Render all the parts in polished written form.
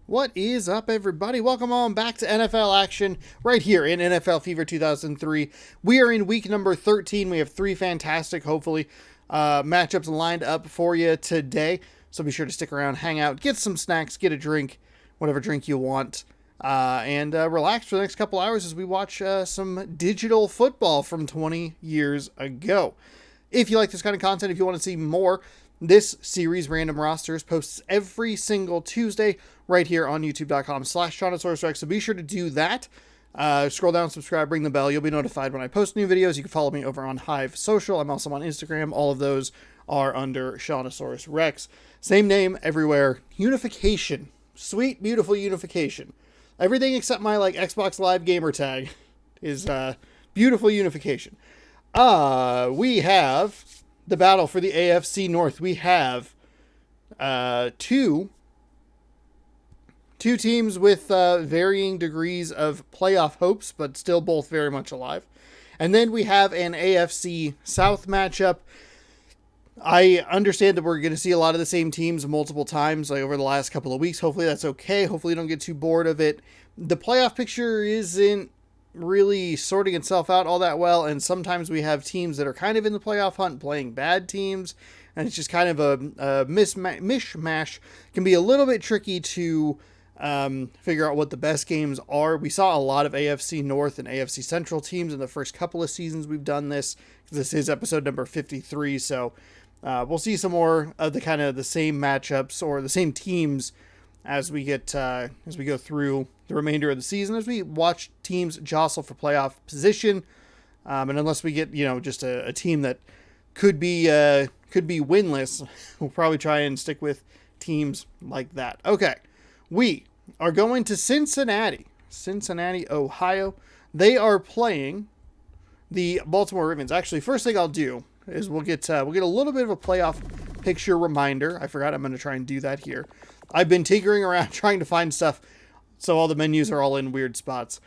What is up, everybody? Welcome on back to NFL action right here in NFL Fever 2003. We are in week number 13. We have three fantastic, hopefully, matchups lined up for you today. So be sure to stick around, hang out, get some snacks, get a drink, whatever drink you want, and relax for the next couple hours as we watch some digital football from 20 years ago. If you like this kind of content, if you want to see more, this series, Random Rosters, posts every single Tuesday right here on youtube.com/ShaunasaurusRex. So be sure to do that. Scroll down, subscribe, ring the bell. You'll be notified when I post new videos. You can follow me over on Hive Social. I'm also on Instagram. All of those are under ShaunasaurusRex. Same name everywhere. Unification. Sweet, beautiful unification. Everything except my Xbox Live gamer tag is beautiful unification. We have the battle for the AFC North. We have two teams with varying degrees of playoff hopes, but still both very much alive. And then we have an AFC South matchup. I understand that we're going to see a lot of the same teams multiple times over the last couple of weeks. Hopefully that's okay. Hopefully you don't get too bored of it. The playoff picture isn't really sorting itself out all that well, and sometimes we have teams that are kind of in the playoff hunt playing bad teams, and it's just kind of a mishmash. It can be a little bit tricky to figure out what the best games are. We saw a lot of AFC North and AFC Central teams in the first couple of seasons we've done this. This is episode number 53, so we'll see some more of the kind of the same matchups or the same teams as we go through the remainder of the season, as we watch teams jostle for playoff position. And unless we get, just a team that could be winless, we'll probably try and stick with teams like that. Okay. We are going to Cincinnati, Ohio. They are playing the Baltimore Ravens. Actually, first thing I'll do is we'll get a little bit of a playoff picture reminder. I forgot I'm going to try and do that here. I've been tinkering around trying to find stuff so all the menus are all in weird spots.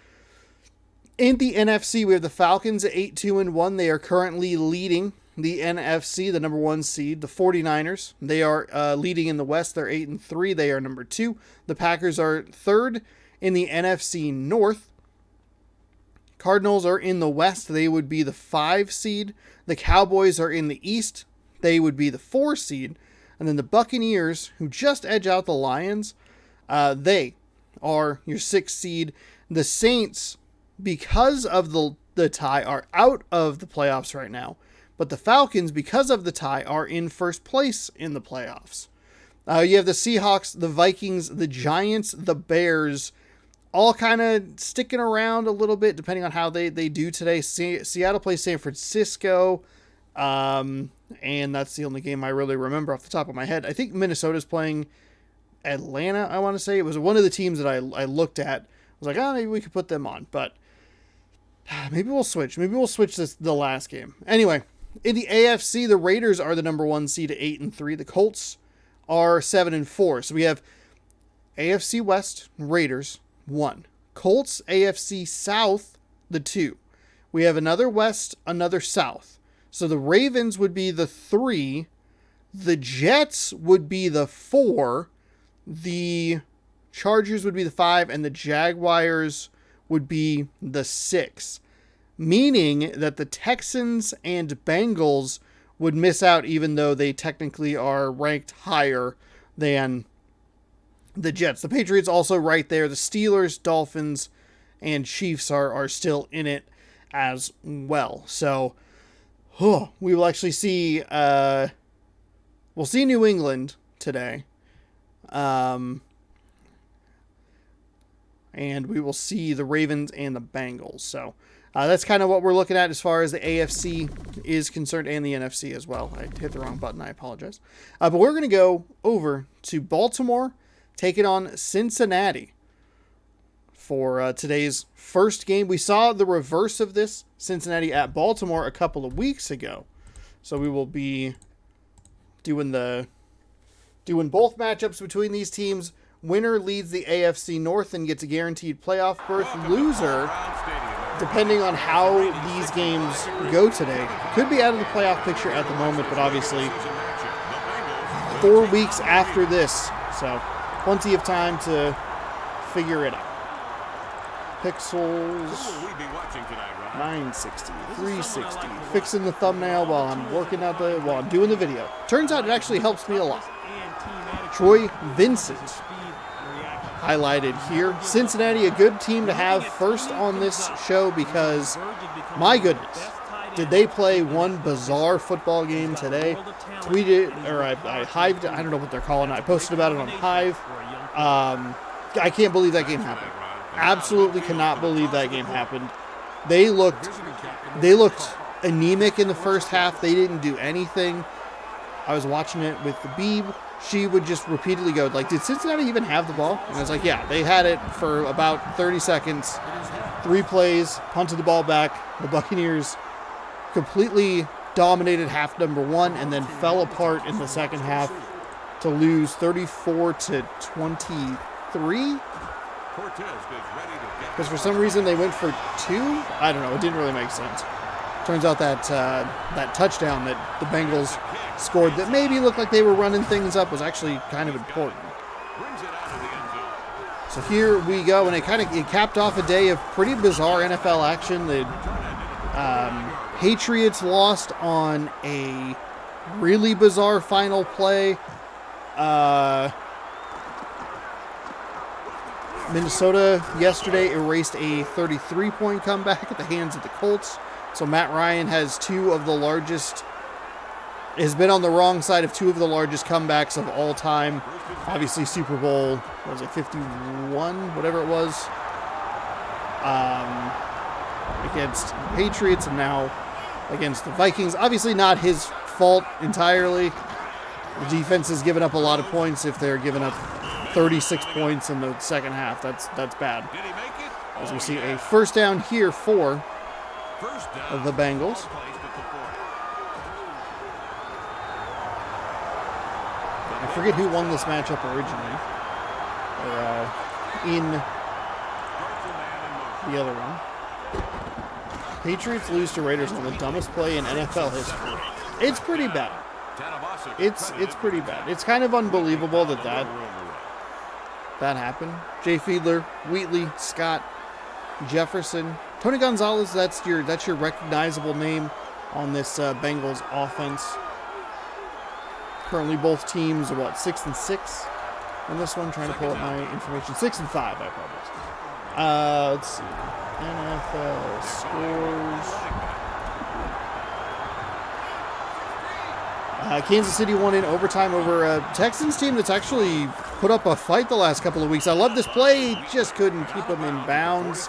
In the NFC, we have the Falcons at 8-2-1. They are currently leading the NFC, the number 1 seed. The 49ers, they are leading in the West. They're 8-3. They are number 2. The Packers are 3rd in the NFC North. Cardinals are in the West. They would be the 5 seed. The Cowboys are in the East. They would be the 4 seed. And then the Buccaneers, who just edge out the Lions, they are your 6th seed. The Saints, because of the tie, are out of the playoffs right now. But the Falcons, because of the tie, are in first place in the playoffs. You have the Seahawks, the Vikings, the Giants, the Bears, all kind of sticking around a little bit, depending on how they do today. Seattle plays San Francisco, and that's the only game I really remember off the top of my head. I think Minnesota's playing Atlanta, I want to say. It was one of the teams that I looked at. I was like, maybe we could put them on, but maybe we'll switch. Maybe we'll switch the last game. Anyway, in the AFC, the Raiders are the number 1 seed at 8-3. The Colts are 7-4. So we have AFC West, Raiders, 1. Colts, AFC South, the 2. We have another West, another South. So the Ravens would be the 3. The Jets would be the 4. The Chargers would be the 5. And the Jaguars would be the 6. Meaning that the Texans and Bengals would miss out, even though they technically are ranked higher than the Jets. The Patriots also right there. The Steelers, Dolphins, and Chiefs are still in it as well. So we will actually see we'll see New England today. And we will see the Ravens and the Bengals. So that's kind of what we're looking at as far as the AFC is concerned, and the NFC as well. I hit the wrong button. I apologize. But we're going to go over to Baltimore, taking on Cincinnati for today's first game. We saw the reverse of this, Cincinnati at Baltimore, a couple of weeks ago. So we will be doing both matchups between these teams. Winner leads the AFC North and gets a guaranteed playoff berth. Loser, depending on how these games go today, could be out of the playoff picture at the moment, but obviously 4 weeks after this, so plenty of time to figure it out. Pixels 960, 360, fixing the thumbnail while I'm doing the video. Turns out it actually helps me a lot. Troy Vincent highlighted here. Cincinnati, a good team to have first on this show because, my goodness, did they play one bizarre football game today. I don't know what they're calling it. I posted about it on Hive. I can't believe that game happened. Absolutely cannot believe that game happened. They looked anemic in the first half. They didn't do anything. I was watching it with the Beeb. She would just repeatedly go, like, did Cincinnati even have the ball? And I was like, yeah, they had it for about 30 seconds. 3 plays, punted the ball back. The Buccaneers completely dominated half number 1 and then fell apart in the second half to lose 34-23. Because for some reason they went for 2. I don't know. It didn't really make sense. Turns out that that touchdown that the Bengals scored that maybe looked like they were running things up was actually kind of important. So here we go, and it capped off a day of pretty bizarre NFL action. The Patriots lost on a really bizarre final play. Minnesota yesterday erased a 33-point comeback at the hands of the Colts. So Matt Ryan has been on the wrong side of 2 of the largest comebacks of all time. Obviously Super Bowl, what was it, 51, whatever it was, against the Patriots, and now against the Vikings. Obviously not his fault entirely. The defense has given up a lot of points. If they're giving up 36 points in the second half, that's bad. As we see a first down here for the Bengals. I forget who won this matchup originally. Or in the other one. Patriots lose to Raiders on the dumbest play in NFL history. It's pretty bad. It's pretty bad. It's kind of unbelievable that happened. Jay Fiedler, Wheatley, Scott, Jefferson, Tony Gonzalez. That's your recognizable name on this Bengals offense. Currently, both teams are 6-6 on this one. Trying to pull up my information. 6-5. I apologize. Let's see. NFL scores. Kansas City won in overtime over a Texans team that's actually put up a fight the last couple of weeks. I love this play. Just couldn't keep them in bounds.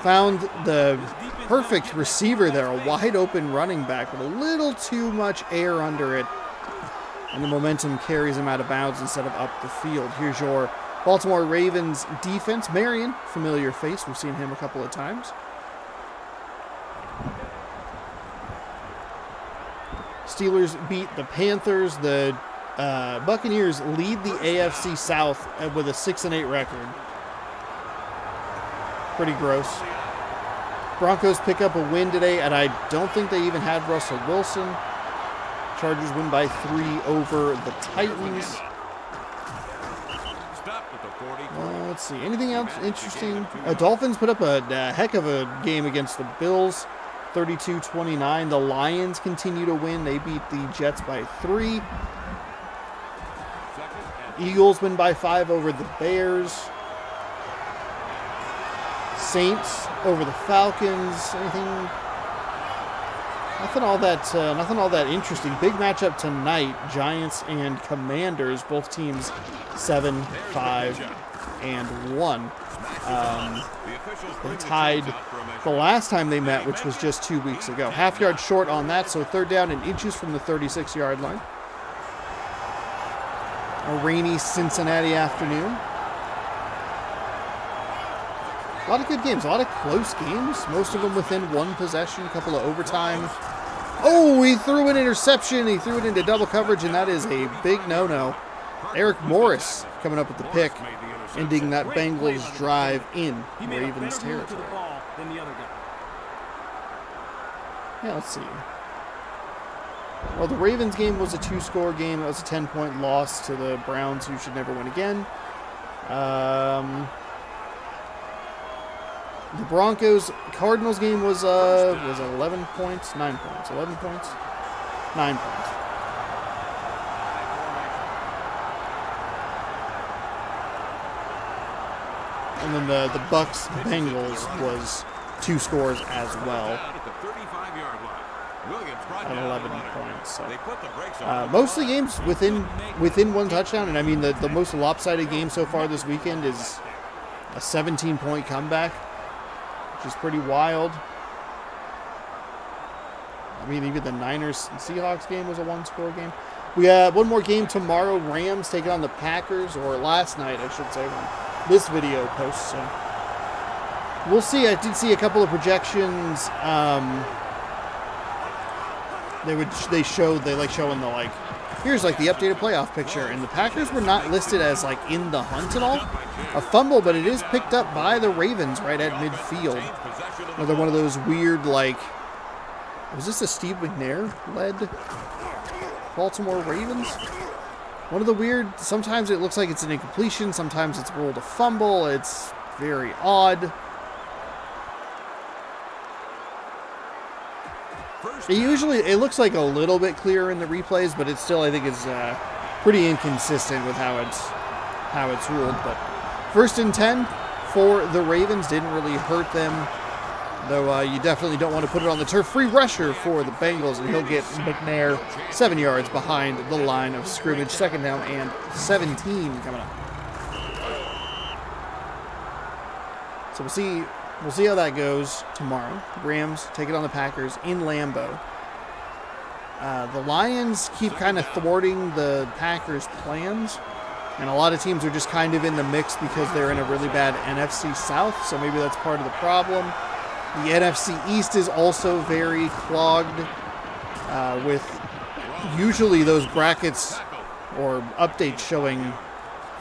Found the perfect receiver there, a wide open running back with a little too much air under it. And the momentum carries him out of bounds instead of up the field. Here's your Baltimore Ravens defense. Marion, familiar face. We've seen him a couple of times. Steelers beat the Panthers. The Buccaneers lead the AFC South with a 6-8 record. Pretty gross. Broncos pick up a win today, and I don't think they even had Russell Wilson. Chargers win by 3 over the Titans. Let's see. Anything else interesting? Dolphins put up a heck of a game against the Bills. 32-29. The Lions continue to win. They beat the Jets by 3. Eagles win by 5 over the Bears. Saints over the Falcons. Anything? Nothing all that interesting. Big matchup tonight. Giants and Commanders. Both teams 7-5-1. They tied the last time they met, which was just 2 weeks ago. Half yard short on that, so third down and inches from the 36-yard line. A rainy Cincinnati afternoon. A lot of good games, a lot of close games, most of them within 1 possession, a couple of overtime. Oh, he threw an interception. He threw it into double coverage, and that is a big no-no. Eric Morris coming up with the pick, ending that Bengals drive in Ravens territory. Yeah, let's see. Well, the Ravens game was a 2-score game. It was a 10-point loss to the Browns, who should never win again. The Broncos-Cardinals game was 11 points, 9 points, 11 points, 9 points. And then the Bucks-Bengals was 2 scores as well at 11 points. So, most of the games within 1 touchdown, and I mean the most lopsided game so far this weekend is a 17-point comeback, which is pretty wild. I mean, even the Niners and Seahawks game was a 1-score game. We have one more game tomorrow. Rams taking on the Packers, or last night, I should say, when this video posts. So we'll see. I did see a couple of projections. They like showing the here's the updated playoff picture, and the Packers were not listed as in the hunt at all. A fumble, but it is picked up by the Ravens right at midfield. Another one of those weird was this a Steve McNair led Baltimore Ravens? One of the weird, sometimes it looks like it's an incompletion, sometimes it's ruled a fumble. It's very odd. It looks like a little bit clearer in the replays, but it still, I think, is pretty inconsistent with how it's ruled. But 1st and 10 for the Ravens, didn't really hurt them, though you definitely don't want to put it on the turf. Free rusher for the Bengals, and he'll get McNair 7 yards behind the line of scrimmage. 2nd down and 17 coming up. So we'll see how that goes tomorrow. Rams take it on the Packers in Lambeau. The Lions keep kind of thwarting the Packers' plans, and a lot of teams are just kind of in the mix because they're in a really bad NFC South, so maybe that's part of the problem. The NFC East is also very clogged with usually those brackets or updates showing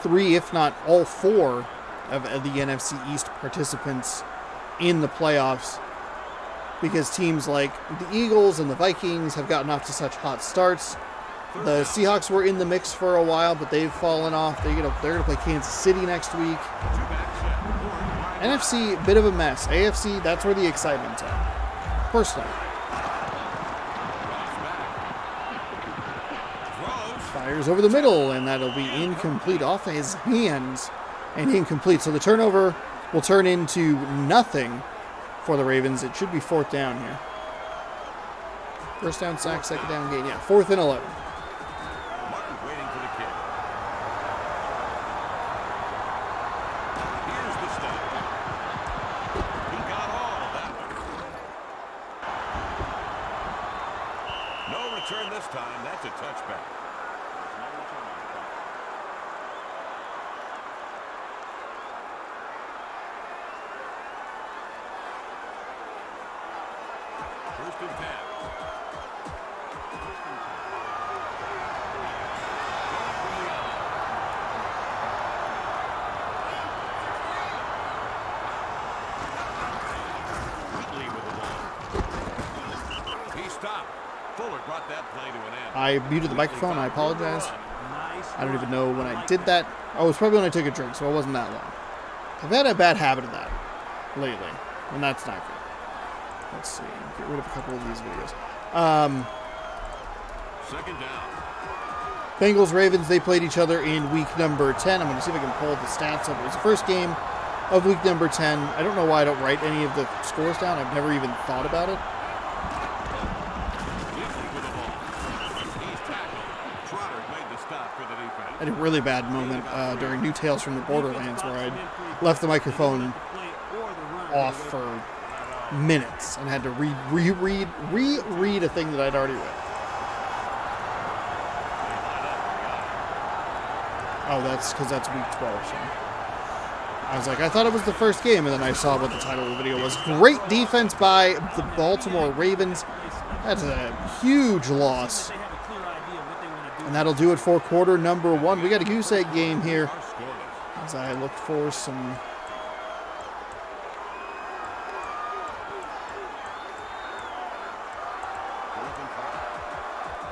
3, if not all 4, of the NFC East participants in the playoffs, because teams like the Eagles and the Vikings have gotten off to such hot starts. The Seahawks were in the mix for a while, but they've fallen off. They're going to play Kansas City next week. NFC, bit of a mess. AFC, that's where the excitement's at, personally. Fires over the middle, and that'll be incomplete off his hands and incomplete. So the turnover will turn into nothing for the Ravens. It should be 4th down here. 1st down, sack, 2nd down gain. Yeah, 4th and 11. Martin's waiting for the kick. Here's the stop. He got all of that one. No return this time. That's a touchback. First and 10. He stopped. Fuller brought that play to an end. I muted the microphone. I apologize. I don't even know when I did that. Oh, it was probably when I took a drink, so it wasn't that long. I've had a bad habit of that lately, and that's not good. Let's see. Get rid of a couple of these videos. 2nd down. Bengals, Ravens, they played each other in week number 10. I'm going to see if I can pull the stats up. It was the first game of week number 10. I don't know why I don't write any of the scores down. I've never even thought about it. I had a really bad moment during New Tales from the Borderlands where I left the microphone off for minutes and had to reread a thing that I'd already read. Oh, that's because that's week 12. So I was like, I thought it was the first game, and then I saw what the title of the video was. Great defense by the Baltimore Ravens. That's a huge loss. And that'll do it for quarter number 1. We got a goose egg game here as I look for some...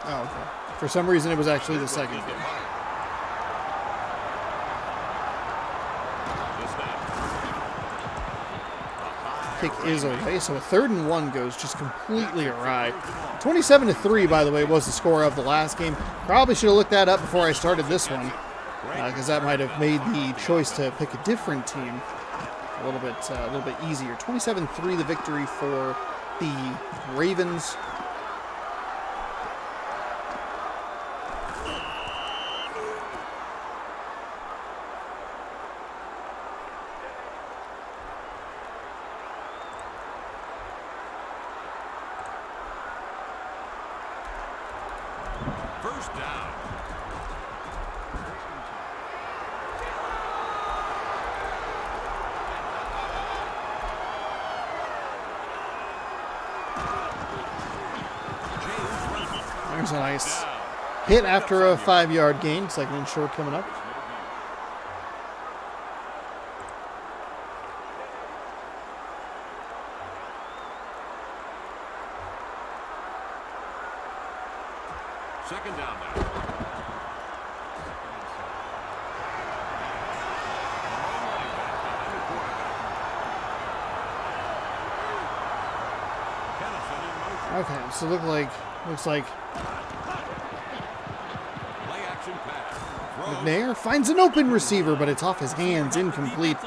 Oh, okay. For some reason, it was actually the second game. kick is away, so a 3rd and 1 goes just completely awry. 27-3, by the way, was the score of the last game. Probably should have looked that up before I started this one, because that might have made the choice to pick a different team a little bit easier. 27-3, the victory for the Ravens. First down. There's a nice hit after a 5-yard gain. 2nd and short coming up. Second down now. Okay, so looks like Play action pass. McNair finds an open receiver, but it's off his hands, incomplete.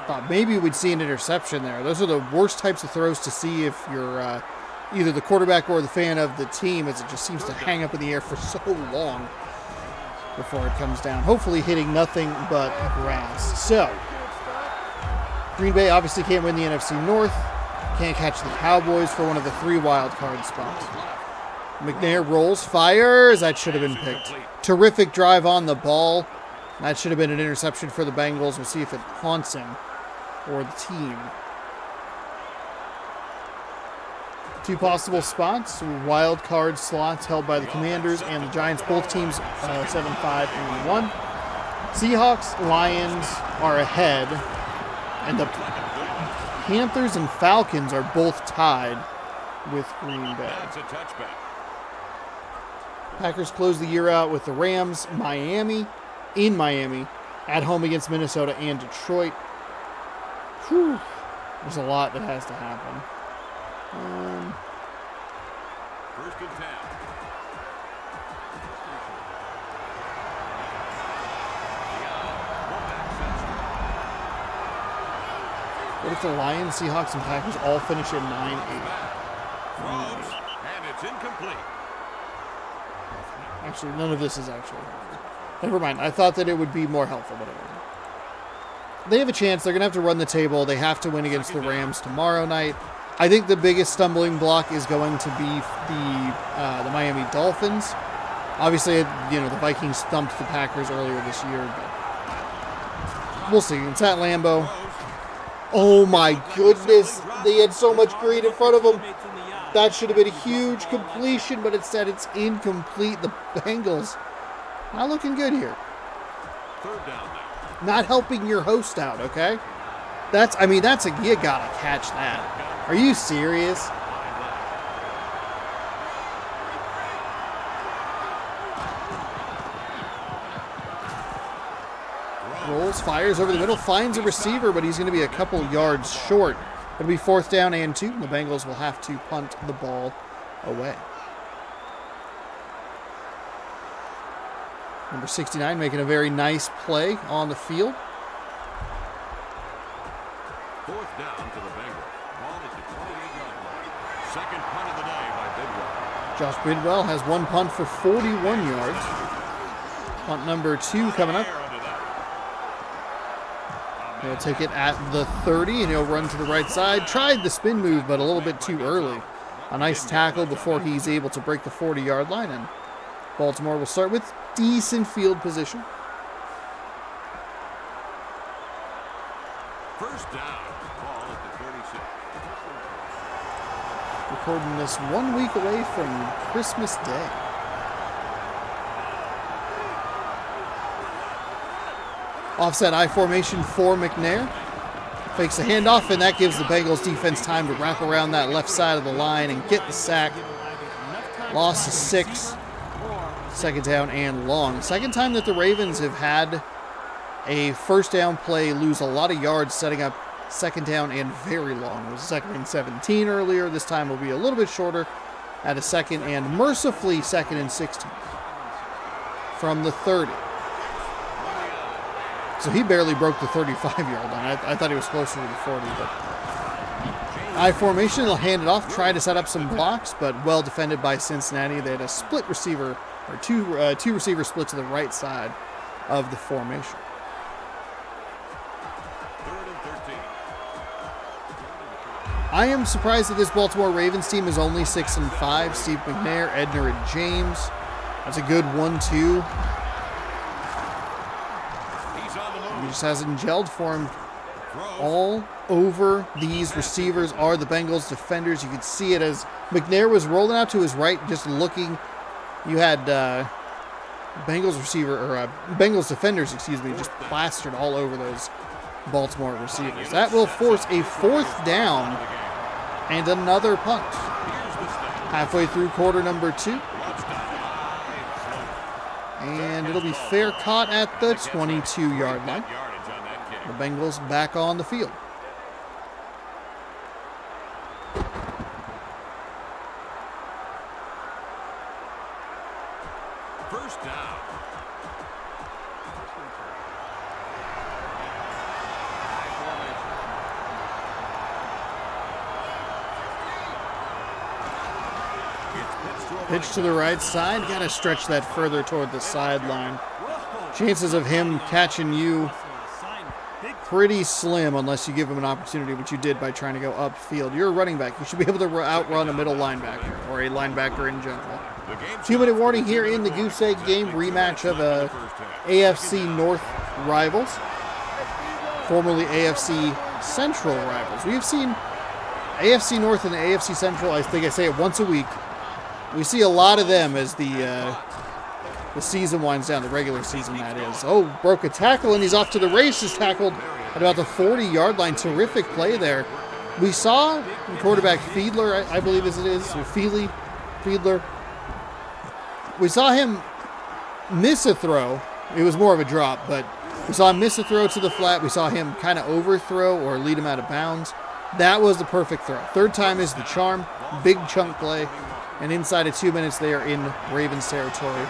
Thought maybe we'd see an interception there. Those are the worst types of throws to see if you're either the quarterback or the fan of the team, as it just seems to hang up in the air for so long before it comes down. Hopefully hitting nothing but grass. So, Green Bay obviously can't win the NFC North. Can't catch the Cowboys for one of the 3 wild card spots. McNair rolls, fires. That should have been picked. Terrific drive on the ball. That should have been an interception for the Bengals. We'll see if it haunts him or the team. 2 possible spots. Wild card slots held by the Commanders and the Giants. Both teams 7-5 and 1. Seahawks, Lions are ahead. And the Panthers and Falcons are both tied with Green Bay. That's a touchback. Packers close the year out with the Rams, Miami, at home against Minnesota and Detroit. Whew. There's a lot that has to happen. First and 10. What if the Lions, Seahawks, and Packers all finish at 9-8? Throws, and it's incomplete. Actually, none of this is actually helpful. Never mind. I thought that it would be more helpful, but it wasn't. They have a chance. They're going to have to run the table. They have to win against the Rams tomorrow night. I think the biggest stumbling block is going to be the Miami Dolphins. Obviously, the Vikings thumped the Packers earlier this year, but we'll see. It's at Lambeau. Oh my goodness. They had so much green in front of them. That should have been a huge completion, but instead it's incomplete. The Bengals not looking good here. Third down now. Not helping your host out, okay? You gotta catch that. Are you serious? Rolls, fires over the middle, finds a receiver, but he's going to be a couple yards short. It'll be 4th down and 2. The Bengals will have to punt the ball away. Number 69 making a very nice play on the field. 4th down to the Bengals. Ball at the 28-yard line. Second punt of the day by Bidwell. Josh Bidwell has 1 punt for 41 yards. Punt number 2 coming up. He'll take it at the 30, and he'll run to the right side. Tried the spin move, but a little bit too early. A nice tackle before he's able to break the 40-yard line, and Baltimore will start with decent field position. First down. Ball at the 36. Recording this 1 week away from Christmas Day. Offset I formation for McNair. Fakes the handoff, and that gives the Bengals defense time to wrap around that left side of the line and get the sack. Loss of 6. 2nd down and long. Second time that the Ravens have had a first down play lose a lot of yards, setting up second down and very long. It was second and 17 earlier. This time will be a little bit shorter at a second and mercifully second and 16 from the 30. So he barely broke the 35-yard line. I thought he was closer to the 40, but I formation, they'll hand it off, try to set up some blocks, but well defended by Cincinnati. They had a split receiver, or two receiver split to the right side of the formation. I am surprised that this Baltimore Ravens team is only 6-5. Steve McNair, Edner, and James. That's a good 1-2. He just hasn't gelled for him. All over these receivers are the Bengals defenders. You could see it as McNair was rolling out to his right, just looking. You had Bengals defenders, just plastered all over those Baltimore receivers. That will force a 4th down and another punt. Halfway through quarter number 2. And it'll be fair caught at the 22-yard line. The Bengals back on the field. First down. Pitch to the right side. Got to stretch that further toward the sideline. Chances of him catching you pretty slim unless you give him an opportunity, which you did by trying to go upfield. You're a running back. You should be able to outrun a middle linebacker or a linebacker in general. 2-minute warning here in the Goose Egg game rematch of AFC North rivals, formerly AFC Central rivals. We've seen AFC North and AFC Central, I think I say it once a week. We see a lot of them as the season winds down, the regular season that is. Oh, broke a tackle and he's off to the races, tackled at about the 40-yard line. Terrific play there. We saw quarterback Fiedler, I believe as it is, or Fiedler. We saw him miss a throw. It was more of a drop, but we saw him miss a throw to the flat. We saw him kind of overthrow or lead him out of bounds. That was the perfect throw. Third time is the charm. Big chunk play. And inside of 2 minutes, they are in Ravens territory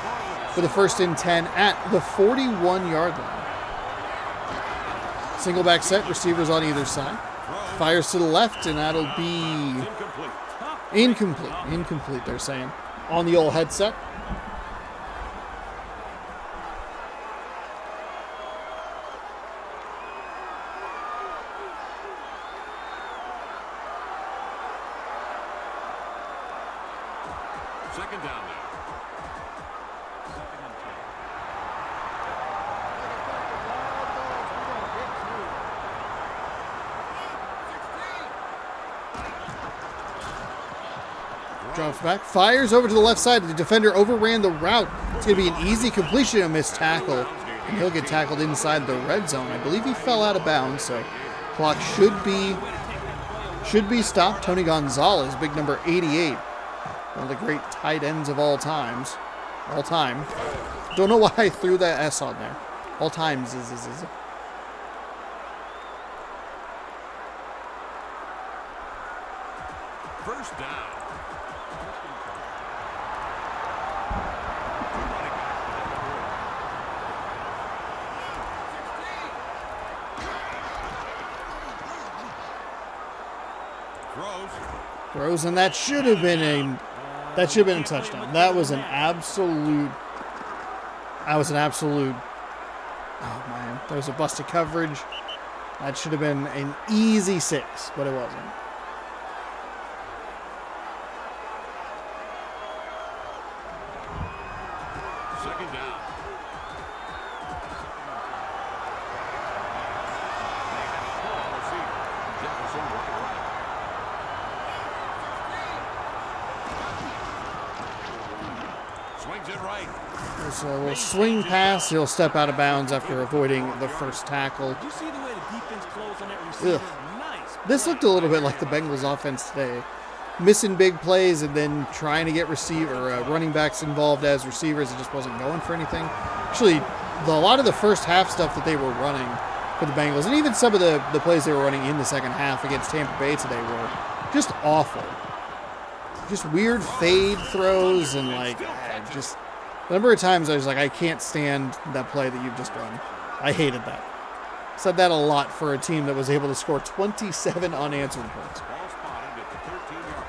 for the 1st and 10 at the 41-yard line. Single back set, receivers on either side. Fires to the left, and that'll be incomplete. Incomplete, they're saying, on the old headset. Second down now. Drops back, fires over to the left side. The defender overran the route. It's going to be an easy completion, a missed tackle. And he'll get tackled inside the red zone. I believe he fell out of bounds, so clock should be stopped. Tony Gonzalez, big number 88. One of the great tight ends of all time. Don't know why I threw that S on there. All times is. First down. Throws, and that should have been a touchdown. That was an absolute. Oh man, there was a busted coverage. That should have been an easy 6, but it wasn't. Second down. Swings it right. There's a little swing pass. He'll step out of bounds after avoiding the first tackle. Did you see the way the defense closed on that receiver? Nice. This looked a little bit like the Bengals offense today. Missing big plays and then trying to get running backs involved as receivers. It just wasn't going for anything. Actually, a lot of the first half stuff that they were running, for the Bengals. And even some of the plays they were running in the second half against Tampa Bay today were just awful. Just weird fade throws and like just the number of times I was like, I can't stand that play that you've just run. I hated that. Said that a lot for a team that was able to score 27 unanswered points. Ball spotted at the 13-yard.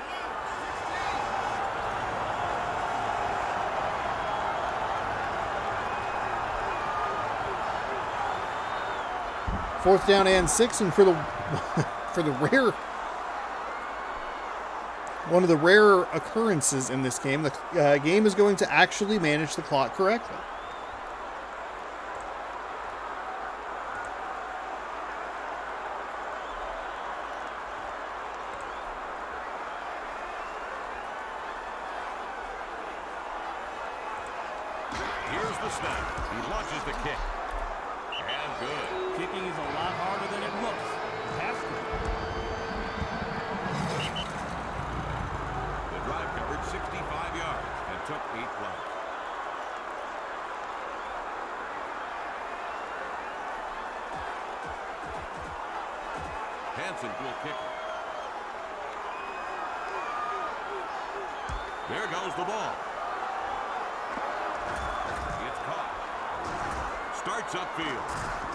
Fourth down and 6, and for the one of the rarer occurrences in this game, the game is going to actually manage the clock correctly. Here's the snap. He launches the kick. And good. Kicking is a lot harder than it looks. It has to be. The drive covered 65 yards and took 8 plays. Hansen will kick it. There goes the ball. It's caught. Starts upfield.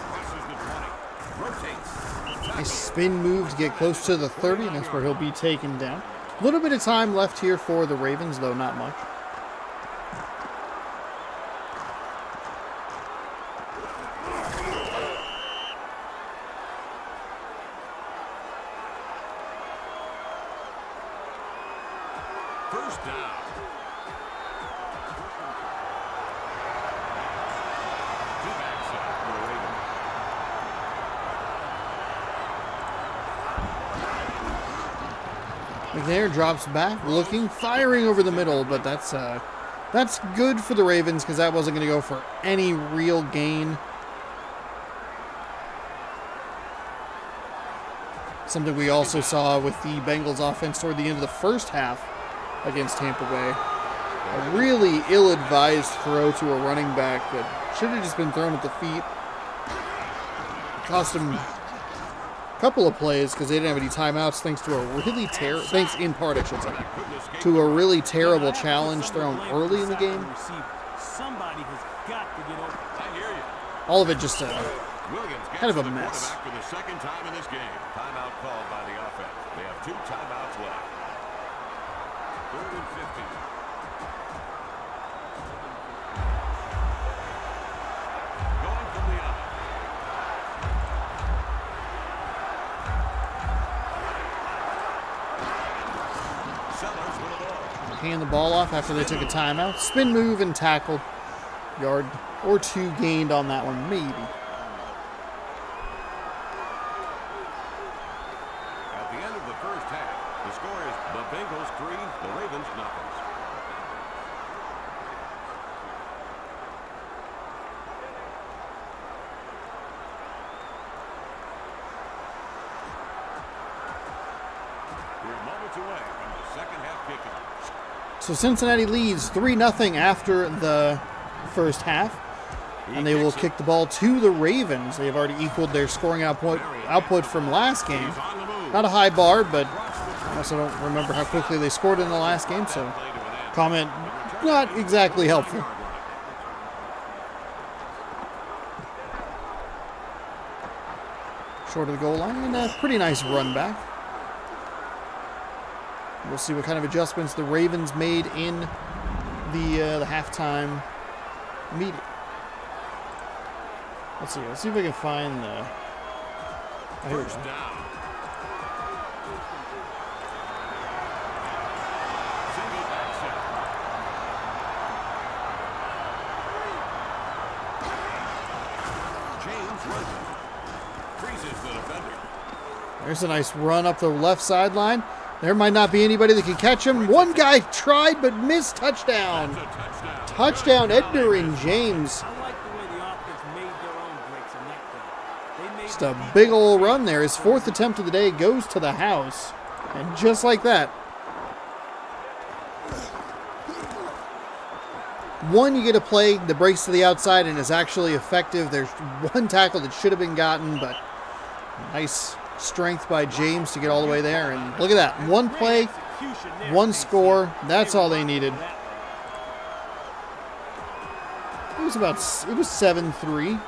Crosses the 20. Rotates. Nice spin move to get close to the 30, and that's where he'll be taken down. A little bit of time left here for the Ravens, though not much. First down. Two-back set for the Ravens. McNair drops back, looking, firing over the middle, but that's good for the Ravens because that wasn't going to go for any real gain. Something we also saw with the Bengals offense toward the end of the first half against Tampa Bay. A really ill-advised throw to a running back that should have just been thrown at the feet. Cost him a couple of plays because they didn't have any timeouts thanks to a really thanks in part, I should say, to a really terrible challenge thrown early in the game. Somebody has got to get over. I hear you. All of it just Williams gets kind of a to the mess. quarterback for the second time in this game. Timeout called by the offense. They have 2 timeouts left. 3rd and 15. Going from the eye. Sellers with the ball. Hand the ball off after they took a timeout. Spin move and tackle. Yard or 2 gained on that one, maybe. At the end of the first half, the score is the Bengals 3, the Ravens nothing. We're moments away from the second half kickoff. So Cincinnati leads 3-0 after the first half, and they will kick the ball to the Ravens. They've already equaled their scoring output from last game. He's on the move. Not a high bar, but I also don't remember how quickly they scored in the last game, so comment not exactly helpful. Short of the goal line, and a pretty nice run back. We'll see what kind of adjustments the Ravens made in the halftime meeting. Let's see if I can find the. Oh, here we First go. down. Single back set. James Russell freezes the defender. There's a nice run up the left sideline. There might not be anybody that can catch him. One guy tried but missed. Touchdown. That's a touchdown. Touchdown, Edgar and James. I like the way the offense made their own breaks in that play. They made Just a big old run there. His 4th attempt of the day goes to the house. And just like that, one, you get a play that breaks to the outside and is actually effective. There's one tackle that should have been gotten, but nice strength by James to get all the way there. And look at that. One play, one score. That's all they needed. It was 7-3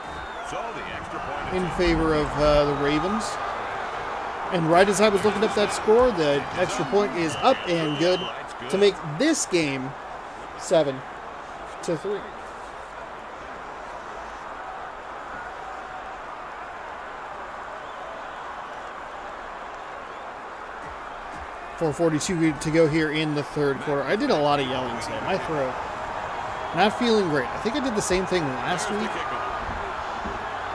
in favor of the Ravens. And right as I was looking up that score, the extra point is up and good to make this game 7-3. 4:42 to go here in the third quarter. I did a lot of yelling today. My throat not feeling great. I think I did the same thing last week.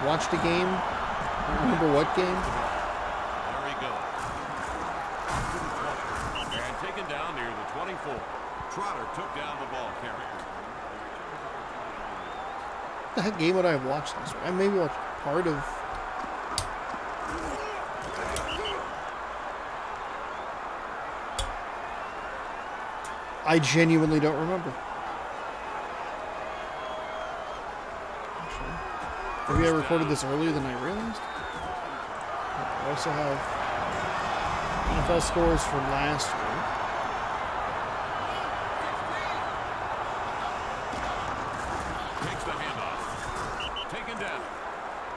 Watched a game. I don't remember what game. There he goes. And taken down near the 24. Trotter took down the ball carrier. What the heck game would I have watched last week? I maybe watched part of... I genuinely don't remember. Maybe I recorded this earlier than I realized. I also have NFL scores from last week. Takes the handoff. Taken down.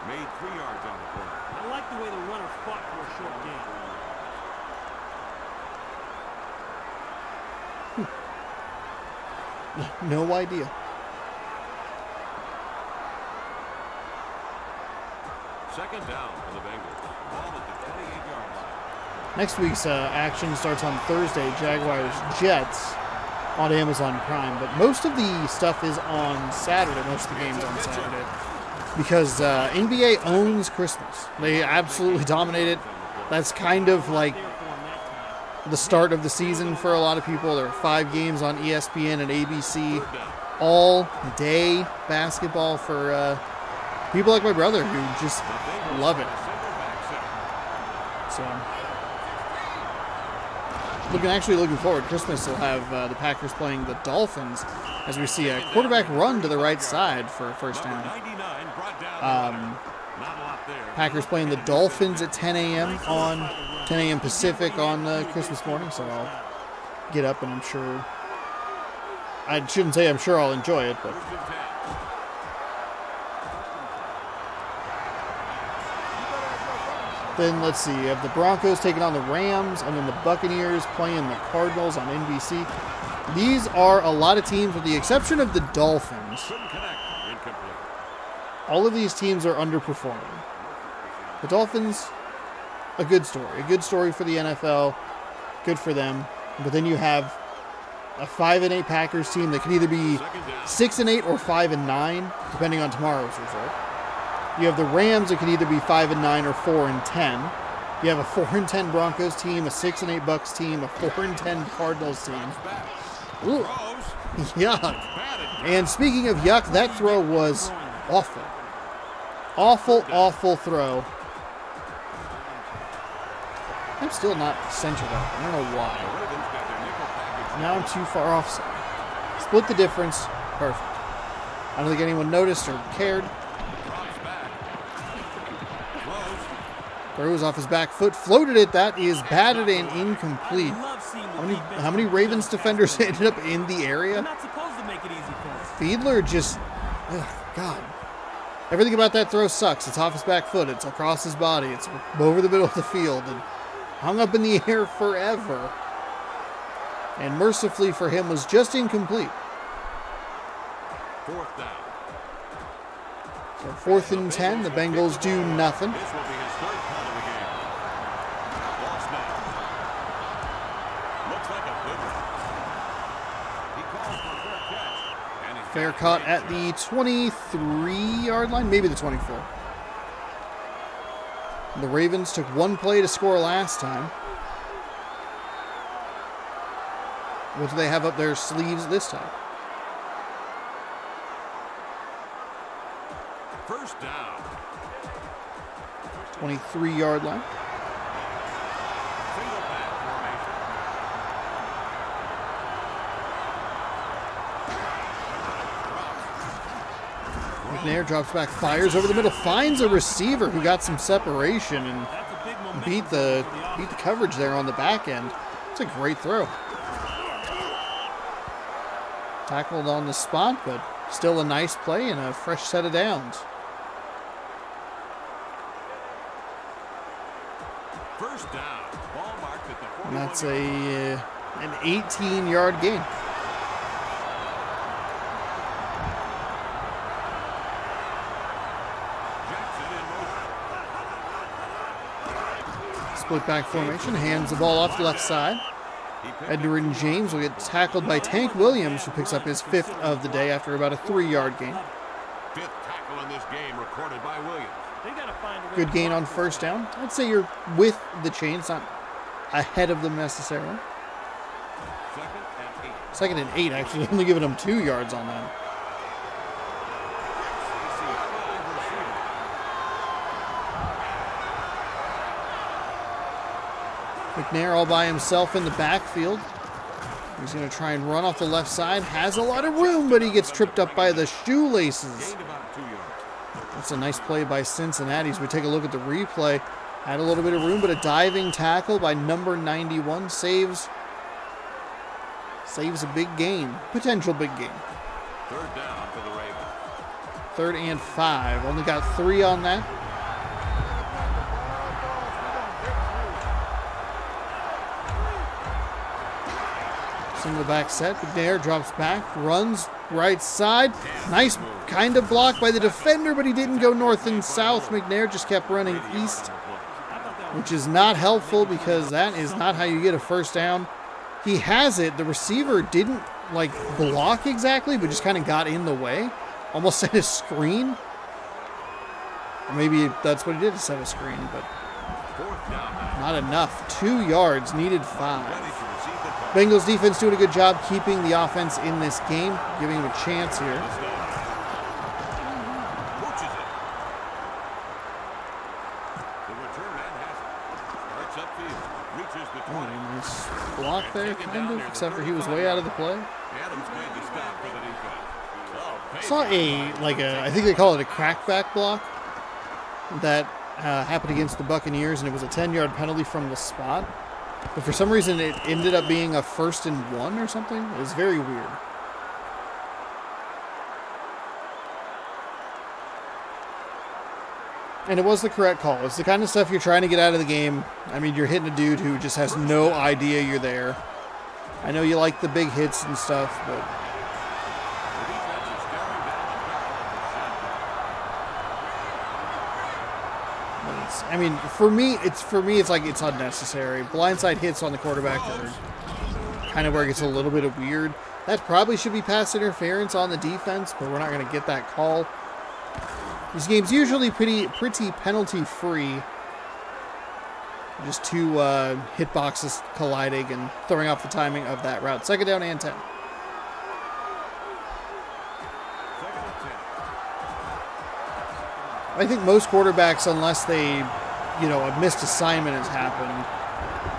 Made 3 yards on the play. I like the way the runner fought for a short game. No idea. Second down for the Bengals. Ball at the 28-yard line. Next week's action starts on Thursday. Jaguars Jets on Amazon Prime, but most of the stuff is on Saturday. Most of the games on Saturday because NBA owns Christmas. They absolutely dominate it. That's kind of like the start of the season for a lot of people. There are 5 games on ESPN and ABC all day basketball for people like my brother who just love it. So, looking forward. Christmas will have the Packers playing the Dolphins as we see a quarterback run to the right side for a first down. Packers playing the Dolphins at 10 a.m. on 10 a.m. Pacific on Christmas morning, so I'll get up and I'm sure, I shouldn't say I'm sure I'll enjoy it, but then let's see, you have the Broncos taking on the Rams, and then the Buccaneers playing the Cardinals on NBC. These are a lot of teams with the exception of the Dolphins. All of these teams are underperforming. The Dolphins, a good story for the NFL, good for them. But then you have a 5-8 Packers team that can either be 6-8 or 5-9, depending on tomorrow's result. You have the Rams that can either be 5-9 or 4-10. You have a 4-10 Broncos team, a 6-8 Bucks team, a 4-10 Cardinals team. Ooh, yuck! And speaking of yuck, that throw was awful. Awful throw. I'm still not centered up. I don't know why. Now I'm too far offside. Split the difference. Perfect. I don't think anyone noticed or cared. Throws off his back foot. Floated it. That is batted and incomplete. How many Ravens defenders ended up in the area? Fiedler just... God. Everything about that throw sucks. It's off his back foot. It's across his body. It's over the middle of the field. And hung up in the air forever. And mercifully for him was just incomplete. Fourth down. So 4th and 10. The Bengals do nothing. This will be his third punt of the game. Lost now. Looks like a good one. He calls for a fair catch. And he's Fair caught at the 23-yard line, maybe the 24. The Ravens took one play to score last time. What do they have up their sleeves this time? first down. 23-yard line. Single back formation. McNair drops back, fires over the middle, finds a receiver who got some separation and That's a big momentum beat the for offense. beat the coverage there on the back end. It's a great throw. Tackled on the spot, but still a nice play and a fresh set of downs. First down. Ball marked at the 41. And that's an 18-yard gain. Jackson in motion. Split back formation, hands the ball off the left side. He picked Edgerrin James will get tackled by Tank Williams, who picks up his 5th of the day after about a 3-yard gain. fifth tackle in this game recorded by Williams. They gotta find a way Good to gain block on first down. I'd say you're with the chain. It's not ahead of them necessarily. Second and 8. 2nd and 8, actually, only giving them 2 yards on that. McNair all by himself in the backfield. He's going to try and run off the left side. Has a lot of room, but he gets tripped up by the shoelaces. Gained about 2 yards. That's a nice play by Cincinnati. As we take a look at the replay, had a little bit of room, but a diving tackle by number 91 saves a big gain. Potential big gain. Third down for the Ravens. 3rd and 5. Only got 3 on that. Single back set. McNair drops back, runs right side. Nice kind of block by the defender, but he didn't go north and south. McNair just kept running east, which is not helpful because that is not how you get a first down. He has it. The receiver didn't like block exactly, but just kind of got in the way. Almost set a screen. Or maybe that's what he did, to set a screen, but Fourth down. not enough. 2 yards, needed 5. Ready to receive the punt. Bengals defense doing a good job keeping the offense in this game, giving him a chance here. Let's go. Pushes it. The return man has it. Starts upfield. Reaches the 20. Nice block there, kind of, except for he was way out of the play. Adams made the stop for the defense. Oh, Saw I think they call it a crackback block that happened against the Buccaneers, and it was a 10-yard penalty from the spot. But for some reason, it ended up being a 1st and 1 or something. It was very weird. And it was the correct call. It's the kind of stuff you're trying to get out of the game. I mean, you're hitting a dude who just has no idea you're there. I know you like the big hits and stuff, but The defense is staring down the barrel of the shotgun. I mean, for me, it's like it's unnecessary. Blindside hits on the quarterback are kind of where it gets a little bit of weird. That probably should be pass interference on the defense, but we're not going to get that call. These games usually pretty penalty free. Just 2 hit boxes colliding and throwing off the timing of that route. 2nd down and 10. Second and 10. I think most quarterbacks, unless they, a missed assignment has happened,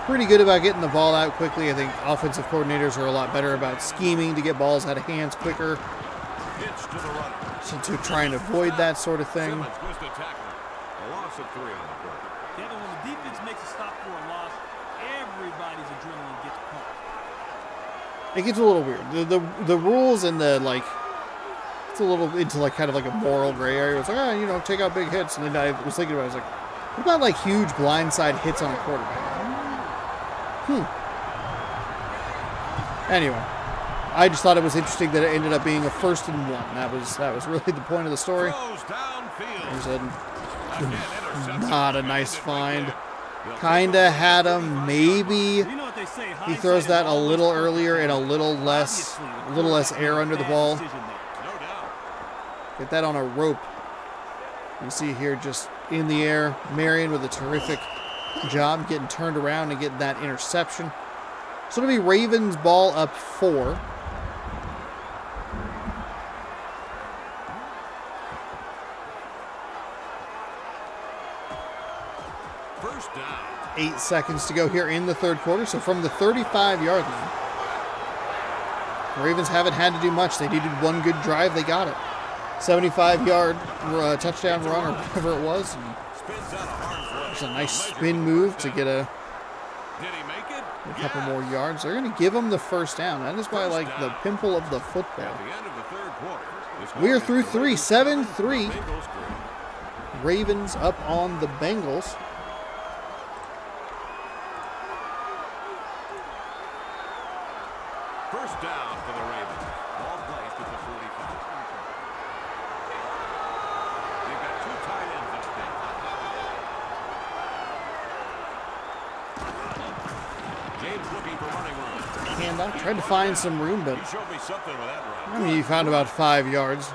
pretty good about getting the ball out quickly. I think offensive coordinators are a lot better about scheming to get balls out of hands quicker, Pitch to the runner. so to try and avoid that sort of thing. Simmons was the tackler. A loss of 3 on the play. Kevin, when the defense makes a stop for a loss, everybody's adrenaline gets pumped. It gets a little weird. The rules and the it's a little into kind of a moral gray area. It's like, take out big hits. And then I was thinking about it, I was like, what about huge blindside hits on a quarterback? Anyway, I just thought it was interesting that it ended up being a 1st and 1. That was really the point of the story. Throws downfield. There's Again, interception. not a nice find. Kinda had him, maybe. You know what they say, He throws that a little earlier and a little less air under the ball. No doubt. Get that on a rope. You see here just in the air, Marion with a terrific job getting turned around and getting that interception. So it'll be Ravens ball up 4. First down. 8 seconds to go here in the 3rd quarter. So from the 35-yard line, the Ravens haven't had to do much. They needed one good drive. They got it. 75-yard touchdown run or whatever it was. And Spins out of harm's way. it's a nice spin move to get a Did he make it? couple more yards. They're going to give him the first down. That is why I like the pimple of the football. At the end of the third quarter, the score We are is through 3, 7-3. Bengals 3. Ravens up on the Bengals. First down for the Ravens. Ball placed at the 45. They've got 2 tight ends up there. James looking for running room. Handoff. Tried to find some room, but He showed me something with that run. I mean, he found about 5 yards.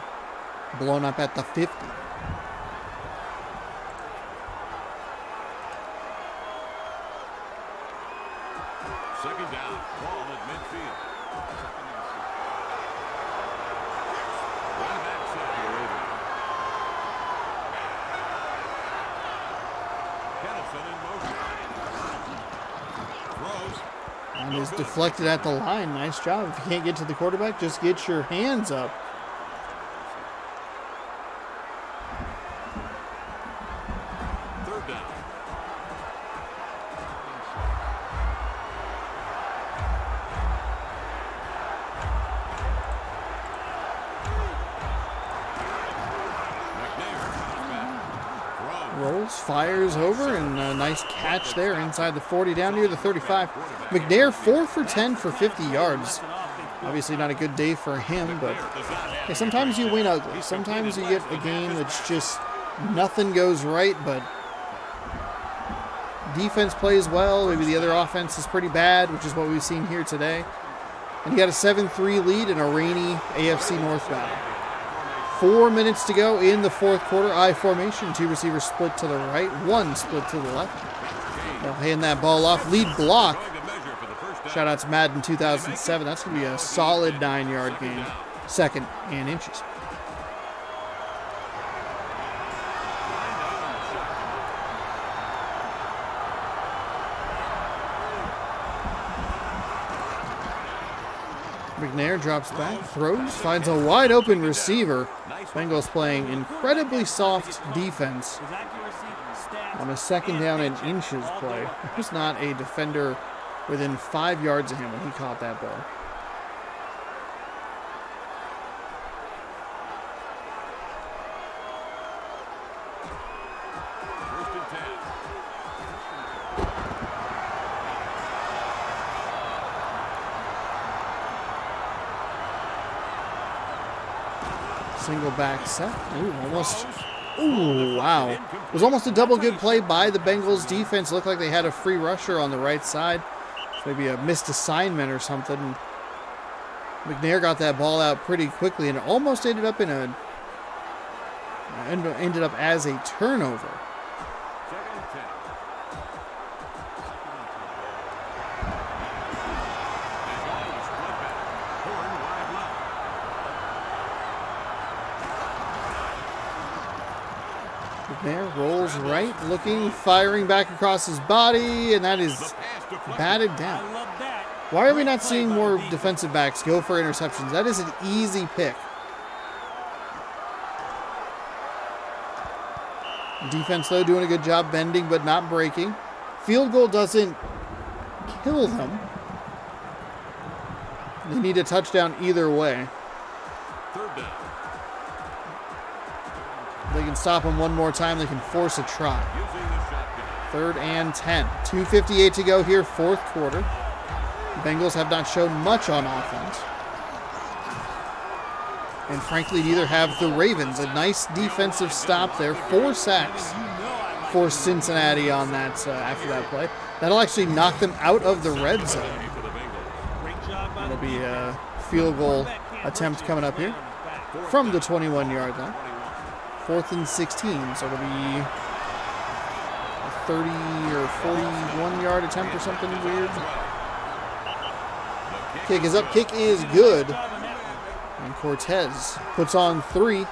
Blown up at the 50. Second down. Ball at midfield. One back set for the Ravens. Kennison in motion. Throws. And is deflected at the line. Nice job. If you can't get to the quarterback, just get your hands up. Third down. McNair comes back. Throws. Rolls, fires over, and a nice catch there inside the 40 down near the 35. McNair 4 for 10 for 50 yards. Obviously not a good day for him, but hey, sometimes you win ugly. Sometimes you get a game that's just nothing goes right, but defense plays well. Maybe the other offense is pretty bad, which is what we've seen here today. And you got a 7-3 lead in a rainy AFC North battle. 4 minutes to go in the fourth quarter. I formation. 2 receivers split to the right. 1 split to the left. They'll hand that ball off. Lead block. Shout out to Madden 2007. That's going to be a solid 9-yard gain. Second and inches. McNair drops back, throws, finds a wide open receiver. Bengals playing incredibly soft defense on a second down and inches play. There's not a defender within 5 yards of him when he caught that ball. First and 10. Single back set. Ooh, almost. Ooh, wow. It was almost a double good play by the Bengals defense. Looked like they had a free rusher on the right side. Maybe a missed assignment or something. McNair got that ball out pretty quickly, and it almost ended up as a turnover. Second and 10. Horn wide left. McNair rolls right, looking, firing back across his body, and that is The pass deflected. batted I down. love that. Why are we not seeing more defensive backs go for interceptions? That is an easy pick. Defense, though, doing a good job bending but not breaking. Field goal doesn't kill them. They need a touchdown either way. Third down. They can stop them one more time. They can force a try. Using the shotgun. 3rd and 10. 2:58 to go here, fourth quarter. Bengals have not shown much on offense. And frankly, neither have the Ravens. A nice defensive stop there. 4 sacks for Cincinnati on that after that play. That'll actually knock them out of the red zone. For the Bengals. Great job by It'll the be a field goal attempt coming up here from the 21-yard line. 4th and 16, so it'll be a 30 or 41-yard attempt or something weird. Kick is up, kick is good. And Cortez puts on 3.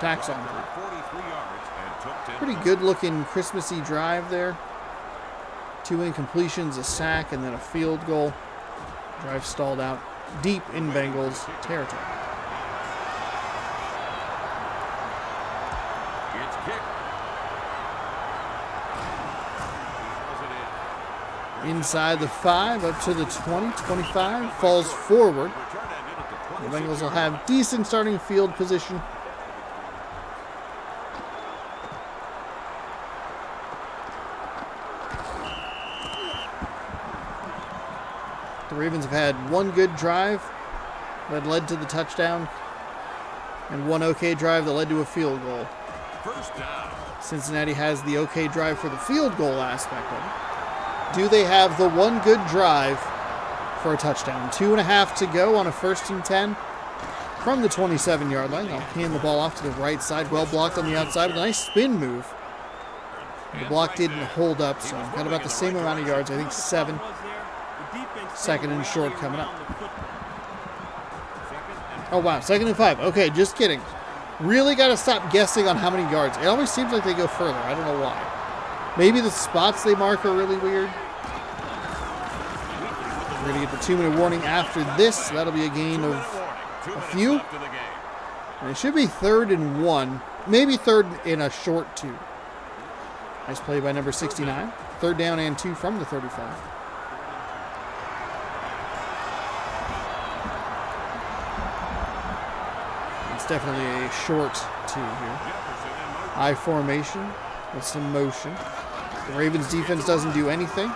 Tacks on 3. 43 yards and took 10. Pretty good looking Christmassy drive there. 2 incompletions, a sack, and then a field goal. Drive stalled out. deep in Bengals territory. It's kicked. Inside the 5, up to the 20, 25, falls forward. The Bengals will have decent starting field position. The Ravens have had one good drive that led to the touchdown, and one okay drive that led to a field goal. First down. Cincinnati has the okay drive for the field goal aspect of it. Do they have the one good drive for a touchdown? 2.5 to go on a 1st and 10 from the 27-yard line. They'll hand the ball off to the right side. Well blocked on the outside with a nice spin move. The block didn't hold up, so got about the same amount of yards. I think 7. 2nd and short coming up. Oh, wow. 2nd and 5. Okay, just kidding. Really got to stop guessing on how many yards. It always seems like they go further. I don't know why. Maybe the spots they mark are really weird. We're going to get the 2-minute warning after this. That'll be a gain of a few. And it should be 3rd and 1. Maybe 3rd in a short 2. Nice play by number 69. 3rd down and 2 from the 35. It's definitely a short 2 here. I formation with some motion. The Ravens defense doesn't do anything.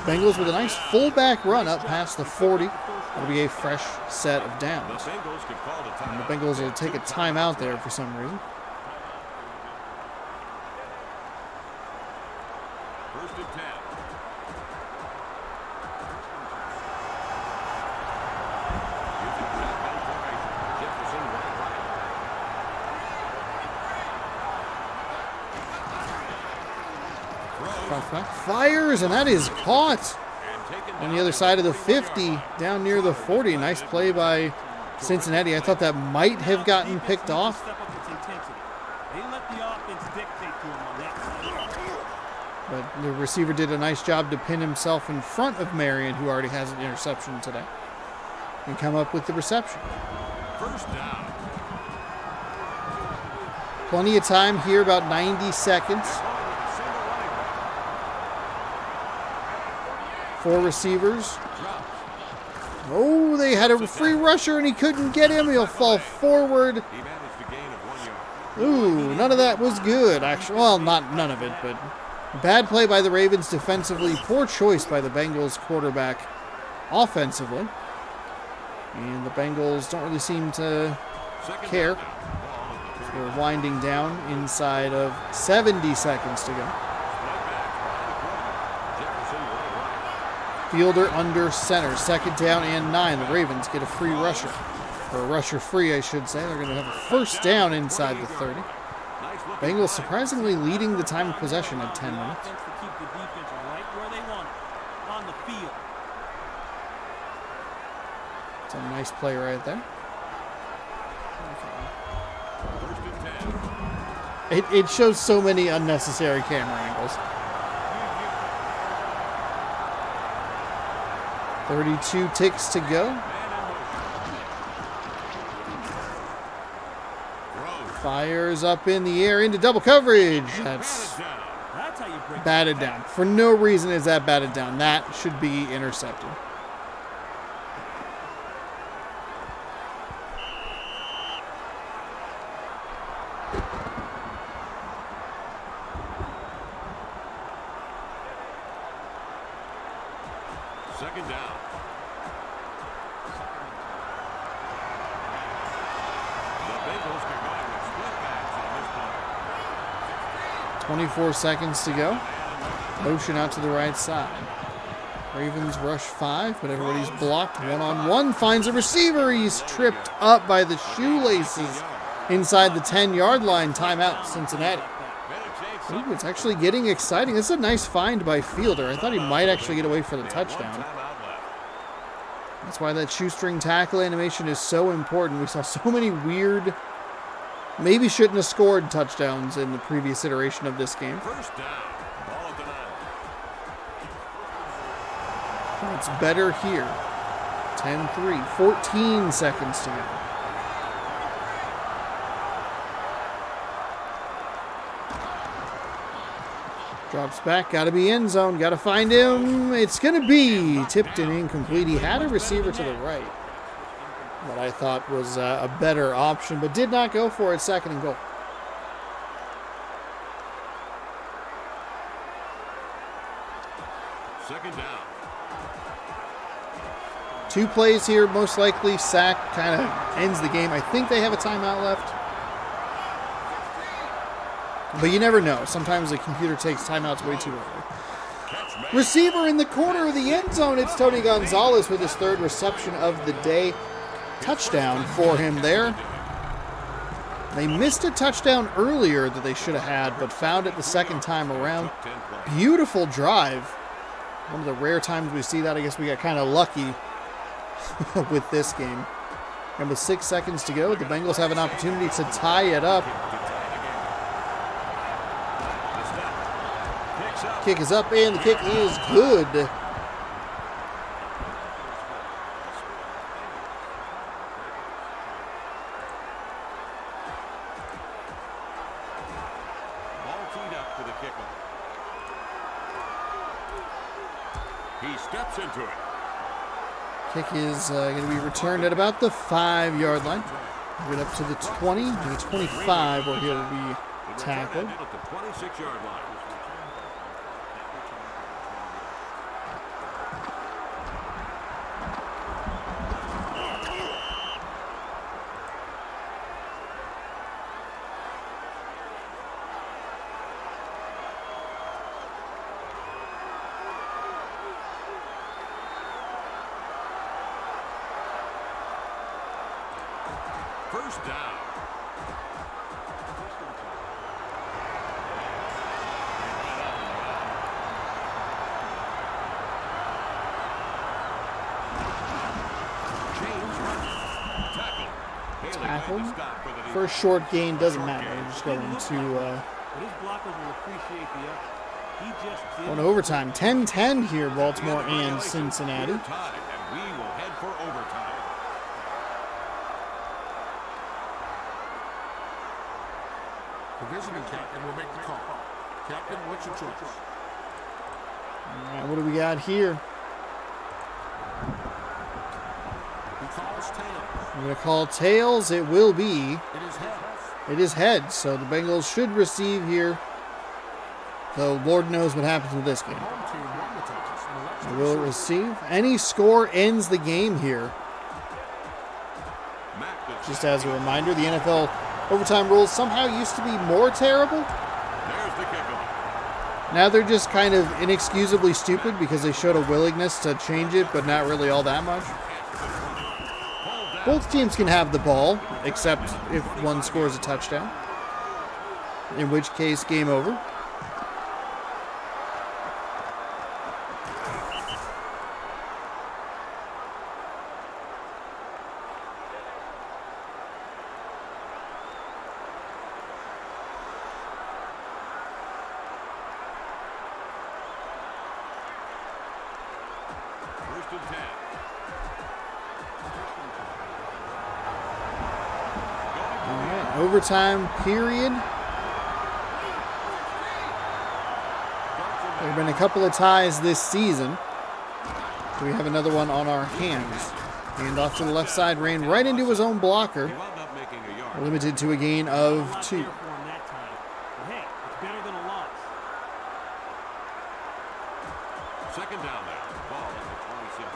Bengals with a nice fullback run up past the 40. That'll be a fresh set of downs. And the Bengals will take a timeout there for some reason. First and 10. 'Clock fires, and that is caught on the other side of the 50, down near the 40. Nice play by Cincinnati. I thought that might have gotten picked off. But the receiver did a nice job to pin himself in front of Marion, who already has an interception today, and come up with the reception. First down. Plenty of time here, about 90 seconds. 4 receivers. Oh, they had a free rusher and he couldn't get him. He'll fall forward. He managed to gain of 1 yard. Ooh, none of that was good, actually. Well, not none of it, but bad play by the Ravens defensively. Poor choice by the Bengals quarterback offensively. And the Bengals don't really seem to care. They're winding down inside of 70 seconds to go. Fielder under center. 2nd down and 9. The Ravens get a free rusher. Or a rusher free, I should say. They're going to have a 1st down inside the 30. Bengals surprisingly leading the time of possession at 10 minutes. It's a nice play right there. It shows so many unnecessary camera angles. 32 ticks to go. Fires up in the air into double coverage. That's batted down. For no reason is that batted down. That should be intercepted. Second down. 24 seconds to go. Motion out to the right side. Ravens rush 5, but everybody's blocked. One-on-one finds a receiver. He's tripped up by the shoelaces inside the 10-yard line. Timeout, Cincinnati. Ooh, it's actually getting exciting. This is a nice find by Fielder. I thought he might actually get away for the touchdown. That's why that shoestring tackle animation is so important. We saw so many weird, maybe shouldn't have scored touchdowns in the previous iteration of this game. First down. Ball at the 9. It's better here. 10-3, 14 seconds to go. Drops back, got to be end zone, got to find him. It's going to be tipped and incomplete. He had a receiver to the right, what I thought was a better option, but did not go for it. 2nd and goal. Second down. 2 plays here, most likely. Sack kind of ends the game. I think they have a timeout left. But you never know. Sometimes the computer takes timeouts way too early. Receiver in the corner of the end zone. It's Tony Gonzalez with his 3rd reception of the day. Touchdown for him there. They missed a touchdown earlier that they should have had, but found it the 2nd time around. Beautiful drive. One of the rare times we see that. I guess we got kind of lucky with this game. And with 6 seconds to go, the Bengals have an opportunity to tie it up. Kick is up, and the kick is good. Ball teed up for the kickoff. He steps into it. Kick is going to be returned at about the 5-yard line. Get up to the 20, to the 25, where he'll be tackled. At the 26-yard line. First down. Tackled. First short gain doesn't matter. We're just going to on overtime. 10-10 here, Baltimore and Cincinnati. And we will head for overtime. The visiting captain will make the call. Captain, what's your choice? All right, what do we got here? He calls tails. I'm going to call tails. It will be. It is heads. It is heads, so the Bengals should receive here. Though Lord knows what happens with this game. Home team won the toss. And elects They to will receive. receive. Any score ends the game here. Just as a reminder, the NFL overtime rules somehow used to be more terrible. There's the kickoff. Now they're just kind of inexcusably stupid because they showed a willingness to change it, but not really all that much. Both teams can have the ball, except if one scores a touchdown. In which case, game over. First and 10. All right, overtime period. There have been a couple of ties this season. Do we have another one on our hands? Hand off to the left side, ran right into his own blocker. He wound up making a yard. Limited to a gain of 2. Hey, it's better than a loss. Second down now. Ball at the 27.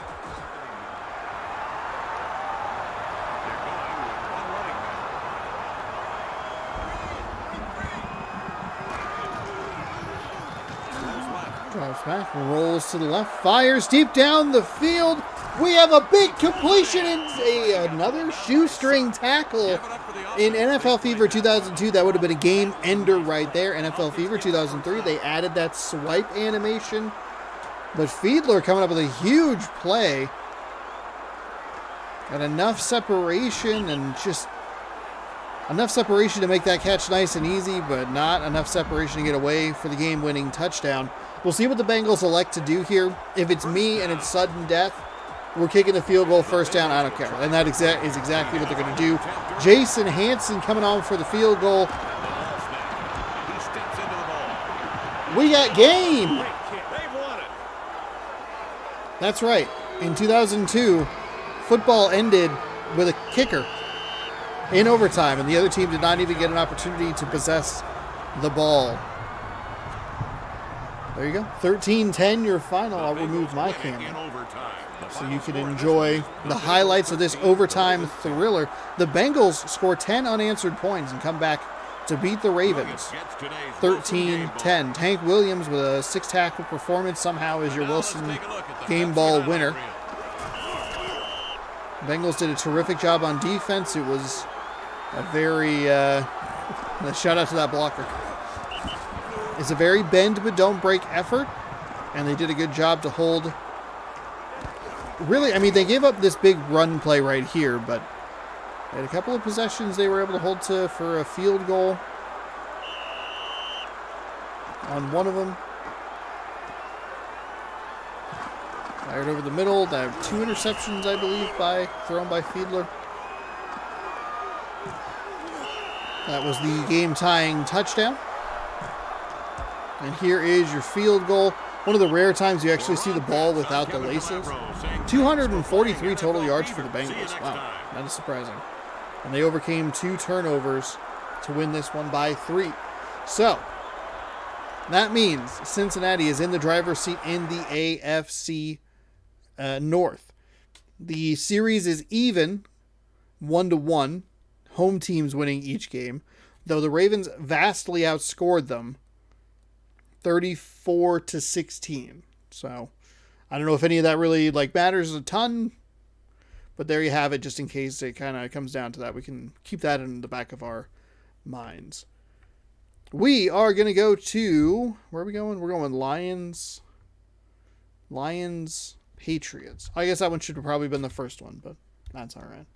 They're going with one running back. Rolls left. Drives back, rolls to the left, fires deep down the field. We have a big completion and another shoestring tackle in NFL Fever 2002. That would have been a game ender right there. NFL Fever 2003, they added that swipe animation. But Fiedler coming up with a huge play. Got enough separation and just enough separation to make that catch nice and easy, but not enough separation to get away for the game-winning touchdown. We'll see what the Bengals elect to do here. If it's me and it's sudden death, we're kicking the field goal, first down, I don't care. And that is exactly what they're going to do. Jason Hanson coming on for the field goal. He steps into the ball. We got game. They've won it. That's right. In 2002, football ended with a kicker in overtime, and the other team did not even get an opportunity to possess the ball. There you go. 13-10, your final. I'll remove my In camera overtime. The so final you can score, enjoy the highlights of this overtime thriller. The Bengals score 10 unanswered points and come back to beat the Ravens. gets today's Wilson game ball. 13-10. Tank Williams with a 6-tackle performance somehow is your Now let's Wilson take a look at the game Pepsi ball highlight winner. reel. Bengals did a terrific job on defense. It was a very, shout out to that blocker. It's a very bend but don't break effort, and they did a good job to hold. Really, I mean, they gave up this big run play right here, but they had a couple of possessions they were able to hold to for a field goal on one of them. Fired over the middle. They have 2 interceptions, I believe, thrown by Fiedler. That was the game-tying touchdown. And here is your field goal. One of the rare times you actually see the ball without the laces. 243 total yards for the Bengals. Wow, that is surprising. And they overcame 2 turnovers to win this one by 3. So, that means Cincinnati is in the driver's seat in the AFC North. The series is even, 1-1. Home teams winning each game, though the Ravens vastly outscored them 34-16. So I don't know if any of that really matters a ton, but there you have it, just in case it kind of comes down to that. We can keep that in the back of our minds. We are going to go to, where are we going? We're going Lions, Patriots. I guess that one should have probably been the first one, but that's all right.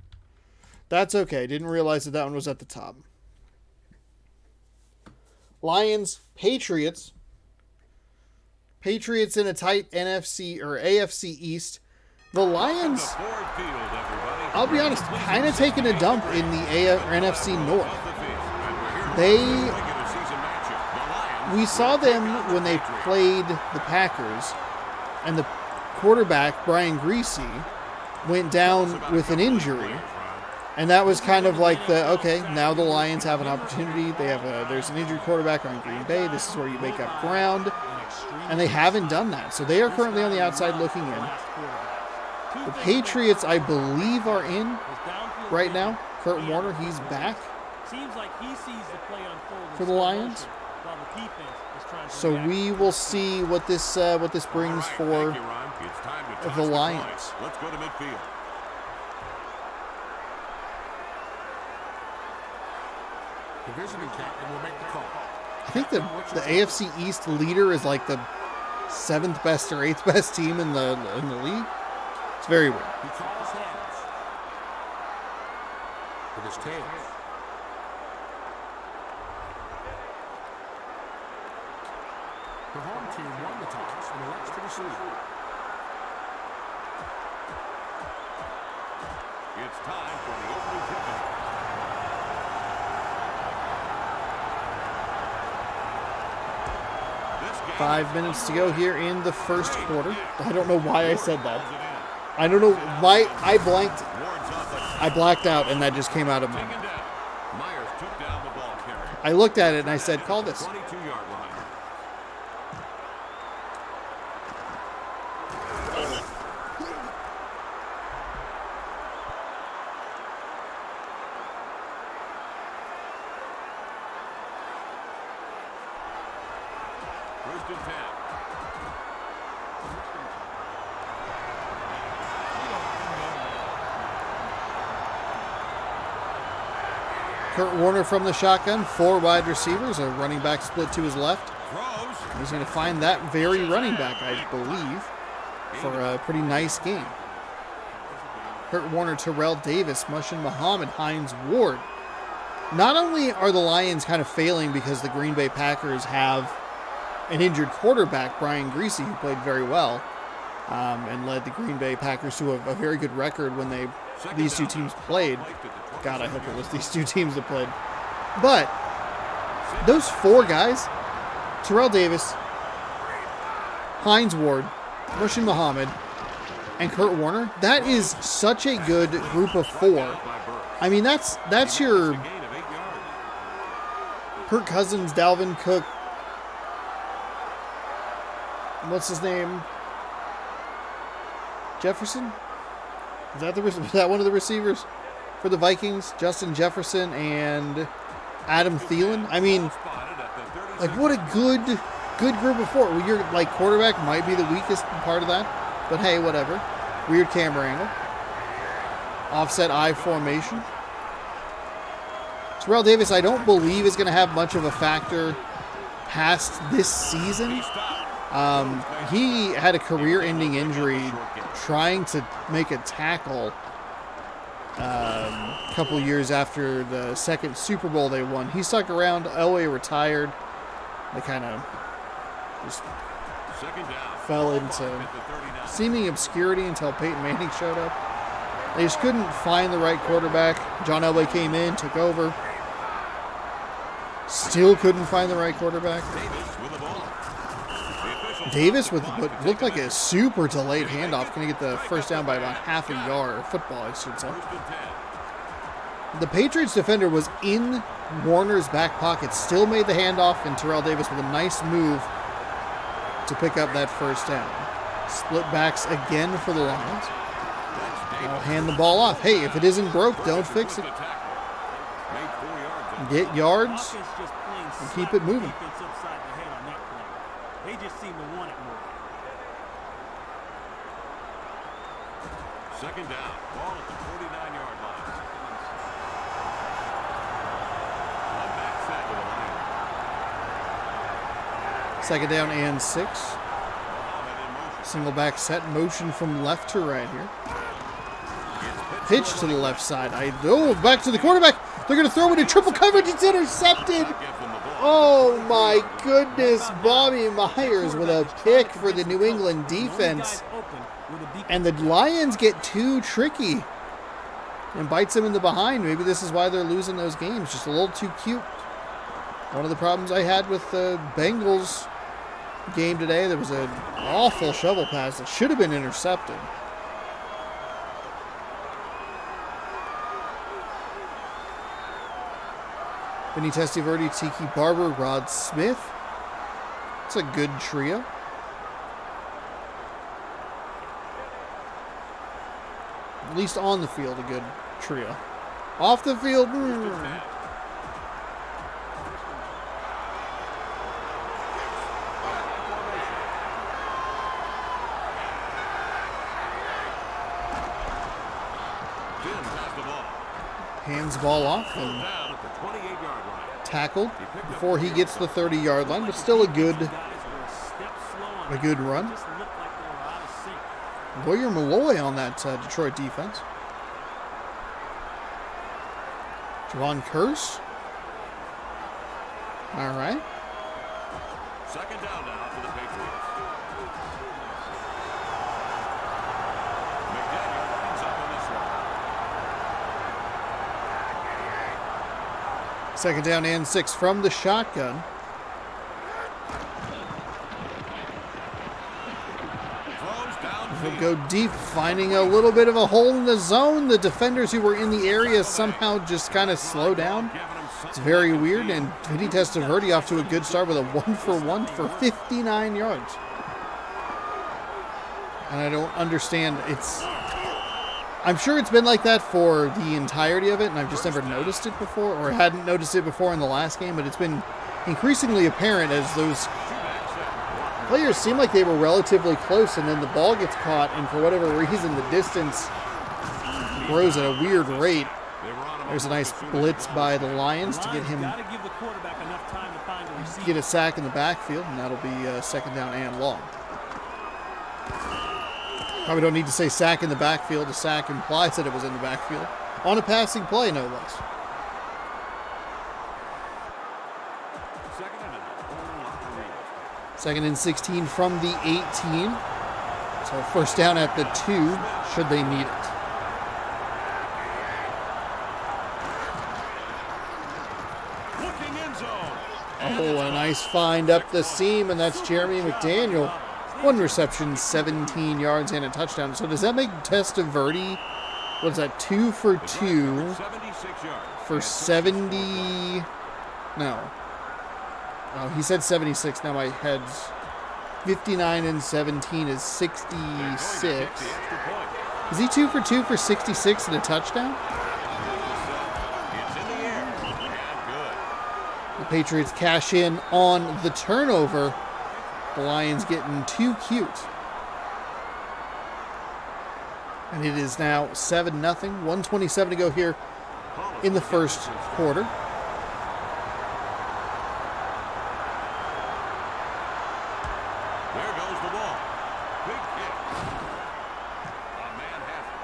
That's okay. Didn't realize that one was at the top. Lions, Patriots. Patriots in a tight NFC or AFC East. The Lions, I'll be honest, kind of taking a dump in the NFC North. We saw them when they played the Packers, and the quarterback, Brian Greasy, went down with an injury. And that was kind of like now the Lions have an opportunity. There's an injured quarterback on Green Bay. This is where you make up ground. And they haven't done that. So they are currently on the outside looking in. The Patriots, I believe, are in right now. Kurt Warner, he's back for the Lions. So we will see what this brings for the Lions. Let's go to midfield. The visiting captain will make the call. I think the AFC East leader is like the 7th best or 8th best team in the league. It's very weird. He calls heads. With his tails. The home team won the toss and elects to receive. It's time for the opening kickoff. This game 5 minutes to go here in the first quarter. I don't know why I said that. I don't know why I blanked. I blacked out and that just came out of me. Myers took down the ball carrier. I looked at it and I said, call this. 22-yard line. First and 10. Kurt Warner from the shotgun, 4 wide receivers, a running back split to his left. Throws. He's going to find that very running back, I believe, for a pretty nice game. Kurt Warner, Terrell Davis, Mushin Muhammad, Hines Ward. Not only are the Lions kind of failing because the Green Bay Packers have an injured quarterback, Brian Greasy, who played very well, and led the Green Bay Packers to a very good record when these two teams played. God, I hope it was these two teams that played. But those four guys, Terrell Davis, Hines Ward, Rushin Muhammad, and Kurt Warner, that is such a good group of four. I mean, that's your Kirk Cousins, Dalvin Cook, what's his name? Jefferson? Is that one of the receivers for the Vikings? Justin Jefferson and Adam Thielen? I mean, like, what a good group of four. Well, your like quarterback might be the weakest part of that, but hey, whatever. Weird camera angle. Offset I formation. Terrell Davis, I don't believe is going to have much of a factor past this season. He had a career-ending injury trying to make a tackle a couple years after the second Super Bowl they won. He stuck around. Elway retired. They kind of just fell into seeming obscurity until Peyton Manning showed up. They just couldn't find the right quarterback. John Elway came in, took over. Still couldn't find the right quarterback. Davis with what looked like a super delayed handoff. Going to get the first down by about half a yard. Or football, I should say. The Patriots defender was in Warner's back pocket. Still made the handoff, and Terrell Davis with a nice move to pick up that first down. Split backs again for the Lions. I'll hand the ball off. Hey, if it isn't broke, don't fix it. Get yards and keep it moving. They just seem to want it more. Second down. Ball at the 49-yard line. On back set to the line. Second down and 6. Single back set motion from left to right here. Pitch to the left side. Back to the quarterback. They're going to throw it in triple coverage. It's intercepted. Oh my goodness. Bobby Myers with a pick for the New England defense. And the Lions get too tricky and bites them in the behind. Maybe this is why they're losing those games. Just a little too cute. One of the problems I had with the Bengals game today, there was an awful shovel pass that should have been intercepted. Vinny Testaverde, Tiki Barber, Rod Smith. It's a good trio. At least on the field, a good trio. Off the field, hands the ball off and tackled before he gets the 30-yard line, but still a good run. Lawyer Malloy on that Detroit defense. Javon Curse. All right. Second down now for the Patriots. McDaniel lines up on this one. Second down and 6 from the shotgun. He'll go deep, finding a little bit of a hole in the zone. The defenders who were in the area somehow just kind of slow down. It's very weird, and Vinny Testaverde off to a good start with a 1-for-1 for 59 yards. And I don't understand. I'm sure it's been like that for the entirety of it, and I've just never noticed it before, or hadn't noticed it before in the last game, but it's been increasingly apparent as those players seem like they were relatively close, and then the ball gets caught, and for whatever reason, the distance grows at a weird rate. There's a nice blitz by the Lions to get him get a sack in the backfield, and that'll be second down and long. Probably don't need to say sack in the backfield. A sack implies that it was in the backfield. On a passing play, no less. Second and 16 from the 18. So first down at the 2, should they need it. Looking end zone. Oh, a nice find up the seam, and that's Jeremy McDaniel. 1 reception, 17 yards, and a touchdown. So does that make Testaverde, what's that, 2 for 2 76 yards. for 70? No. Oh, he said 76. Now my head's 59 and 17 is 66. Is he 2 for 2 for 66 and a touchdown? It's in the air. And good. The Patriots cash in on the turnover. The Lions getting too cute. And it is now 7-0. 1:27 to go here in the first quarter. There goes the ball. Big hit. A man has it.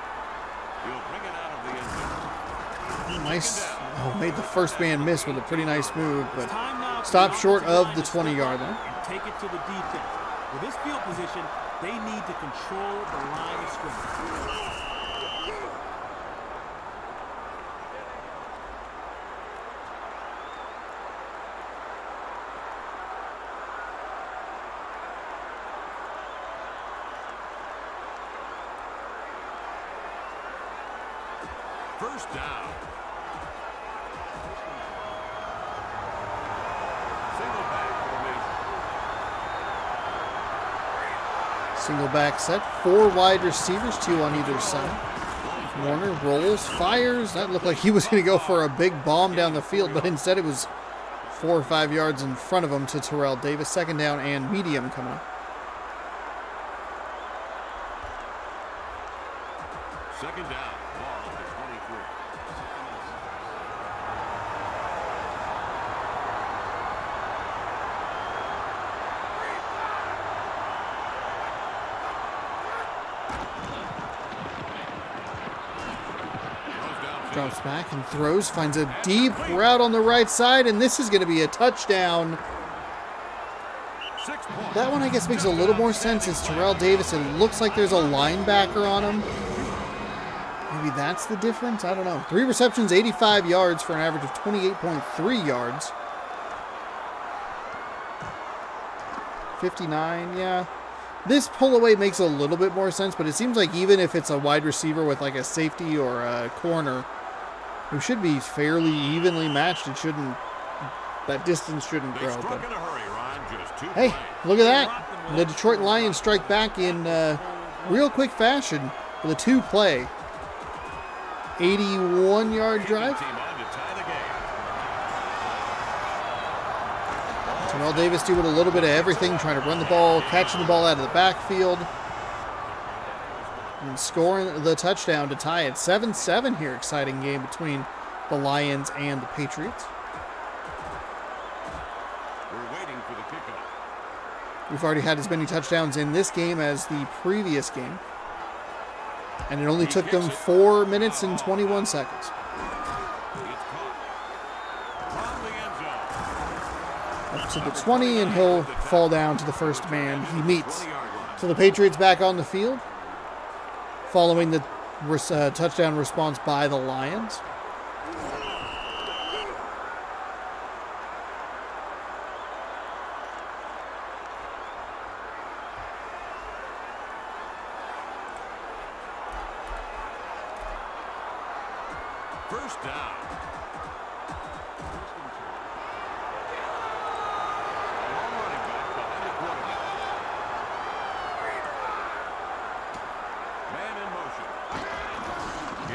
He'll bring it out of the end zone. Nice. Oh, made the first man miss with a pretty nice move, but Time now for stopped the short offensive of line the to step 20-yard up line. and take it to the defense. With this field position, they need to control the line of scrimmage. First down. Single back formation. Single back set. 4 wide receivers, 2 on either side. Warner rolls, fires. That looked like he was going to go for a big bomb down the field, but instead it was 4 or 5 yards in front of him to Terrell Davis. Second down and medium coming up. Second down. Ball at the 23. Drops back and throws, finds a deep route on the right side, and this is going to be a touchdown. 6 points. That one, I guess, makes a little more sense. It's Terrell Davis. It looks like there's a linebacker on him. Maybe that's the difference? I don't know. 3 receptions, 85 yards for an average of 28.3 yards. 59, yeah. This pull away makes a little bit more sense, but it seems like even if it's a wide receiver with like a safety or a corner, who should be fairly evenly matched, it shouldn't, that distance shouldn't They grow. struck But in a hurry, Ron. Just 2 hey, plays. look at that. The Detroit Lions strike back in real quick fashion with a 2-play, 81-yard drive. Team on to tie the game. Terrell Davis doing a little bit of everything, trying to run the ball, catching the ball out of the backfield, and scoring the touchdown to tie it. 7-7 here. Exciting game between the Lions and the Patriots. We're waiting for the kickoff. We've already had as many touchdowns in this game as the previous game, and it only took them 4 minutes and 21 seconds. It's caught. From the end zone. Up to the 20, and he'll fall down to the first man he meets. 20-yard line. So the Patriots back on the field, following the touchdown response by the Lions. First down. Long running back behind the quarterback. Man in motion.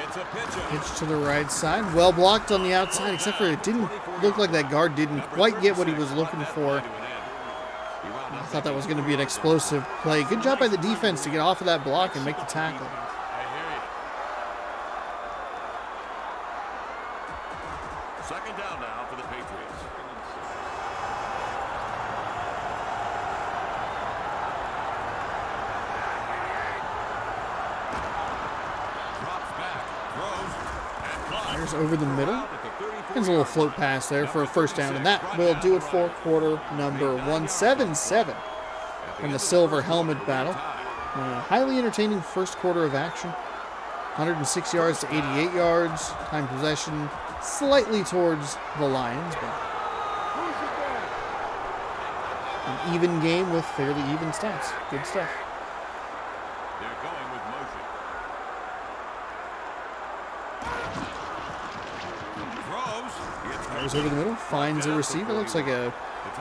It's a pitch. Pitch to the right side. Well blocked on the outside, except for it didn't look like that guard didn't quite get what he was looking for. I thought that was going to be an explosive play. Good job by the defense to get off of that block and make the tackle. I hear you. Second down now for the Patriots. Drops back, throws, and caught. There's over the middle. At the 34 There's a little float pass there for a first down, and that will do it for quarter number 1. 7-7 in the silver helmet battle. Highly entertaining first quarter of action. 106 yards to 88 yards. Time possession slightly towards the Lions, but an even game with fairly even stats. Good stuff. They're going with motion. Throws. Goes over the middle, finds a receiver. Looks like a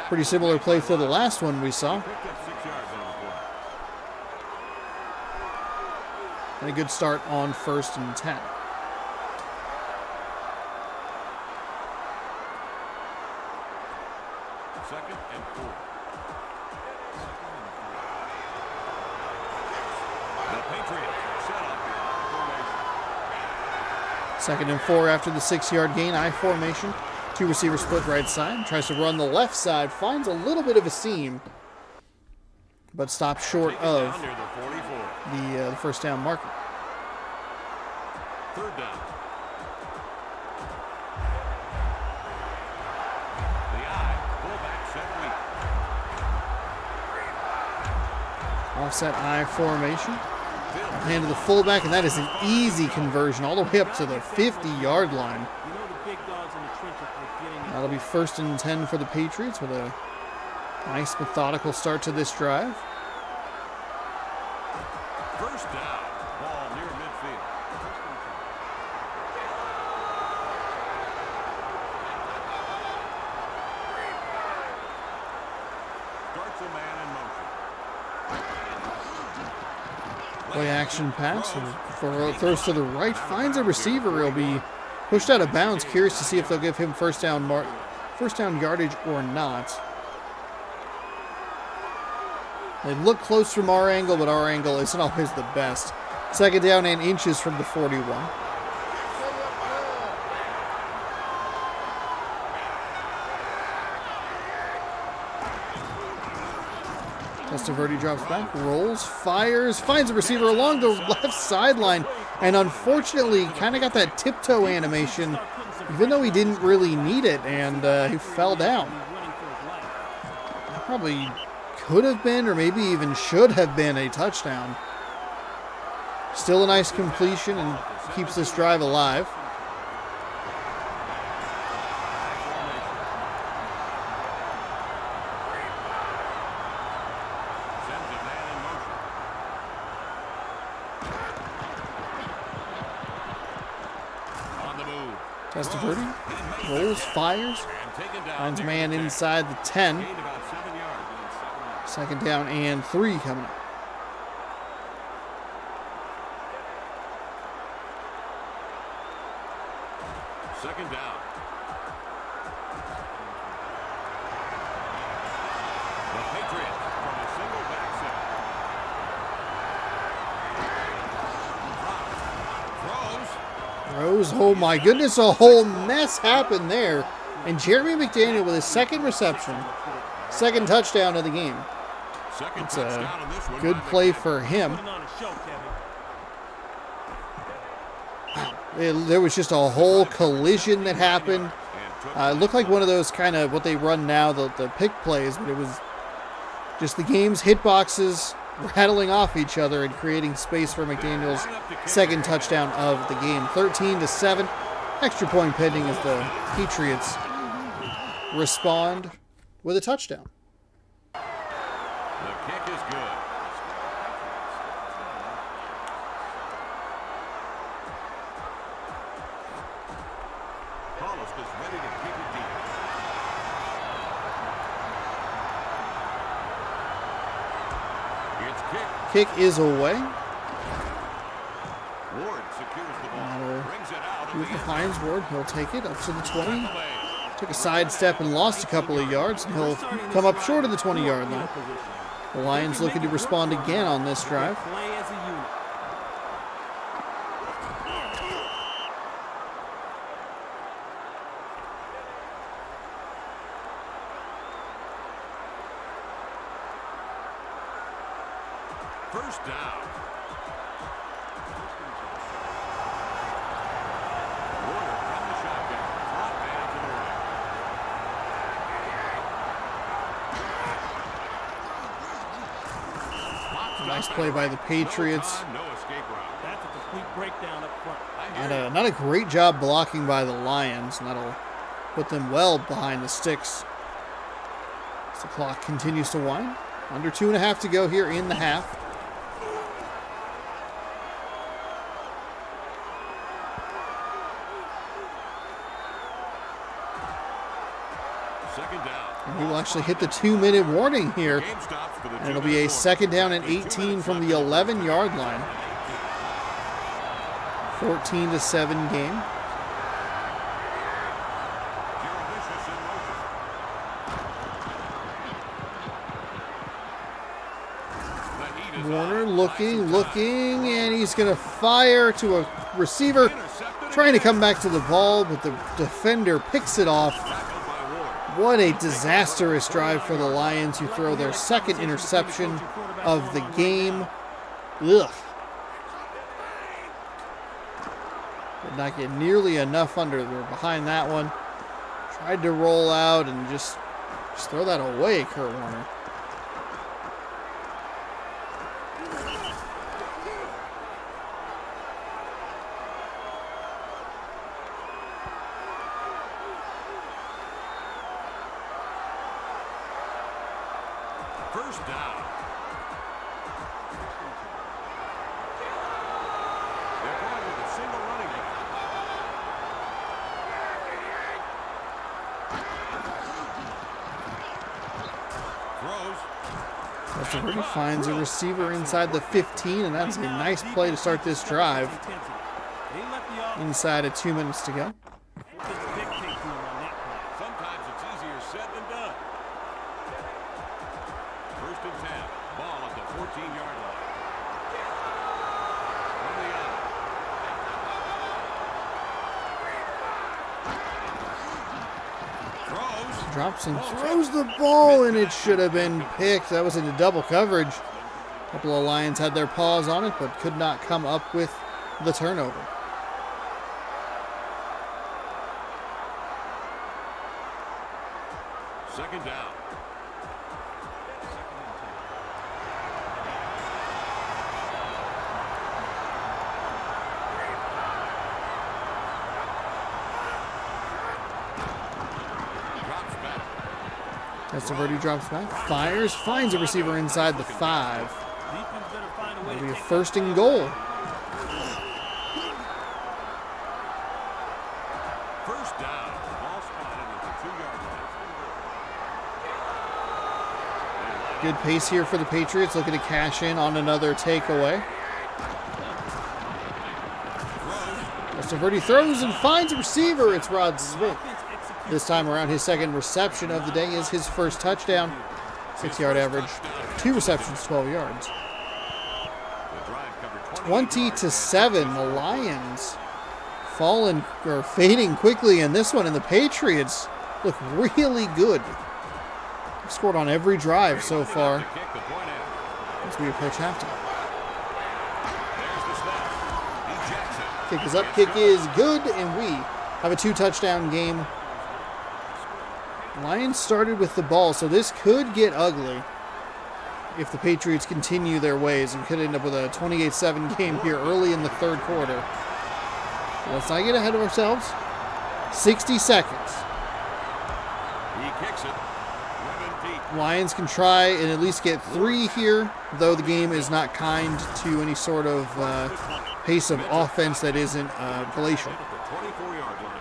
pretty similar play to the last one we saw. Picked up 6 yards on the play. And a good start on 1st and 10. Second and 4. The Patriots set up in formation. 2nd and 4 after the 6-yard gain. I formation. 2 receivers split right side. Tries to run the left side. Finds a little bit of a seam, but stops short Taken of down near the 44. the first down marker. Third down. The eye. Fullback set weak. Offset I formation. Hand to the fullback, and that is an easy conversion all the way up to the 50-yard line. You know the big dogs in the trenches are getting it. That'll be 1st and 10 for the Patriots with a nice methodical start to this drive. First down. Ball near midfield. Starts a man in motion. Play action pass. Throws to the right. Finds a receiver. He'll be pushed out of bounds. Curious to see if they'll give him first down yardage or not. They look close from our angle, but our angle isn't always the best. 2nd down and inches from the 41. Testaverde drops back, rolls, fires, finds a receiver along the left sideline, and unfortunately kind of got that tiptoe animation, even though he didn't really need it, and he fell down. That probably could have been, or maybe even should have been, a touchdown. Still a nice completion and keeps this drive alive. Sends a man in motion. On the move. Testaverde rolls, fires, And taken down. finds a near man the 10. inside the 10. Gained about 7 yards. 2nd down and 3 coming up. Second down. The Patriots from a single back set. Throws. Oh my goodness, a whole mess happened there. And Jeremy McDaniel with his 2nd reception, 2nd touchdown of the game. Second It's touchdown a on this one good by play McDaniel. for him. Putting on a show, Kevin. There was just a whole collision that happened. It looked like one of those kind of what they run now, the pick plays, but it was just the game's hitboxes rattling off each other and creating space for McDaniel's 2nd touchdown of the game. 13-7. Extra point pending as the Patriots respond with a touchdown. The kick is good. Hollis is ready to kick it deep. It's kicked. Kick is away. Ward secures the ball. That'll Brings it out of move the the end Hines Ward. He'll take it up to the 20. zone. Took a sidestep and lost a couple of yards, and he'll come up short of the 20-yard line. The Lions looking to respond again on this drive. Play as a unit. First down. Warner from the shotgun. Slot man to the right. Spots Nice play by the Patriots. No time, no escape route. That's a complete breakdown up front. Not a great job blocking by the Lions, and that'll put them well behind the sticks. As the clock continues to wind. Under 2.5 to go here in the half. Second down. And he will actually hit the 2-minute warning here. Game stops for the And it'll be a second down and 18 from the 11-yard line. 14-7 game. Warner looking, and he's going to fire to a receiver. Trying to come back to the ball, but the defender picks it off. What a disastrous drive for the Lions, who throw their second interception of the game. Ugh. Did not get nearly enough under. They're behind that one. Tried to roll out and just throw that away, Kurt Warner. First down. They're going with a single running back. Throws. That's already finds a receiver inside the 15, and that's a nice play to start this drive. Inside of 2 minutes to go. Sometimes it's easier said than done. First and 10. Ball at the 14-yard line. From the end. Throws. Drops and throws the ball, and it should have been picked. That was into double coverage. A couple of Lions had their paws on it, but could not come up with the turnover. Second down. Drops back. Testaverde drops back, fires, finds a receiver inside the 5. It'll be a first and goal. First down. Ball spotted at the 2-yard line. Good pace here for the Patriots, looking to cash in on another takeaway. Testaverde throws and finds a receiver. It's Rod Smith. This time around, his second reception of the day is his first touchdown. 6-yard average, 2 receptions, 12 yards. 20-7, the Lions falling or fading quickly in this one, and the Patriots look really good. They've scored on every drive so far as we approach halftime. Kick is up, kick is good, and we have a 2-touchdown game. Lions started with the ball, so this could get ugly if the Patriots continue their ways, and could end up with a 28-7 game here early in the third quarter. Let's not get ahead of ourselves. 60 seconds. He kicks it. Lions can try and at least get 3 here, though the game is not kind to any sort of pace of offense that isn't glacial. At the 24-yard line.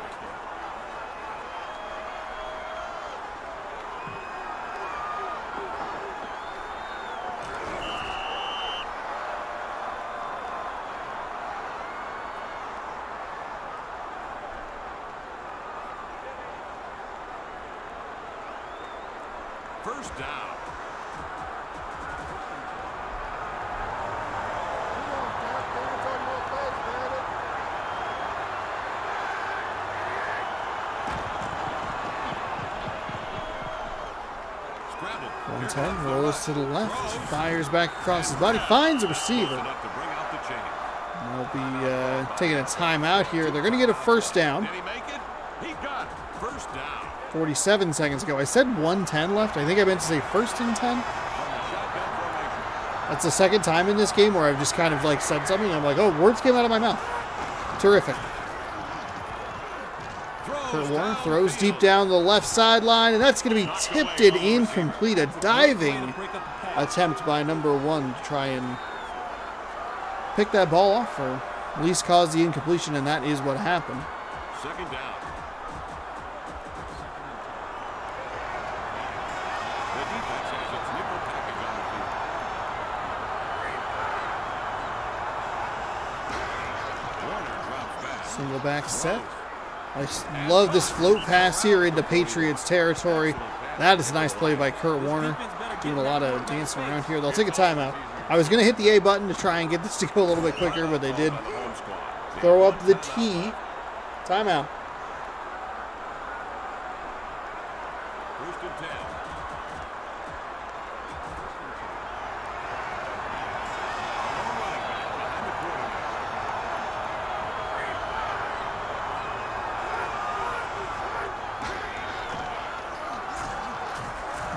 First down. Scramble. 110 rolls to the left, fires back across his body, finds a receiver. Enough to bring out the chain. They'll be taking a timeout here. They're going to get a first down. Did he make it? He got it. First down. 47 seconds ago. I said 110 left. I think I meant to say first and 10. From the shotgun formation. That's the second time in this game where I've just kind of like said something and I'm like, oh, words came out of my mouth. Terrific. Kurt Warner throws deep down the left sideline, and that's going to be tipped and incomplete. A diving attempt by number 1 to try and pick that ball off or at least cause the incompletion, and that is what happened. Second down. The defense has its nickel package on the field. Warner drops back. Single back set. I love this float pass here into Patriots territory. That is a nice play by Kurt Warner. Doing a lot of dancing around here. They'll take a timeout. I was going to hit the A button to try and get this to go a little bit quicker, but they did throw up the T. Timeout. First and 10.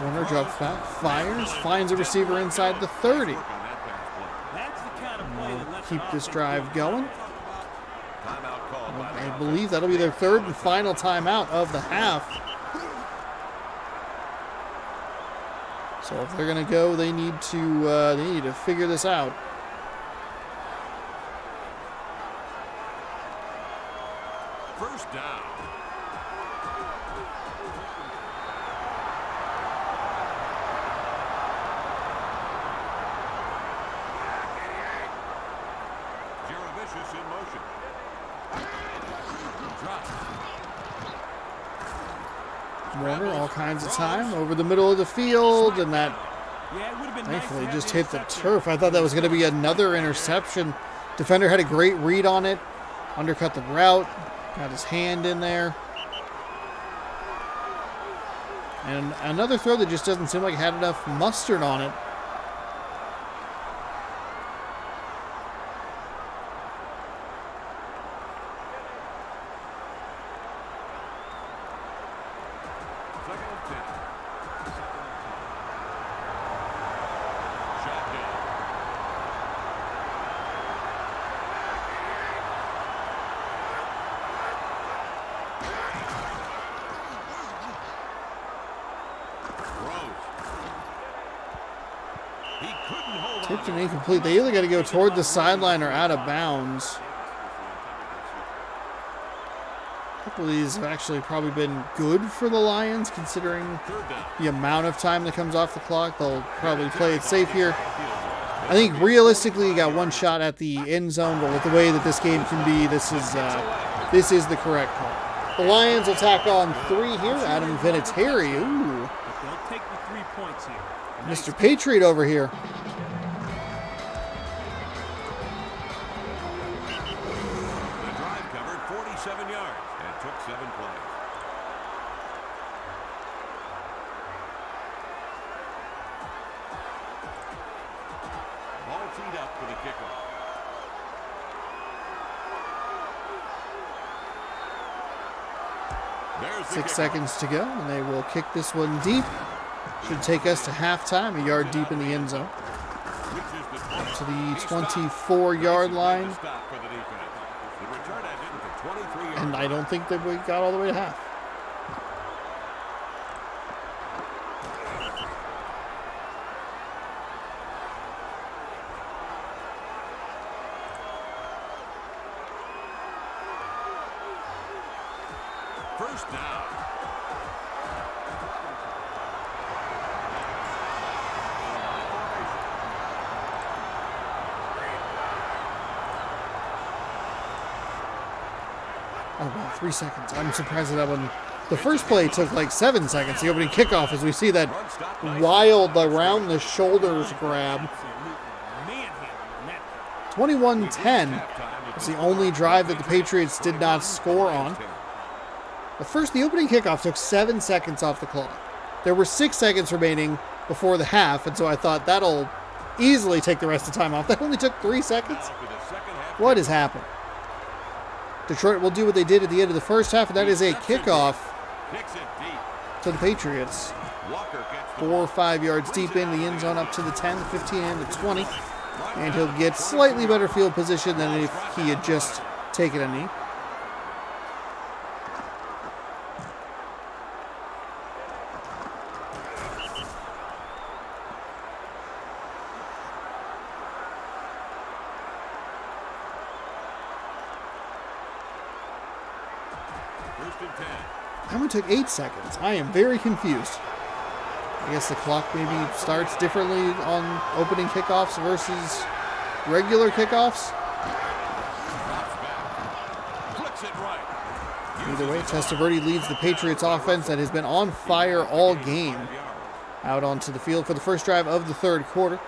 Warner drops back, fires, finds a receiver inside the 30. That's the kind of play that lets Keep an this offense drive going. Timeout called by the I believe that'll be their third and final timeout of the half. So if they're gonna go, they need to figure this out. first down. Vicious in motion. Drop. Warner, all kinds of time over the middle of the field, and that Yeah, it would have been thankfully nice just to hit have the interception. turf. I thought that was going to be another interception. Defender had a great read on it, undercut the route, got his hand in there. And another throw that just doesn't seem like it had enough mustard on it. Second and 10. Shotgun. He couldn't hold on. Tipped and incomplete. They either got to go toward the sideline or out of bounds. A couple of these have actually probably been good for the Lions, considering Third down. the amount of time that comes off the clock. They'll probably play it safe here. I think realistically, you got one shot at the end zone, but with the way that this game can be, this is the correct call. The Lions will tack on 3 here. Adam Vinatieri, ooh, But they'll take the 3 points here. Mr. Patriot over here. The drive covered 47 yards and took 7 plays. Ball teed up for the kickoff. There's the 6 kickoff. seconds to go, and they will kick this one deep. Should take us to halftime, a yard deep in the end zone. Which is the To the 24-yard line. stop for the defense. The return ended at the 23 yard. And I don't think that we got all the way to half. First down. Oh, wow, 3 seconds. I'm surprised at that one. The first play took like 7 seconds. The opening kickoff, as we see that Run stop by wild around the shoulders grab. Absolutely manhandling that. 21-10. It's the only drive that the Patriots did not score on. The opening kickoff took 7 seconds off the clock. There were 6 seconds remaining before the half, and so I thought that'll easily take the rest of the time off. That only took 3 seconds. What is happening? Detroit will do what they did at the end of the first half, and that is a kickoff Kicks it deep. to the Patriots. Walker gets 4 or 5 yards deep in the end zone up to the 10, the 15, and the 20. And he'll get slightly better field position than if he had just taken a knee. That one took 8 seconds. I am very confused. I guess the clock maybe starts differently on opening kickoffs versus regular kickoffs. Either way, Testaverde leads the Patriots offense that has been on fire all game out onto the field for the first drive of the third quarter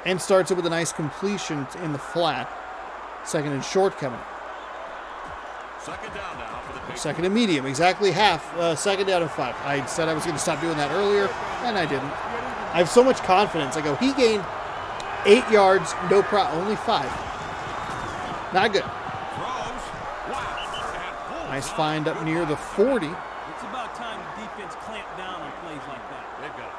and starts it with a nice completion in the flat. Second and short coming up. Second down now for the Patriots. Second and medium, exactly half. Second down and 5. I said I was going to stop doing that earlier, and I didn't. I have so much confidence. I go, he gained 8 yards, no problem, only 5. Not good. Nice find up near the 40. It's about time the defense clamp down on plays like that. They've got it.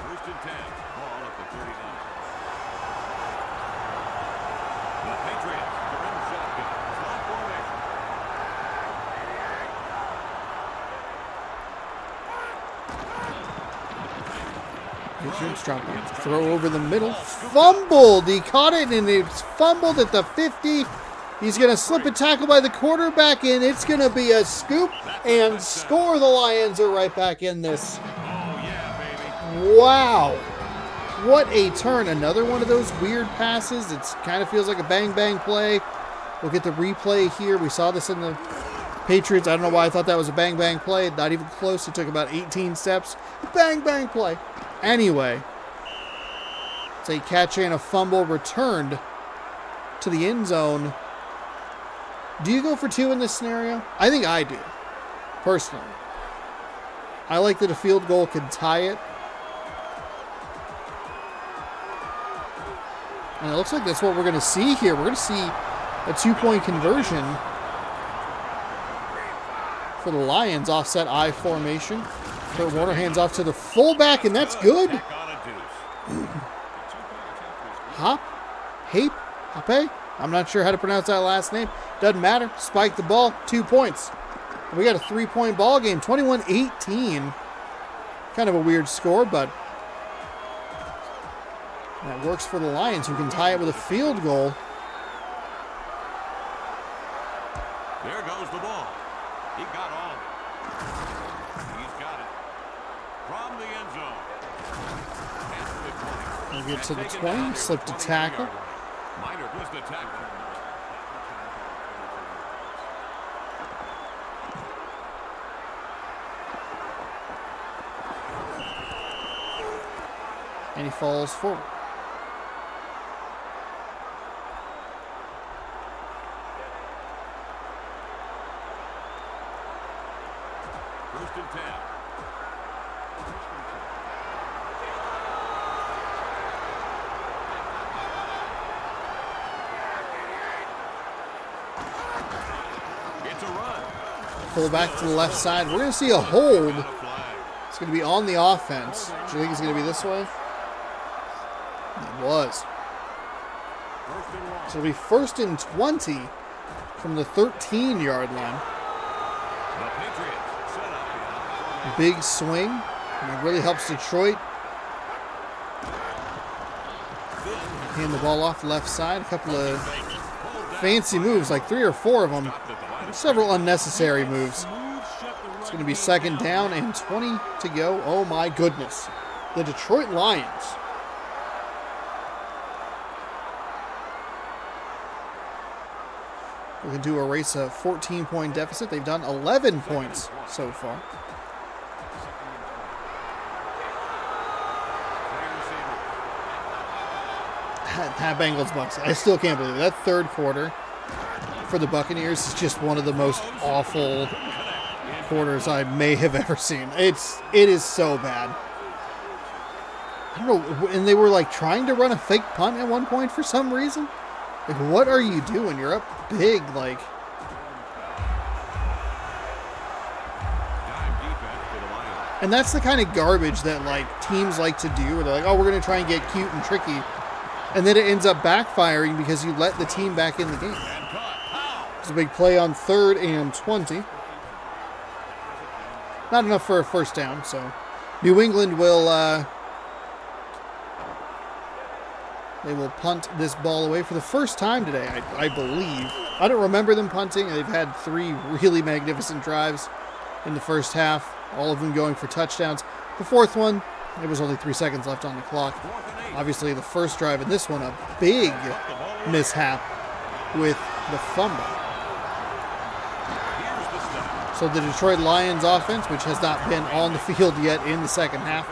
First and 10. Ball at the 39. The Patriots are in the shotgun. Slot formation. Patriots drop it. Throw over the middle. Fumbled. He caught it, and it's fumbled at the 50. He's going to slip a tackle by the quarterback, and it's going to be a scoop and score. The Lions are right back in this. Oh, yeah, baby. Wow. What a turn. Another one of those weird passes. It kind of feels like a bang-bang play. We'll get the replay here. We saw this in the Patriots. I don't know why I thought that was a bang-bang play. Not even close. It took about 18 steps. Bang-bang play. Anyway, it's a catch and a fumble returned to the end zone. Do you go for 2 in this scenario? I think I do, personally. I like that a field goal can tie it. And it looks like that's what we're going to see here. We're going to see a 2-point conversion for the Lions. Offset I formation. Kurt Warner hands off to the fullback, and that's good. Hape? I'm not sure how to pronounce that last name. Doesn't matter. Spike the ball. 2 points. We got a 3-point ball game. 21-18. Kind of a weird score, but that works for the Lions, who can tie it with a field goal. There goes the ball. He got all of it. He's got it. From the end zone. We'll get to the 20. Slipped a tackle. Minor was the tackle. And he falls forward. First and 10. It's a run. Pull back to the left side. We're going to see a hold. It's going to be on the offense. Do you think it's going to be this way? It was. So it'll be first and 20 from the 13-yard line. The Patriots set up. Big swing. And it really helps Detroit. Hand the ball off the left side. A couple of fancy moves, like 3 or 4 of them. Several unnecessary moves. It's going to be second down and 20 to go. Oh my goodness. The Detroit Lions. We can do erase a 14-point deficit. They've done 11 points so far. That Bengals Bucks. I still can't believe it. That third quarter for the Buccaneers is just one of the most awful quarters I may have ever seen. It is so bad. I don't know, and they were like trying to run a fake punt at one point for some reason. Like, what are you doing? You're up big, like. And that's the kind of garbage that like teams like to do, where they're like, oh, we're going to try and get cute and tricky. And then it ends up backfiring because you let the team back in the game. It's a big play on 3rd and 20. Not enough for a first down, so New England will they will punt this ball away for the first time today, I believe. I don't remember them punting. They've had 3 really magnificent drives in the first half, all of them going for touchdowns. The 4th one, there was only 3 seconds left on the clock. Obviously, the first drive in this one, a big mishap with the fumble. So the Detroit Lions offense, which has not been on the field yet in the second half,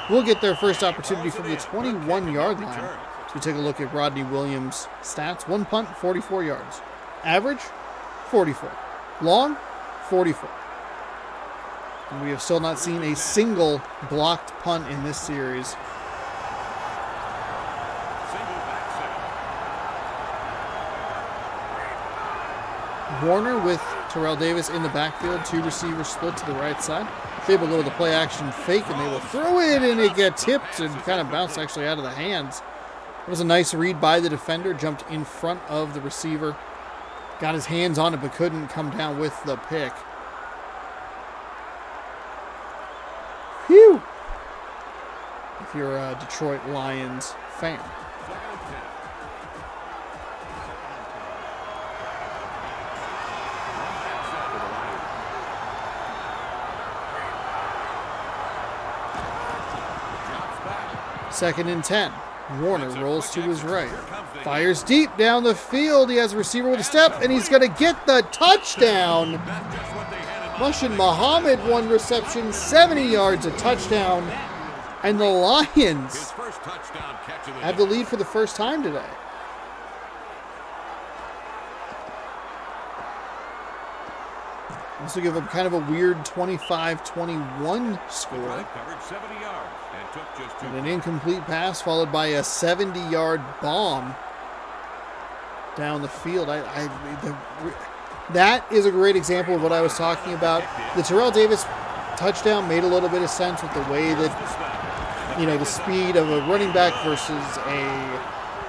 will get their first opportunity from the 21-yard line. So we take a look at Rodney Williams' stats. 1 punt, 44 yards. Average, 44. Long, 44. And we have still not seen a single blocked punt in this series. Warner with Terrell Davis in the backfield. 2 receivers split to the right side. They're able to go with a play action fake, and they will throw it, and it gets tipped and kind of bounced actually out of the hands. It was a nice read by the defender. Jumped in front of the receiver. Got his hands on it, but couldn't come down with the pick. Phew! If you're a Detroit Lions fan. Second and 10. Warner rolls to his right. Fires deep down the field. He has a receiver with a step, and he's going to get the touchdown. Mushin Muhammad, 1 reception, 70 yards, a touchdown. And the Lions have the lead for the first time today. Also give them kind of a weird 25-21 score. And an incomplete pass followed by a 70-yard bomb down the field. That is a great example of what I was talking about. The Terrell Davis touchdown made a little bit of sense with the way that, you know, the speed of a running back versus a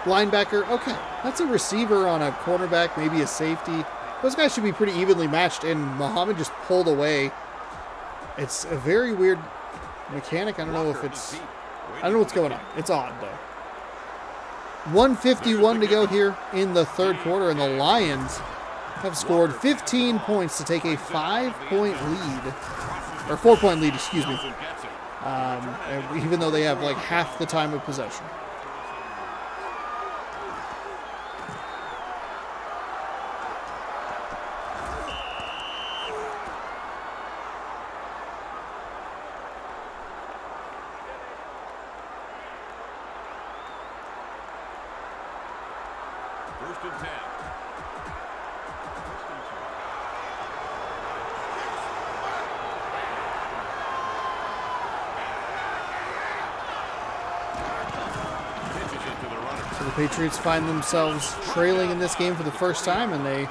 linebacker. Okay, that's a receiver on a cornerback, maybe a safety. Those guys should be pretty evenly matched, and Muhammad just pulled away. It's a very weird mechanic. I don't know what's going on. It's odd, though. 1:51 to go here in the third quarter, and the Lions have scored 15 points to take a 5-point lead, or 4-point lead, excuse me, even though they have like half the time of possession. First and 10. So the Patriots find themselves trailing in this game for the first time, and they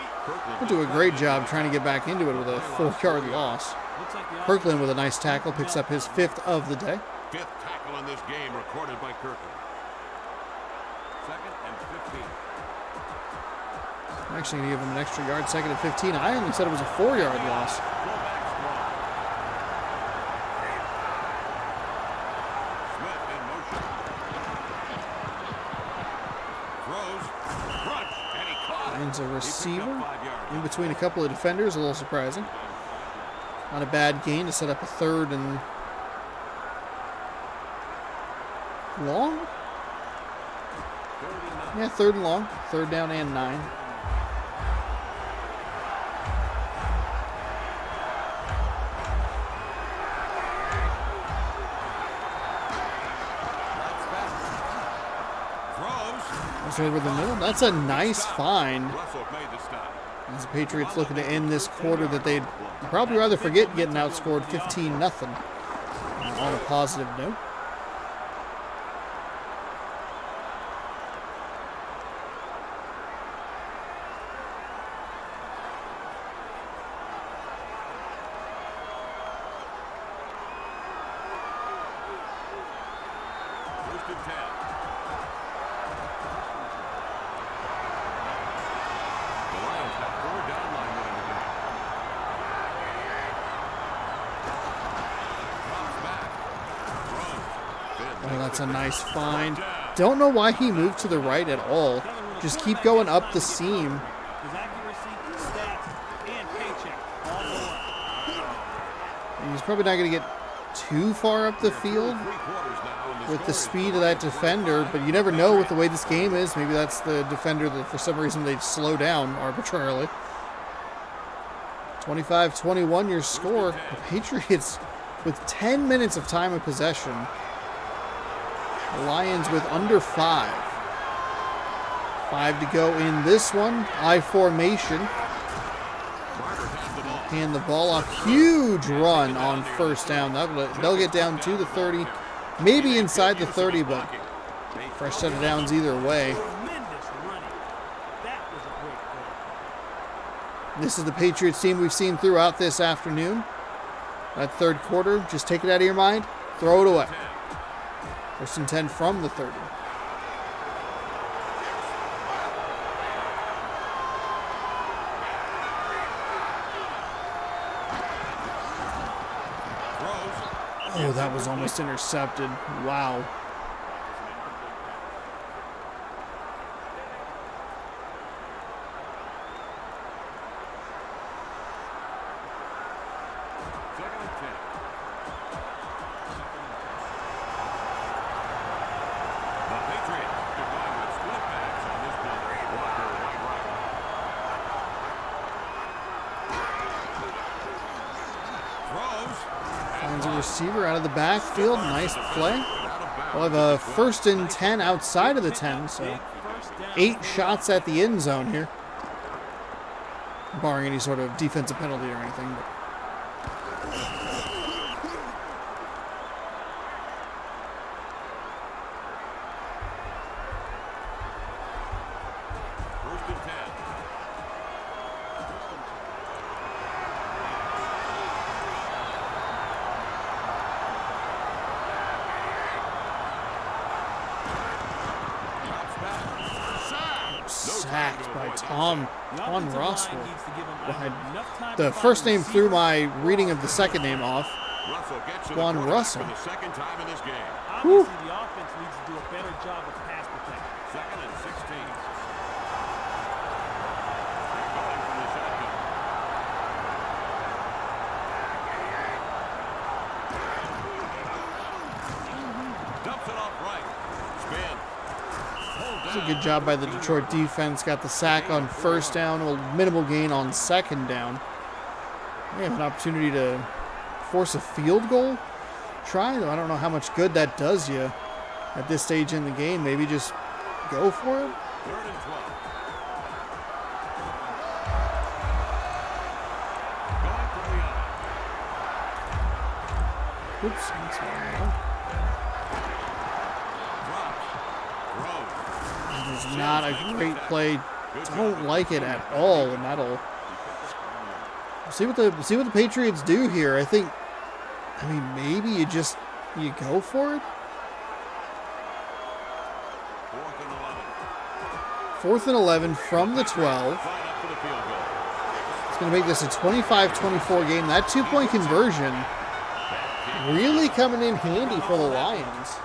do a great job trying to get back into it with a 4-yard loss. Kirkland with a nice tackle picks up his 5th of the day. 5th tackle in this game recorded by Kirkland. 2nd and 15. I'm actually going to give him an extra yard. 2nd and 15. I only said it was a 4-yard loss. Finds a receiver in between a couple of defenders. A little surprising. Not a bad gain to set up a 3rd and long. Yeah, 3rd and long. 3rd down and 9. That's over the middle. That's a nice find. As the Patriots looking to end this quarter that they'd probably rather forget getting outscored 15-0 on a positive note. That's a nice find. Don't know why he moved to the right at all. Just keep going up the seam. His accuracy, stats, and paycheck all go up. He's probably not going to get too far up the field with the speed of that defender, but you never know with the way this game is. Maybe that's the defender that for some reason they slow down arbitrarily. 25-21 your score. The Patriots with 10 minutes of time of possession. The Lions with under 5. 5 to go in this one. I formation. Hand the ball off. Huge run on first down. They'll get down to the 30. Maybe inside the 30, but fresh set of downs either way. Tremendous running. That was a great play. This is the Patriots team we've seen throughout this afternoon. That third quarter, just take it out of your mind, throw it away. First and 10 from the 30. Oh, that was almost intercepted. Wow. Finds a receiver out of the backfield. Nice play. We'll have a first and 10 outside of the 10, so 8 shots at the end zone here. Barring any sort of defensive penalty or anything. But First and 10. sacked by Tom Russell. The first name threw my reading of the second name off. Juan Russell. For the second time in this game. Obviously, the offense needs to do a better job of pass protection. Second and 16. They're going from the shotgun. Dumps it off right. Spin. It's a good job by the Detroit defense. Got the sack on first down, a minimal gain on second down. They have an opportunity to force a field goal try, though I don't know how much good that does you at this stage in the game. Maybe just go for it. Third and 12. Going from the eye. Oops. That's wrong. That is not a great play. Don't like it at all, and that'll see what the Patriots do here. I think. I mean, maybe you go for it. 4th and 11 from the 12. It's going to make this a 25-24 game. That 2-point conversion really coming in handy for the Lions.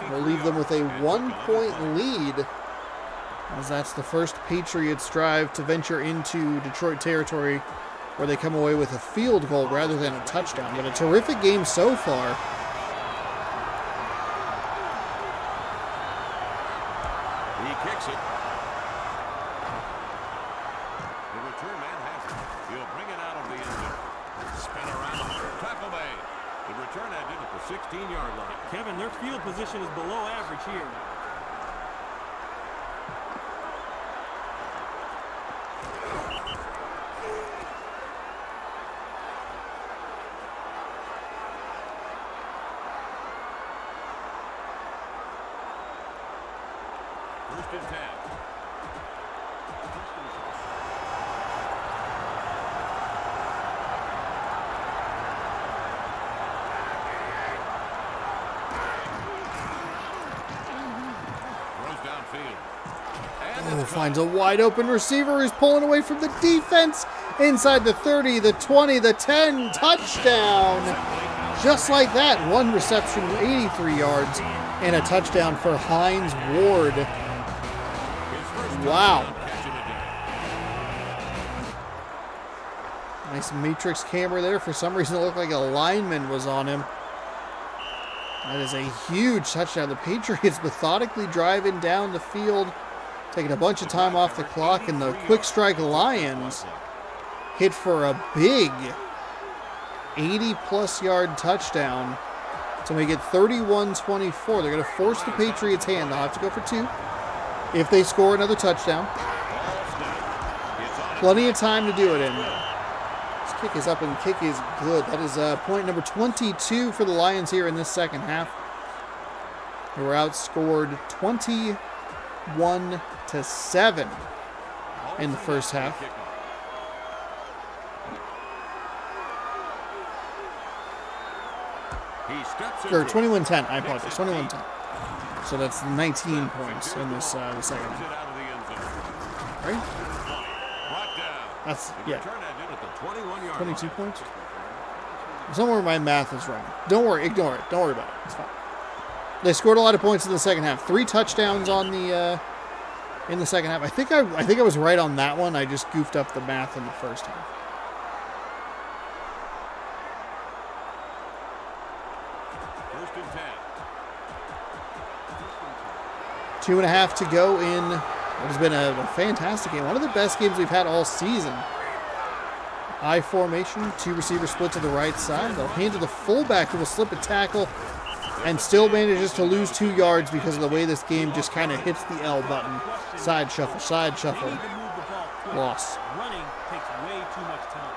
We'll leave them with a 1-point lead, as that's the first Patriots drive to venture into Detroit territory where they come away with a field goal rather than a touchdown. But a terrific game so far. He kicks it. The return man has it. He'll bring it out of the end zone. Spin around. Tackle made. The return ended at the 16-yard line. Kevin, their field position is below average here. First and 10. Oh, finds a wide open receiver. He's pulling away from the defense. Inside the 30, the 20, the 10, touchdown. Just like that, one reception, 83 yards, and a touchdown for Hines Ward. Wow. Nice matrix camera there. For some reason, it looked like a lineman was on him. That is a huge touchdown. The Patriots methodically driving down the field, taking a bunch of time off the clock, and the quick strike Lions hit for a big 80-plus yard touchdown to make it 31-24. They're going to force the Patriots' hand. They'll have to go for two if they score another touchdown. Plenty of time to do it in there. This kick is up and the kick is good. That is point number 22 for the Lions here in this second half. They were outscored 21-7 in the first half. Or 21-10, I apologize, 21-10. So that's 19 points in this the second half. Right? That's, yeah. 22 points? Somewhere my math is wrong. Don't worry, ignore it. Don't worry about it. It's fine. They scored a lot of points in the second half. 3 touchdowns on the in the second half. I think I was right on that one. I just goofed up the math in the first half. First and 10. 2.5 to go in what has been a fantastic game. One of the best games we've had all season. I formation, 2 receiver split to the right side. They'll hand to the fullback who will slip a tackle and still manages to lose 2 yards because of the way this game just kind of hits the L button. Side shuffle, loss. Running takes way too much time.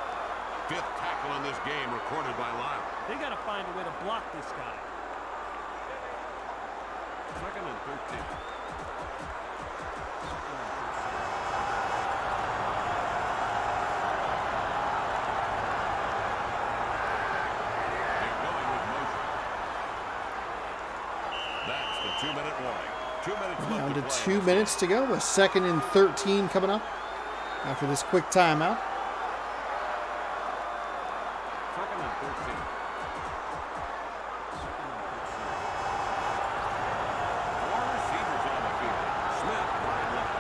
5th tackle in this game recorded by Lyle. They got to find a way to block this guy. Second and 13. They're going with motion. That's the 2-minute warning. 2 minutes left. Down to play. 2 minutes to go. A second and 13 coming up after this quick timeout. Second and 13. Four receivers on the field. Smith wide left.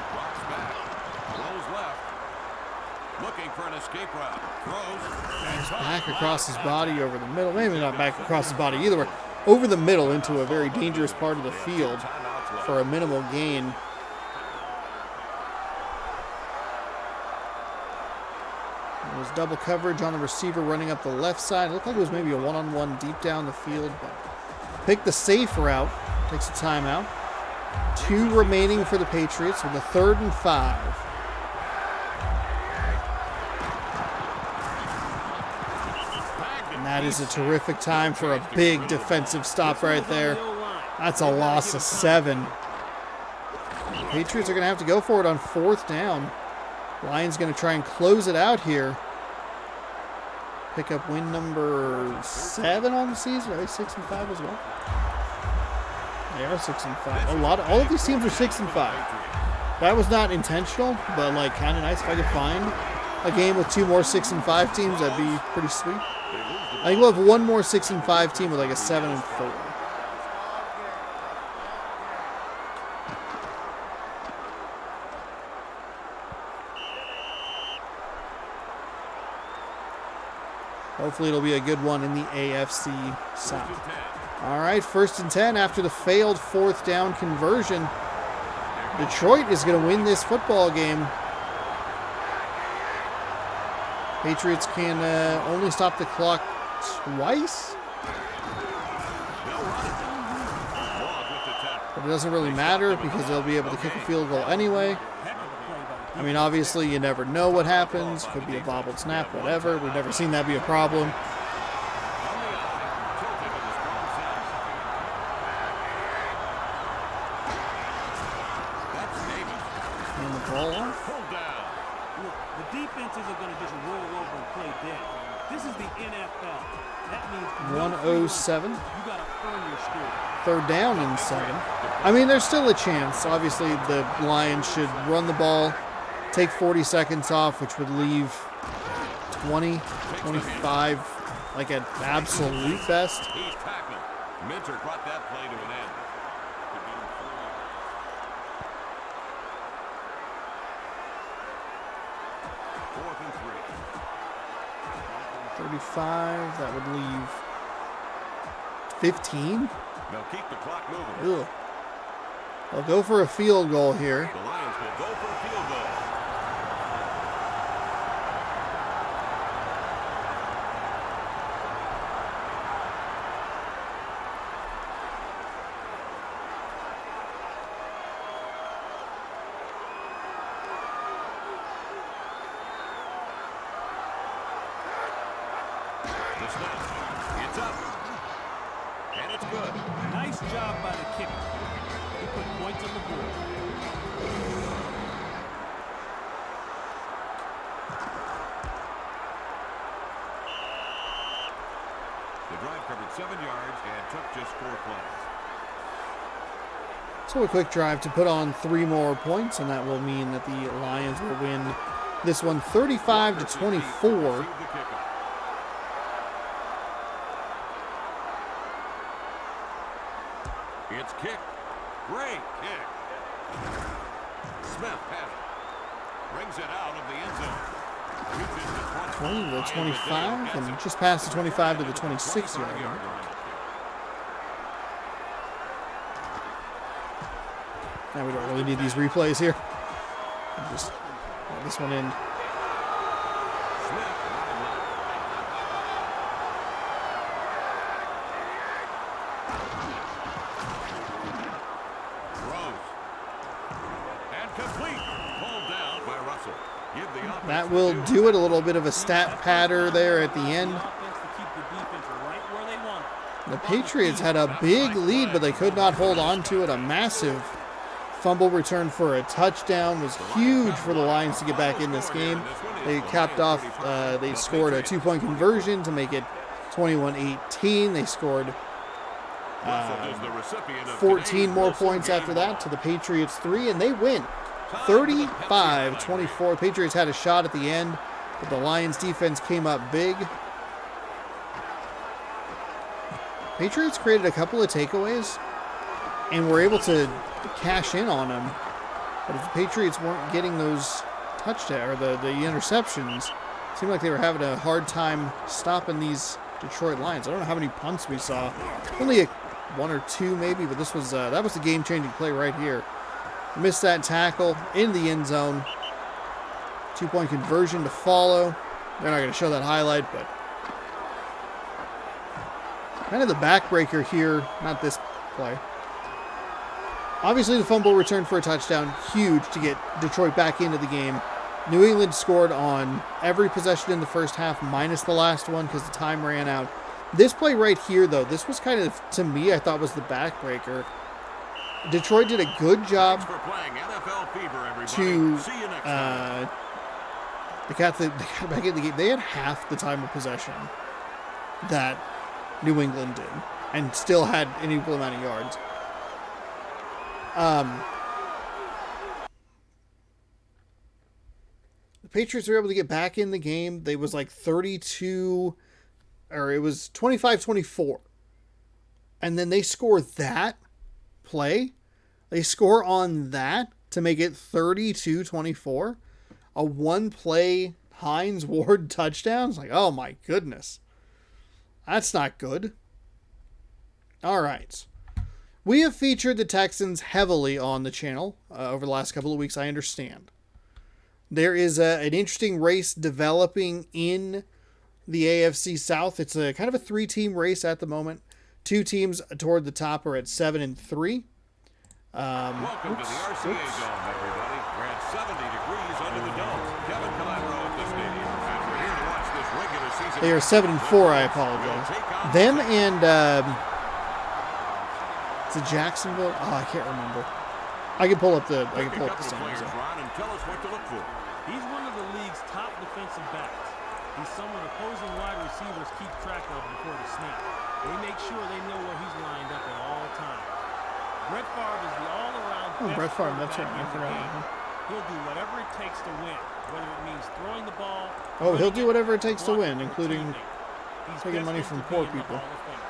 Drops back. Throws left. Looking for an escape route. Throws. And Back across his body over the middle. Maybe not back across his body either way. Over the middle into a very dangerous part of the field for a minimal gain. There was double coverage on the receiver running up the left side. It looked like it was maybe a one-on-one deep down the field, but picked the safe route. Takes a timeout. 2 remaining for the Patriots with a 3rd and 5. And that is a terrific time for a big defensive stop right there. That's a loss of 7. The Patriots are going to have to go for it on 4th down. Lions going to try and close it out here. Pick up win number 7 on the season. Are they 6-5 as well? They are 6-5. All of these teams are 6-5. That was not intentional, but like kind of nice if I could find a game with 2 more 6-5 teams. That'd be pretty sweet. I think we'll have 1 more 6-5 team with like a 7-4. Hopefully it'll be a good one in the AFC South. All right, 1st and 10 after the failed 4th down conversion. Detroit is going to win this football game. Patriots can only stop the clock twice. But it doesn't really matter because they'll be able to kick a field goal anyway. I mean, obviously, you never know what happens. Could be a bobbled snap, whatever. We've never seen that be a problem. And the ball off. Look, the defense isn't going to just roll over and play dead. This is the NFL. That means 107. you got to earn your score. 3rd down and 7. I mean, there's still a chance. Obviously, the Lions should run the ball, take 40 seconds off, which would leave 20, 25, like at absolute best. He's tackled. Minter brought that play to an end. 4th and 3. 35, that would leave 15. They'll keep the clock moving. Ugh. They'll go for a field goal here. The Lions will go for a field goal. The snap. It's up. And it's good. Nice job by the kicker. He put points on the board. The drive covered 7 yards and took just 4 plays. So a quick drive to put on 3 more points, and that will mean that the Lions will win this one 35-24. It's kicked. Great kick. Smith has it. Brings it out of the end zone. 20 to the 25, and just past the 25 to the 26-yard line. Now we don't really need these replays here. I'll just let this one in. That will do it. A little bit of a stat patter there at the end. The Patriots had a big lead, but they could not hold on to it. A massive fumble return for a touchdown was huge for the Lions to get back in this game. They capped off, they scored a 2-point conversion to make it 21-18. They scored 14 more points after that to the Patriots 3, and they win 35-24. Patriots had a shot at the end, but the Lions defense came up big. Patriots created a couple of takeaways and were able to cash in on them. But if the Patriots weren't getting those touchdowns or the interceptions, it seemed like they were having a hard time stopping these Detroit Lions. I don't know how many punts we saw. Only 1 or 2 maybe, but this was that was the game-changing play right here. Missed that tackle in the end zone. 2-point conversion to follow. They're not going to show that highlight, but kind of the backbreaker here. Not this play. Obviously, the fumble return for a touchdown. Huge to get Detroit back into the game. New England scored on every possession in the first half, minus the last one because the time ran out. This play right here, though, this was kind of, to me, I thought was the backbreaker. Detroit did a good job to they got back in the game. They had half the time of possession that New England did and still had an equal amount of yards. The Patriots were able to get back in the game. They was like 32, or it was 25-24. And then they score that play. They score on that to make it 32-24. A one-play Hines Ward touchdown. It's like, oh my goodness. That's not good. All right. We have featured the Texans heavily on the channel over the last couple of weeks, I understand. There is an interesting race developing in the AFC South. It's a kind of a 3-team race at the moment. 2 teams toward the top are at 7-3. Welcome to the RCA Dome, everybody. We're at 70 degrees under the dome. Kevin Calabro at the stadium. And we're here to watch this regular season. They are 7-4, I apologize. Them and is it Jacksonville? Oh, I can't remember. I can pull up the standings. And tell us what to look for. He's one of the league's top defensive backs. He's someone opposing wide receivers keep track of before the snap. They make sure they know where he's lined up at all times. Brett Favre is the all-around Oh, best Brett Favre, that's right. quarterback I in the forgot game. about him. He'll do whatever it takes to win, whether it means throwing the ball. Oh, he'll do running whatever it or takes to win, blocking for a including teammate. He's taking money destined from to poor be in the people. Hall of Fame.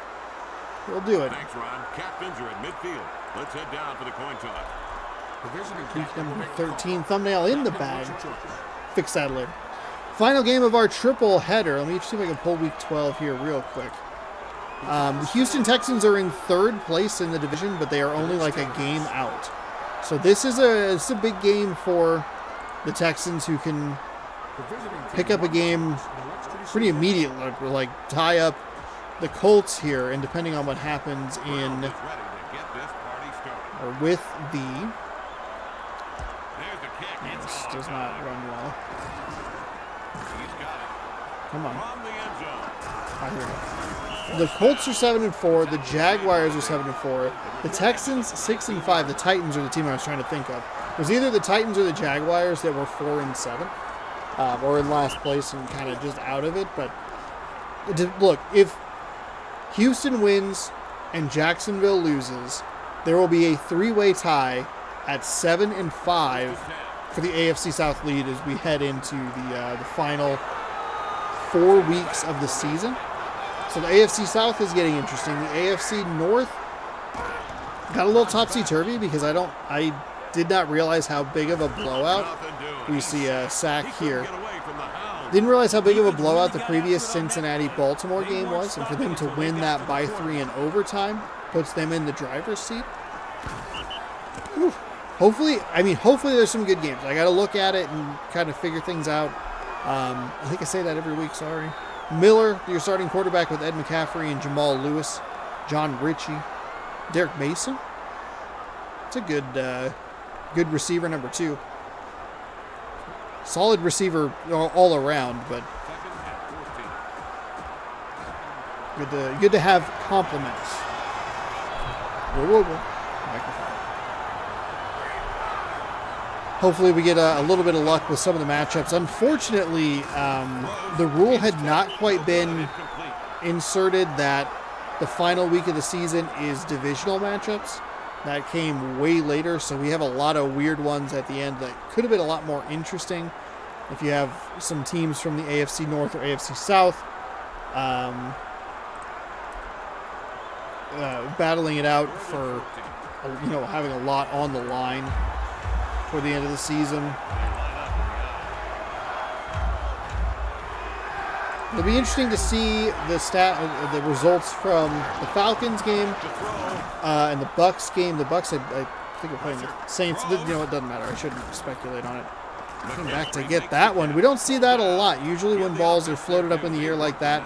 He'll do it. Thanks, Ron. Captains are at midfield. Let's head down for the coin toss. The visiting Week captain will number make the call. 13 thumbnail in the Captain, bag. what's your choice? Fix that later. Final game of our triple header. Let me see if I can pull week 12 here real quick. The Houston Texans are in third place in the division, but they are only like a game out. So this is a big game for the Texans, who can The visiting pick team up a game elects to receive pretty immediately, like tie up the Colts here, and depending on what happens in Is ready to get this party started. or with the There's the kick. this It's does not run well. He's got it. Come on. From the end zone. Ah, here we go. The Colts are 7-4. The Jaguars are 7-4. The Texans 6-5. The Titans are the team I was trying to think of. It was either the Titans or the Jaguars that were 4-7, or in last place and kind of just out of it. But look, if Houston wins and Jacksonville loses, there will be a three-way tie at 7-5 for the AFC South lead as we head into the final 4 weeks of the season. So the AFC South is getting interesting. The AFC North got a little topsy-turvy because I did not realize how big of a blowout. Nothing doing. We see a sack here. Get away from the hound. Didn't realize how big of a blowout the previous Cincinnati-Baltimore game was, and for them to win that by 3 in overtime puts them in the driver's seat. Whew. Hopefully there's some good games. I got to look at it and kind of figure things out. I think I say that every week, sorry. Miller, your starting quarterback with Ed McCaffrey and Jamal Lewis, John Ritchie, Derek Mason. It's a good receiver, number 2. Solid receiver all around, but good to have compliments. Whoa. Microphone. Hopefully we get a little bit of luck with some of the matchups. Unfortunately, the rule had not quite been inserted that the final week of the season is divisional matchups. That came way later, so we have a lot of weird ones at the end that could have been a lot more interesting if you have some teams from the AFC North or AFC South battling it out for, having a lot on the line for the end of the season. It'll be interesting to see the results from the Falcons game and the Bucks game. The Bucks, I think, are playing the Saints. It doesn't matter. I shouldn't speculate on it. Came back to get that one. We don't see that a lot. Usually when balls are floated up in the air like that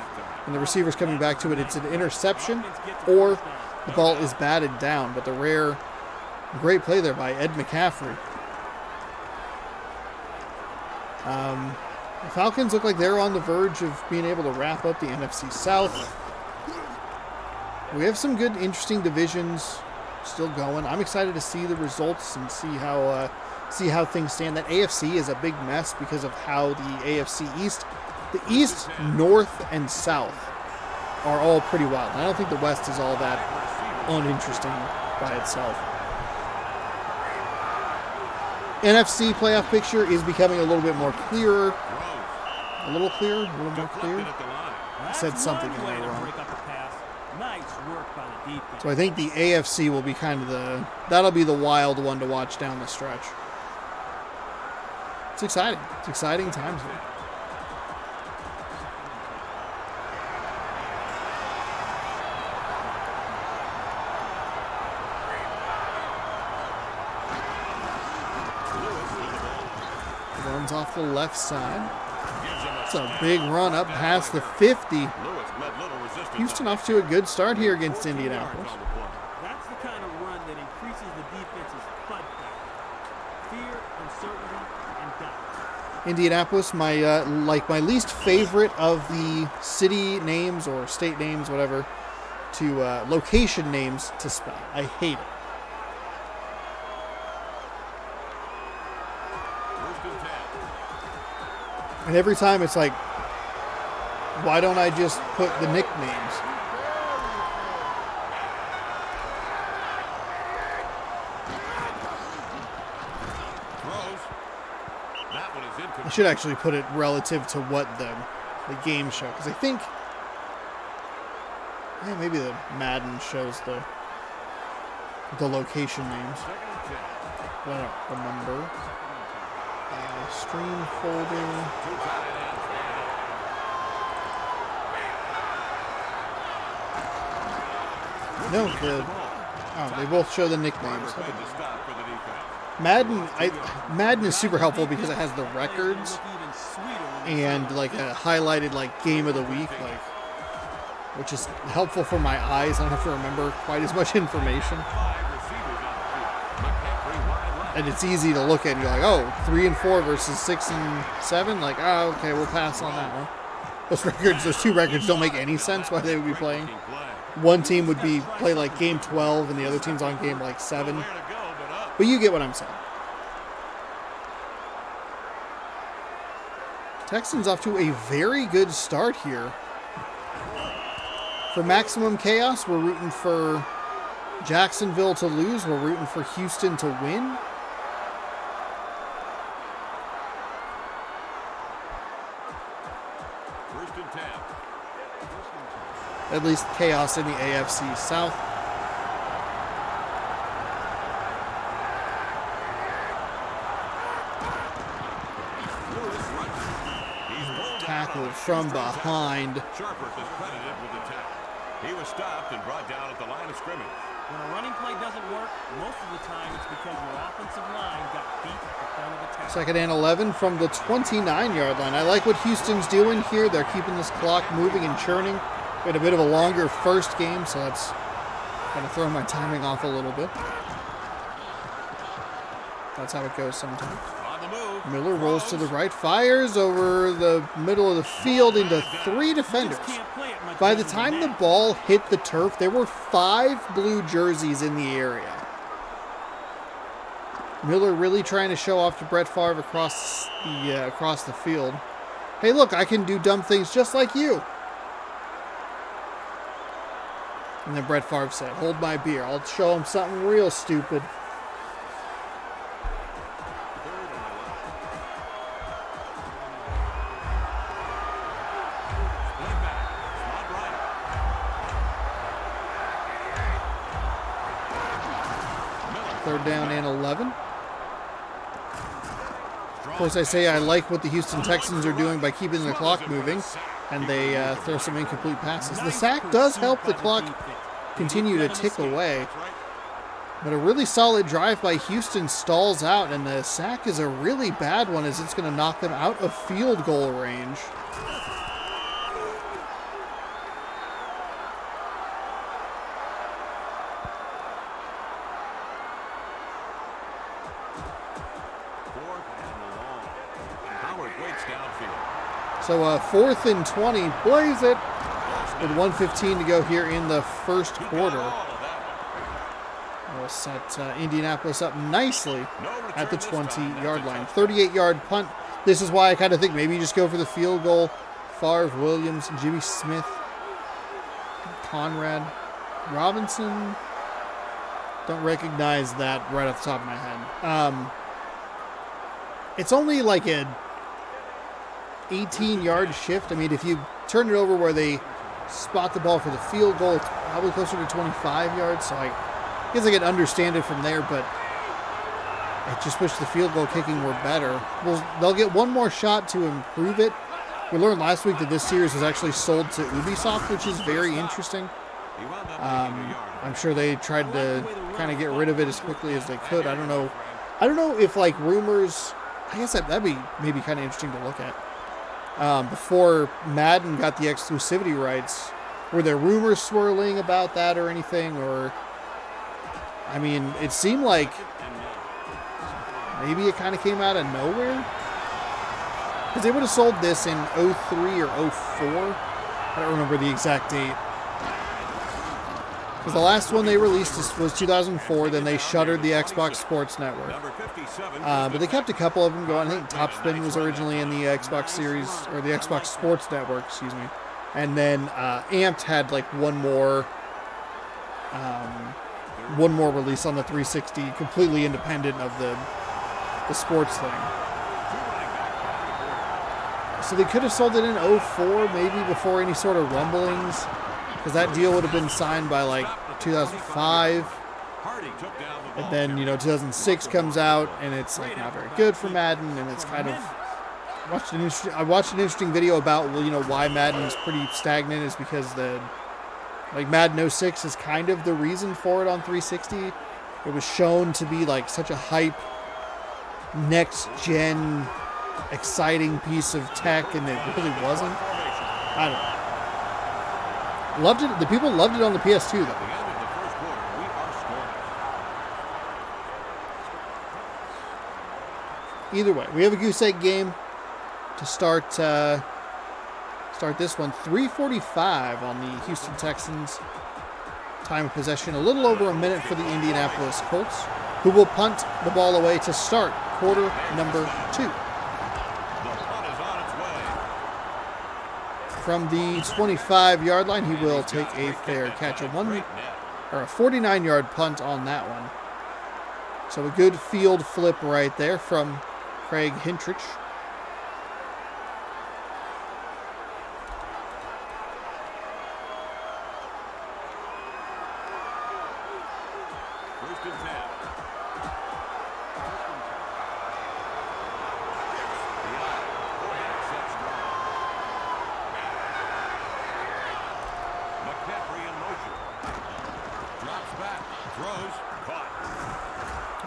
and the receiver's coming back to it, it's an interception or the ball is batted down. But the great play there by Ed McCaffrey. The Falcons look like they're on the verge of being able to wrap up the NFC South. We have some good, interesting divisions still going. I'm excited to see the results and see how things stand. That AFC is a big mess because of how the AFC East, the East, North, and South are all pretty wild. I don't think the West is all that uninteresting by itself. NFC playoff picture is becoming a little bit more clearer. A little clearer? A little more clear? I said something in there wrong. So I think the AFC will be kind of that'll be the wild one to watch down the stretch. It's exciting. It's exciting times here. Runs off the left side. It's a big run up past the 50. Houston off to a good start here against Indianapolis. That's the kind of run that increases the defense's FUD factor. Fear, uncertainty, and doubt. Indianapolis, my least favorite of the city names or state names, whatever, to location names to spell. I hate it. And every time it's like, why don't I just put the nicknames? I should actually put it relative to what the game show, because I think maybe the Madden shows the location names. But I don't remember. Stream folder. No, they both show the nicknames. Madden is super helpful because it has the records and like a highlighted like game of the week, like, which is helpful for my eyes. I don't have to remember quite as much information. And it's easy to look at and you're like, oh, 3 and 4 versus 6 and 7. Like, oh, okay, we'll pass on that one. Those two records don't make any sense why they would be playing. One team would play like game 12 and the other team's on game like 7. But you get what I'm saying. Texans off to a very good start here. For maximum chaos, we're rooting for Jacksonville to lose. We're rooting for Houston to win. First and 10. At least chaos in the AFC South. Tackled from behind. Sharper is credited with the tackle. He was stopped and brought down at the line of scrimmage. When a running play doesn't work, most of the time it's because your offensive line got beat at the front of the tackle. Second and 11 from the 29-yard line. I like what Houston's doing here. They're keeping this clock moving and churning. We had a bit of a longer first game, so that's kind of throwing my timing off a little bit. That's how it goes sometimes. On the move. Miller rolls to the right, fires over the middle of the field into 3 defenders. By the time the ball hit the turf, there were 5 blue jerseys in the area. Miller really trying to show off to Brett Favre across the field. Hey, look, I can do dumb things just like you. And then Brett Favre said, hold my beer. I'll show him something real stupid. Third down and 11. Of course, I say I like what the Houston Texans are doing by keeping the clock moving, and they throw some incomplete passes. The sack does help the clock continue to tick away, but a really solid drive by Houston stalls out, and the sack is a really bad one as it's going to knock them out of field goal range. So 4th and 20, blaze it, with 1:15 to go here in the first quarter. We'll set Indianapolis up nicely at the 20-yard line. 38-yard punt. This is why I kind of think maybe you just go for the field goal. Favre, Williams, Jimmy Smith, Conrad, Robinson. Don't recognize that right off the top of my head. It's only like a 18-yard shift. I mean, if you turn it over where they spot the ball for the field goal, it's probably closer to 25 yards. So I guess I can understand it from there, but I just wish the field goal kicking were better. They'll get one more shot to improve it. We learned last week that this series was actually sold to Ubisoft, which is very interesting. I'm sure they tried to kind of get rid of it as quickly as they could. I don't know if like rumors. I guess that'd be maybe kind of interesting to look at. Before Madden got the exclusivity rights, were there rumors swirling about that or anything? Or, I mean, it seemed like maybe it kind of came out of nowhere. Because they would have sold this in 03 or 04. I don't remember the exact date. Because the last one they released was 2004. Then they shuttered the Xbox Sports Network. But they kept a couple of them going. I think Top Spin was originally in the Xbox series, or the Xbox Sports Network, excuse me. And then Amped had like one more release on the 360, completely independent of the sports thing. So they could have sold it in 04, maybe before any sort of rumblings, because that deal would have been signed by like 2005. And then, 2006 comes out, and it's like not very good for Madden, and it's kind of I watched an interesting video about why Madden is pretty stagnant is because Madden 06 is kind of the reason for it on 360. It was shown to be like such a hype, next gen, exciting piece of tech, and it really wasn't. I don't know. Loved it. The people loved it on the PS2 though. Either way, we have a goose egg game to start this one. 3:45 on the Houston Texans. Time of possession, a little over a minute for the Indianapolis Colts, who will punt the ball away to start quarter number 2. From the 25-yard line, he will take a fair catch. A 49-yard punt on that one. So a good field flip right there from Craig Hintrich.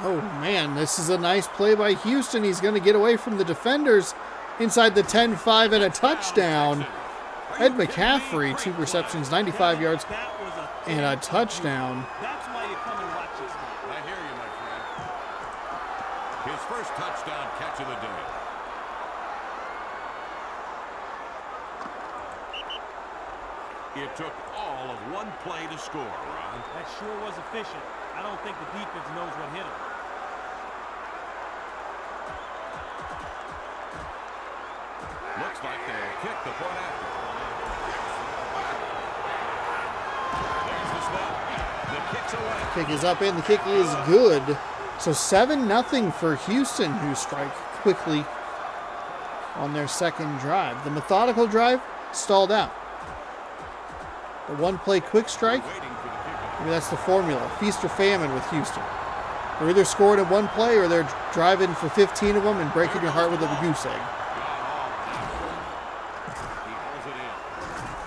Oh man, this is a nice play by Houston. He's going to get away from the defenders inside the 10-5 and a touchdown. Ed McCaffrey, 2 receptions, 95 yards, and a touchdown. That's why you come and watch this game. I hear you, my friend. His first touchdown catch of the day. It took all of one play to score, Ron. That sure was efficient. I don't think the defense knows what hit him. Looks like they'll kick the point after. There's the snap. The kick's away. Kick is up and the kick is good. So 7-0 for Houston, who strike quickly on their second drive. The methodical drive stalled out. The one-play quick strike, maybe that's the formula. Feast or famine with Houston. They're either scoring in one play or they're driving for 15 of them and breaking your heart with a goose egg.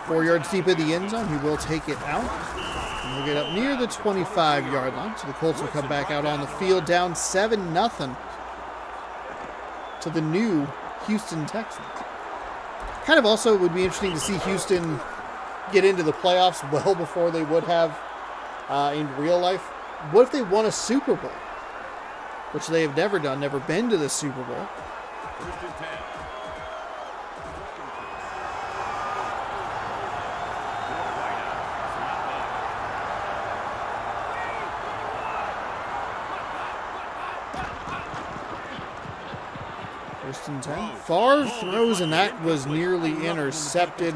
4 yards deep in the end zone, he will take it out. And he'll get up near the 25-yard line. So the Colts will come back out on the field down 7-0 to the new Houston Texans. Kind of also would be interesting to see Houston get into the playoffs well before they would have in real life. What if they won a Super Bowl? Which they have never done, never been to the Super Bowl. First and 10. First and 10. Favre throws, and that was nearly intercepted.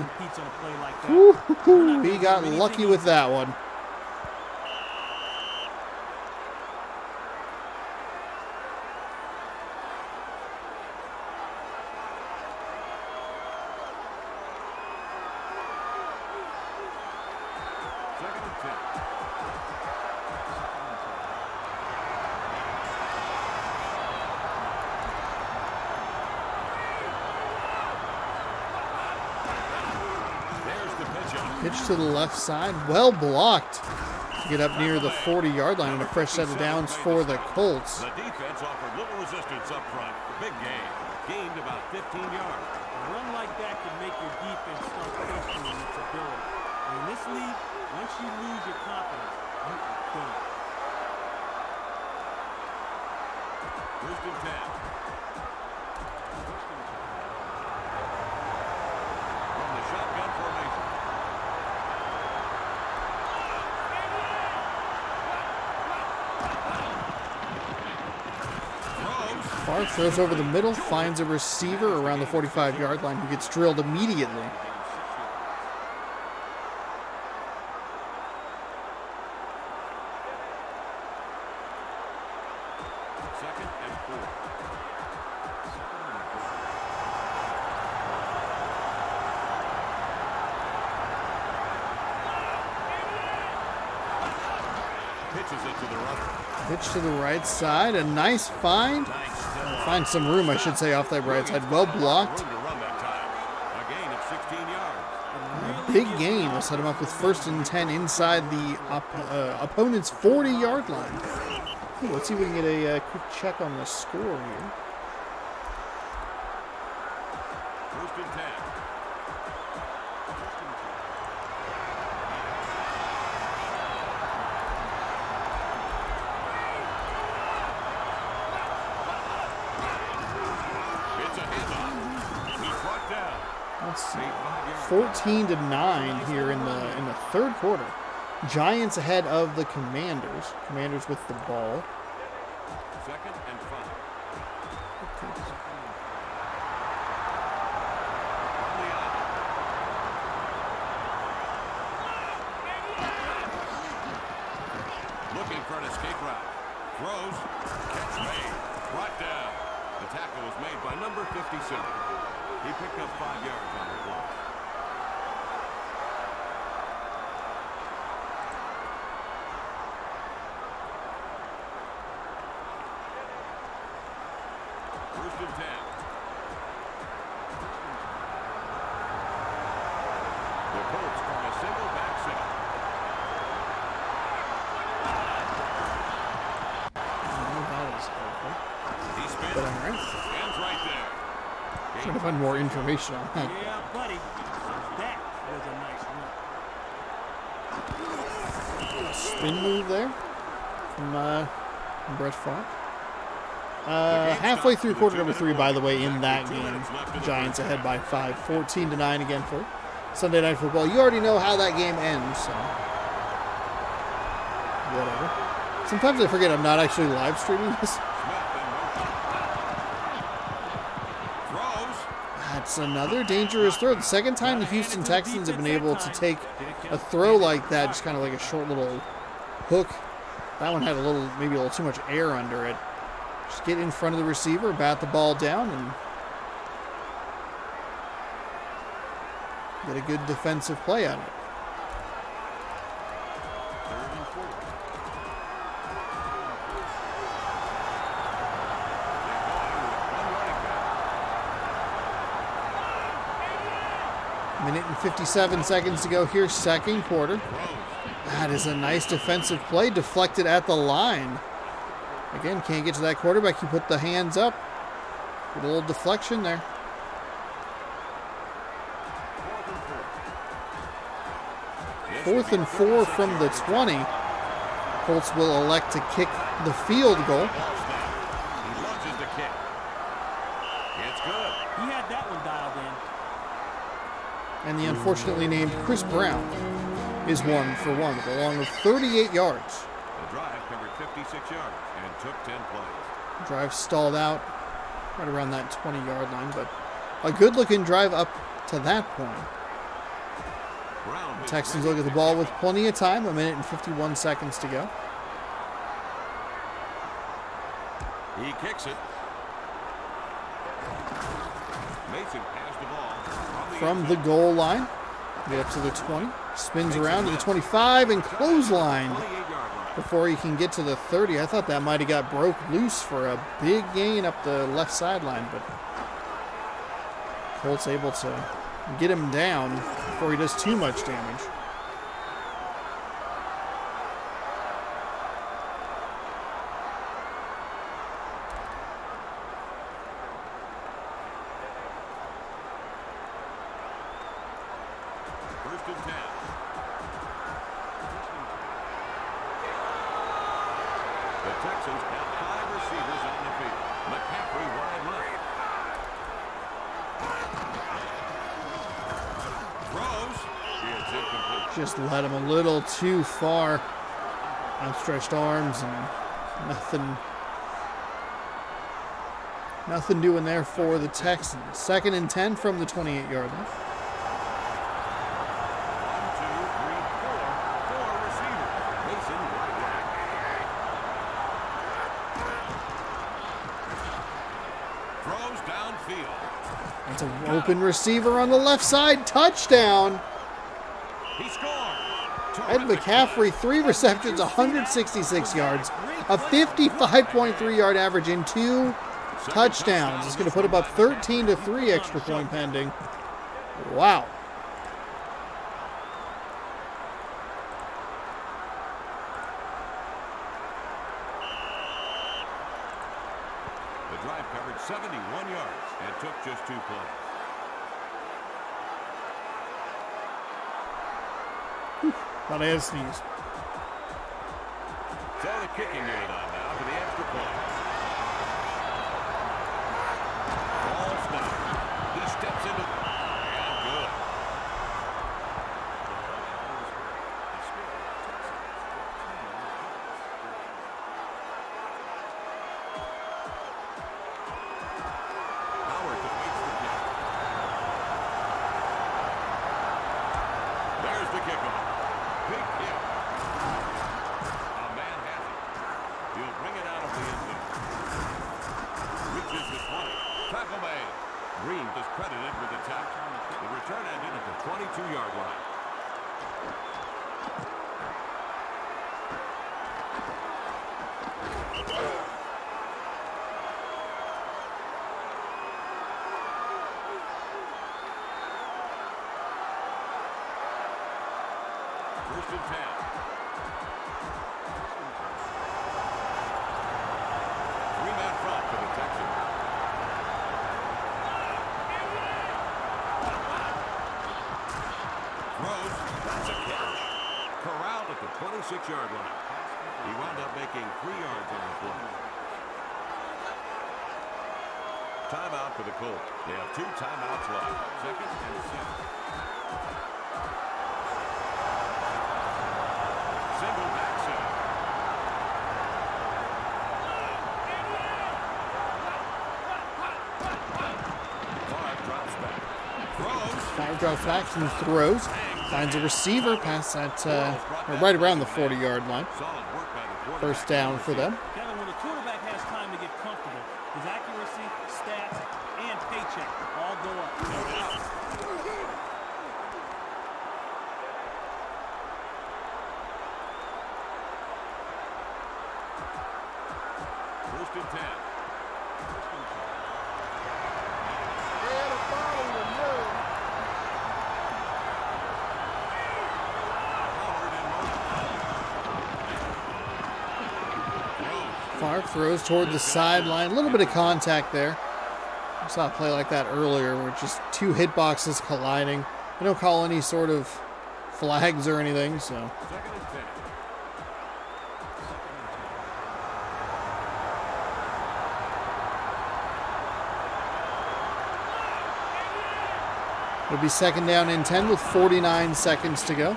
He got lucky with that one. Second and 10. Pitch to the left side. Well blocked. To get up near the 40-yard line and a fresh set of downs for the Colts. The defense offered little resistance up front. Big gain. Gained about 15 yards. A run like that can make your defense start questioning its ability. And in this league, once you lose your confidence, you are done. First and 10. From the shotgun formation. Favre throws over the middle, finds a receiver around the 45-yard line who gets drilled immediately. Second and 4. Pitches it to the runner. Pitch to the right side. A nice find. Find some room, I should say, off that right side. Well blocked. Room to run that time. A gain of 16 yards. Big gain will set him up with 1st and 10 inside the opponent's 40-yard line. Ooh, let's see if we can get a quick check on the score here. 1st and 10. It's a handoff. He's brought down. Let's see. 14-9 here in the 3rd quarter. Giants ahead of the Commanders. Commanders with the ball. 2nd and 5. Looking for an escape route. Throws. Catch made. Brought down. The tackle was made by number 57. He picked up 5 yards on the play. First and 10. The Colts from a single back set. He spins. But all right. Hands right there. Trying to find more information on that. Yeah, buddy. That was a nice run. Spin move there from Brett Favre. Halfway through quarter number 3, by the way, in that game. Giants ahead by 5. 14-9 again for Sunday Night Football. You already know how that game ends, so whatever. Sometimes I forget I'm not actually live streaming this. That's another dangerous throw. The second time the Houston Texans have been able to take a throw like that, just kind of like a short little hook. That one had maybe a little too much air under it. Just get in front of the receiver, bat the ball down, and get a good defensive play on it. Minute and 57 seconds to go here, 2nd quarter. That is a nice defensive play, deflected at the line. Again, can't get to that quarterback. You put the hands up. Get a little deflection there. Fourth and 4 from the 20. Colts will elect to kick the field goal. He launches the kick. It's good. He had that one dialed in. And the unfortunately named Chris Brown is 1 for 1 with a long of 38 yards. The drive covered 56 yards and took 10 plays. Drive stalled out right around that 20-yard line, but a good-looking drive up to that point. Brown The Texans look at the ball with plenty of time, 1 minute and 51 seconds to go. He kicks it. Mason passed the ball From the goal line, get up to the 20, spins around to the 25 and clotheslined 28-yard line. before he can get to the 30. I thought that might have got broke loose for a big gain up the left sideline, but Colts able to get him down before he does too much damage. First and 10. The Texans have 5 receivers on the field. McCaffrey wide left. Throws. It's incomplete. Just led him a little too far. Outstretched arms and nothing doing there for the Texans. 2nd and 10 from the 28-yard line. 4 receivers. Mason wide left. Throws downfield. That's an open receiver on the left side. Touchdown. He scored. Ed McCaffrey, 3 receptions, 166 yards, a 55.3 yard average, and 2 touchdowns. It's going to put him up 13-3, extra point pending. Wow. The drive covered 71 yards and took just 2 plays. Thought I had a sneeze. So the kicking unit on now for the extra point. Ball snap. He steps into and good. Howard awaits the kick. There's the kickoff. Big hit. A man has it. He'll bring it out of the end zone. Reaches the 20. Tackle made. Green discredited with the tackle. The return ended at the 22-yard line. First and 10. Three-man front for the Texans. Throws. That's a catch. Corralled at the 26-yard line. He wound up making 3 yards on the play. Timeout for the Colts. They have 2 timeouts left. Second and 7. Single back set. Five drops back. Throws. 5 drops back and throws. Finds a receiver past that, right around the 40-yard line. Solid work by the quarterback. First down for them. Kevin, when a quarterback has time to get comfortable, his accuracy, stats, and paycheck all go up. No doubt. First and 10. Favre throws toward the sideline. A little bit of contact there. I saw a play like that earlier where just 2 hitboxes colliding. They don't call any sort of flags or anything, so. Second and 10. It'll be second down and 10 with 49 seconds to go.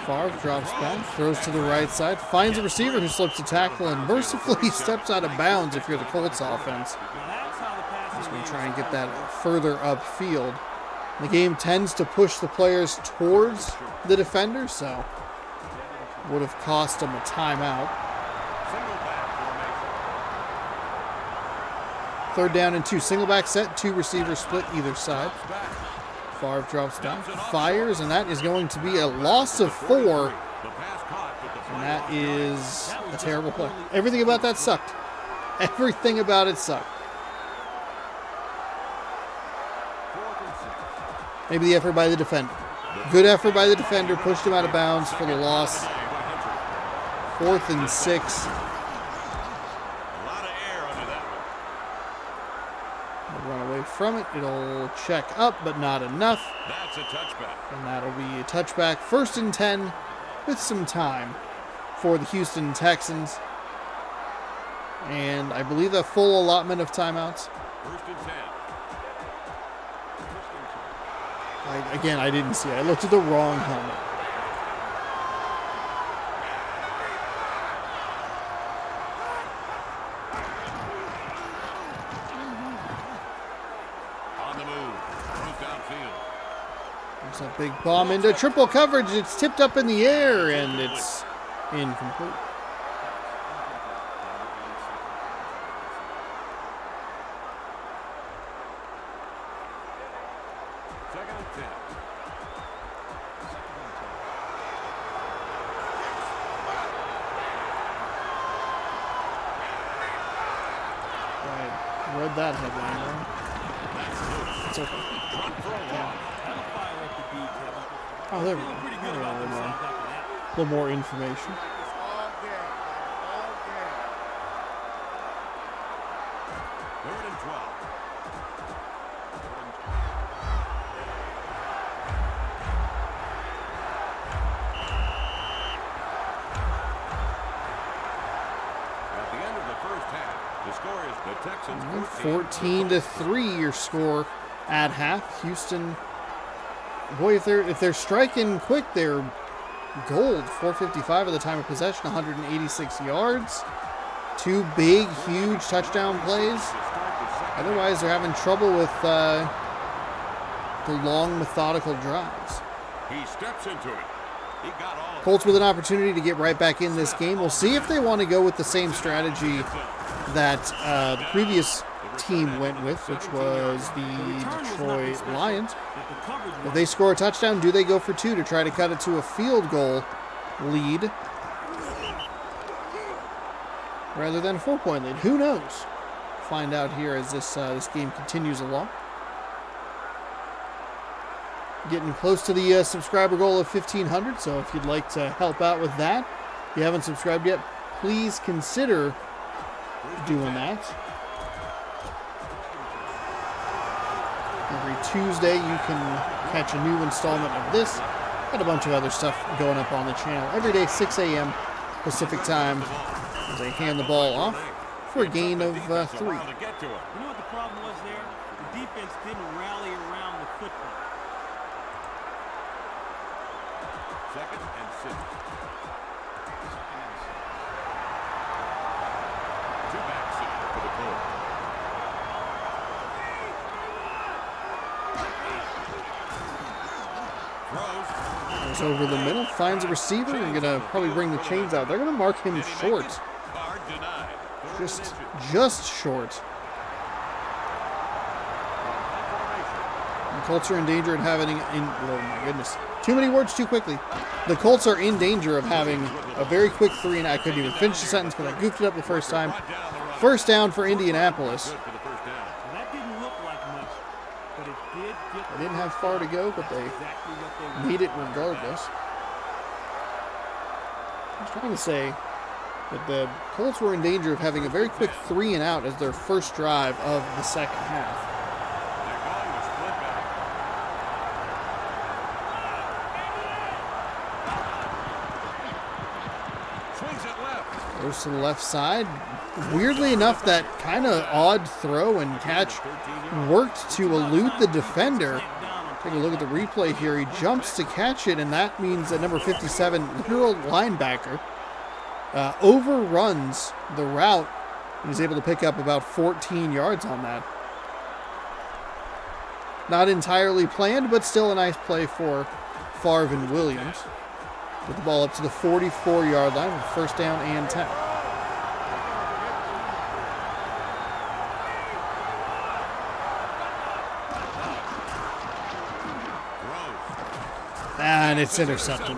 Favre drops back, throws to the right side, finds a receiver who slips a tackle, and mercifully steps out of bounds if you're the Colts offense. Now that's how the passing Just going to game try and is get done. that further upfield. The game tends to push the players towards the defender, so would have cost them a timeout. Single back formation. Third down and 2. Single back set, 2 receivers split either side. Drops back. Favre drops down, fires, and that is going to be a loss of 4. The pass caught, but the And flag that on the is a terrible play. Everything about that sucked. Everything about it sucked. fourth and 6. Maybe the effort by the defender. Good effort by the defender. Pushed him out of bounds for the loss. 4th and 6. A lot of air under that one. They'll run away from it. It'll check up, but not enough. That's a touchback. And that'll be a touchback. 1st and 10 with some time for the Houston Texans. And I believe a full allotment of timeouts. First and 10. Again, I didn't see it. I looked at the wrong helmet. On the move. Throws downfield. There's a big bomb into triple coverage. It's tipped up in the air, and it's incomplete. Second and 10. pulled that headline wrong. It's okay. That'll fire up the beat, Kevin. Oh, there we Feeling go. pretty There good we go, about a little themselves more. after that. A little more information. It's all game. All game. 3rd and 12. At the end of the first half, the score is the Texans 14-3 your score at half. Houston, boy, if they're striking quick, they're gold. 455 at the time of possession, 186 yards. 2 big, huge touchdown plays. Otherwise, they're having trouble with the long, methodical drives. He steps into it. He got all of Colts with an opportunity to get right back in this game. We'll see if they want to go with the same strategy that the previous team went with, which was the Detroit Lions. If they score a touchdown, do they go for 2 to try to cut it to a field goal lead rather than a 4-point lead? Who knows? Find out here as this game continues along. Getting close to the subscriber goal of 1,500, so if you'd like to help out with that, if you haven't subscribed yet, please consider doing that. Every Tuesday you can catch a new installment of this and a bunch of other stuff going up on the channel. Every day, 6 a.m. Pacific time, as they hand the ball off for a gain of 3. You know what the problem was there? The defense didn't rally around the football. 2nd and 6. 2 back set for the Colts. Throws. Goes over the middle, finds a receiver, and going to probably bring the chains out. They're going to mark him short. Card denied. Just short. The Colts are in danger of having, oh my goodness, too many words too quickly. The Colts are in danger of having a very quick 3 and I couldn't even finish the sentence because I goofed it up the first time. First down for Indianapolis. Good for the first down. Well, that didn't look like much, but it did get They didn't have far to go, but they exactly what they wanted. made it regardless. I was trying to say that the Colts were in danger of having a very quick 3 and out as their first drive of the second half. They're going with split back. Swings it left. Goes to the left side. Weirdly enough, that kind of odd throw and catch worked to elude the defender. Take a look at the replay here. He jumps to catch it, and that means that number 57, literal linebacker, overruns the route and is able to pick up about 14 yards on that. Not entirely planned, but still a nice play for Favre and Williams. Get the ball up to the 44-yard line with first down and 10. And it's intercepted.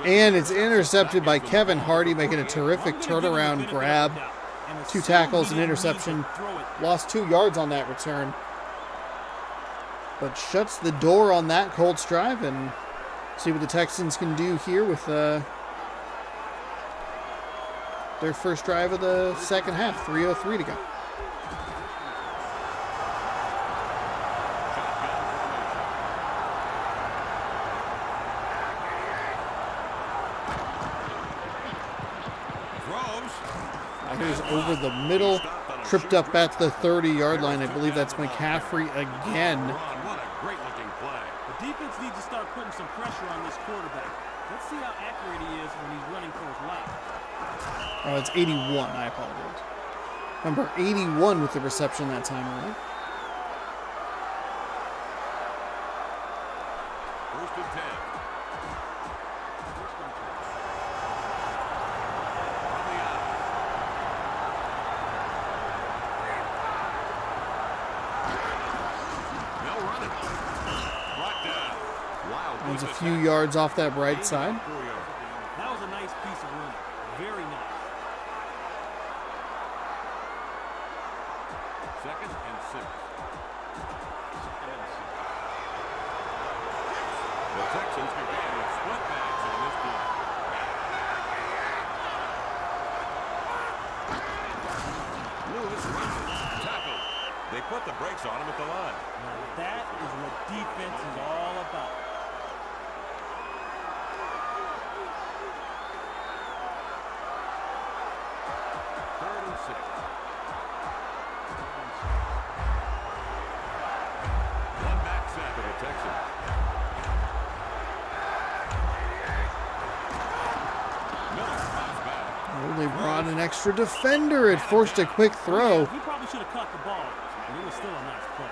And it's intercepted by Kevin Hardy, making a terrific turnaround grab. 2 tackles, an interception. Lost 2 yards on that return. But shuts the door on that Colts drive, and see what the Texans can do here with their first drive of the second half. 3:03 to go. Here's over the middle, tripped up at the 30-yard line. I believe that's McCaffrey again. What a great-looking play. The defense needs to start putting some pressure on this quarterback. Let's see how accurate he is when he's running for his life. Oh, it's 81. I apologize. Number 81 with the reception that time around. First and 10. Runs a few yards off that right side. That was a nice piece of running. Very nice. Second and 6. The Texans began with split backs on this play. Lewis runs it. Tackle. They put the brakes on him at the line. Now that is what defense is all about. Third and 6. One back sack of the Texans. Miller comes back. Oh, they brought an extra defender. It forced a quick throw. He probably should have caught the ball, and it was still a nice play.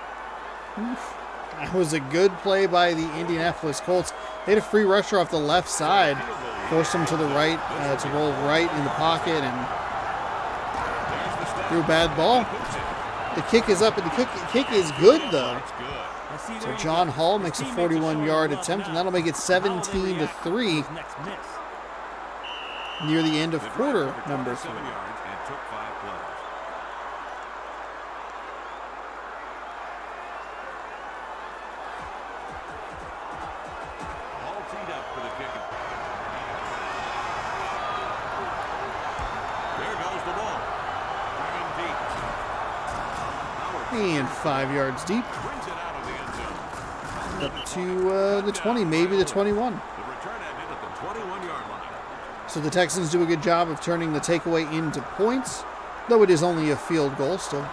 That was a good play by the Indianapolis Colts. They had a free rusher off the left side, forced him to the right, to roll right in the pocket, and threw a bad ball. The kick is up, and the kick is good, though. It's good. Now, see, So there you John go. Hall His makes a teammates are showing 41-yard love attempt, and now. that'll make it How will they 17-3 react to his next miss? near the end of The drive quarter covered number 27 3. yards and took 5 plays. All teed up for the kicker. There goes the ball. Driven deep. Howard And 5 yards deep, brings it out of the end zone. up to the 20, maybe the 21. The return ended at the 21-yard line. So the Texans do a good job of turning the takeaway into points, though it is only a field goal still.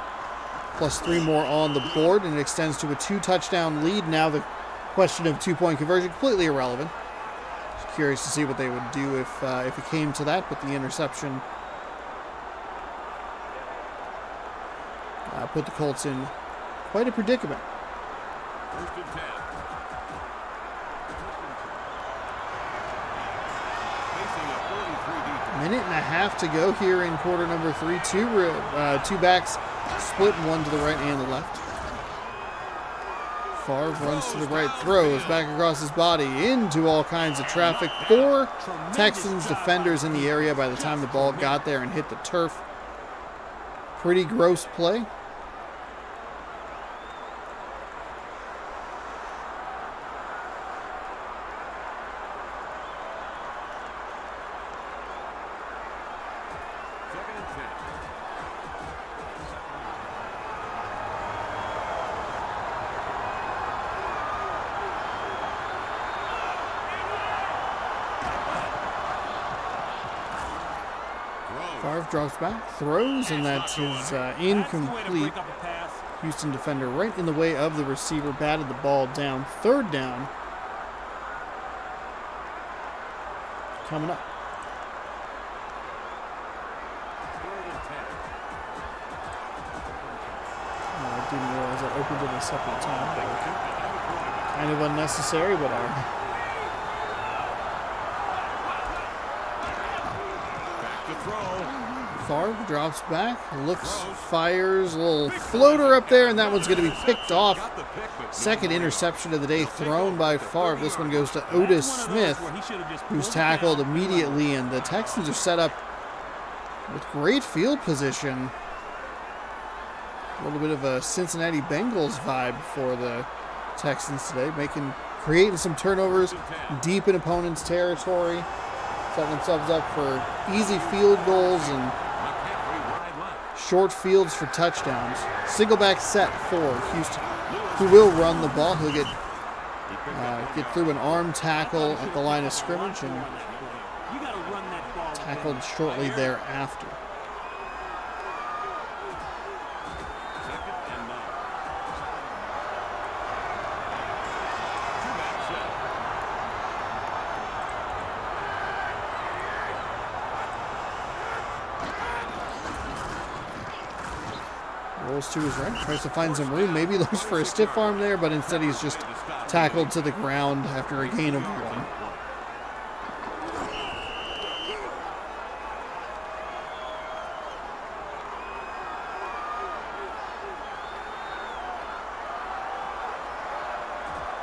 Plus 3 more on the board, and it extends to a 2-touchdown lead. Now the question of 2-point conversion, completely irrelevant. Just curious to see what they would do if it came to that, but the interception put the Colts in quite a predicament. First and 10. Facing a 43 deep. Minute and a half to go here in quarter number 3. Two backs split, one to the right and the left. Favre runs to the right, throws back across his body into all kinds of traffic. 4 Texans defenders in the area by the time the ball got there and hit the turf. Pretty gross play. Second and 10. Throw. Favre drops back, throws, and that is That's the way to incomplete. break up a pass. Houston defender right in the way of the receiver, batted the ball down. Third down. Coming up. Third and 10. I didn't realize I opened it a second time. But okay. Kind of unnecessary, but Back to throw. Favre drops back, looks, fires, a little floater up there, and that one's going to be picked off. Got the pick, but no Second more. interception of the day thrown by Favre. This one goes to Otis That's one of those Smith, where he should have just who's pulled it tackled down. immediately, and the Texans are set up with great field position. A little bit of a Cincinnati Bengals vibe for the Texans today, creating some turnovers deep in opponents' territory, setting themselves up for easy field goals and McCaffrey wide left. short fields for touchdowns. Single back set for Houston, who will run the ball. He'll get through an arm tackle at the line of scrimmage and You got to run that ball. tackled shortly thereafter. Second and 9. Two-back set. Rolls to his right, tries to find some room. Maybe looks for a stiff arm there, but instead he's just tackled to the ground after a gain of 1.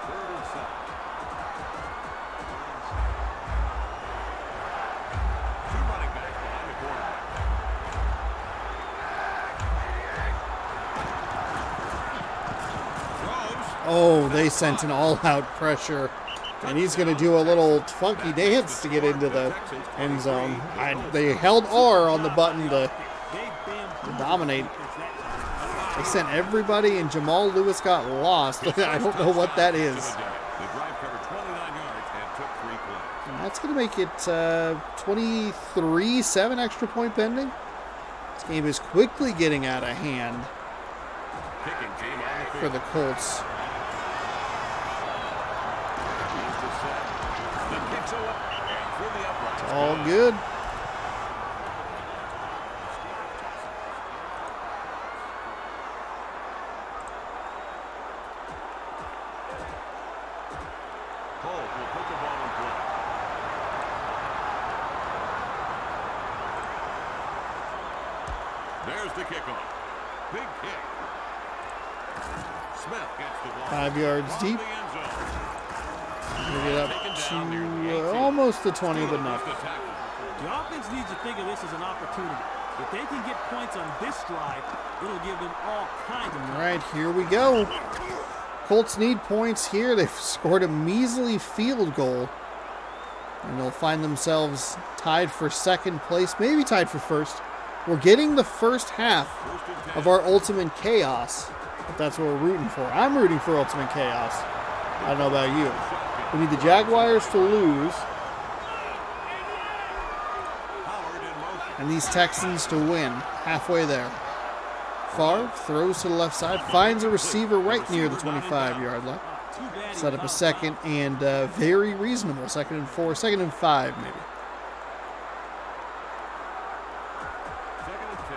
Third and 7. Two running backs behind the quarterback. Oh, they sent an all-out pressure. And he's going to do a little funky dance to get into the end zone. They held R on the button to dominate. They sent everybody, and Jamal Lewis got lost. I don't know what that is. The drive covered 29 yards and took 3 plays. And that's going to make it 23-7 extra point pending. This game is quickly getting out of hand Kicking team on the for field. the Colts. The kick's away and through the uprights. All good. Holt will put the ball in play. There's the kickoff. Big kick. Smith gets the ball. 5 yards Off deep. the end zone. We'll get up to almost the 20, but not. The tackle. The offense needs to think of this as an opportunity. If they can get points on this drive, it'll give them all kinds of All right, here we go. Colts need points here. They've scored a measly field goal. And they'll find themselves tied for second place, maybe tied for first. We're getting the first half of our Ultimate Chaos, if that's what we're rooting for. I'm rooting for Ultimate Chaos. I don't know about you. We need the Jaguars to lose Howard in motion. and these Texans to win. Halfway there. Favre throws to the left side, finds a receiver right near the 25-yard line. Set up a second and very reasonable 2nd and 4, 2nd and 5 maybe. Second and 10.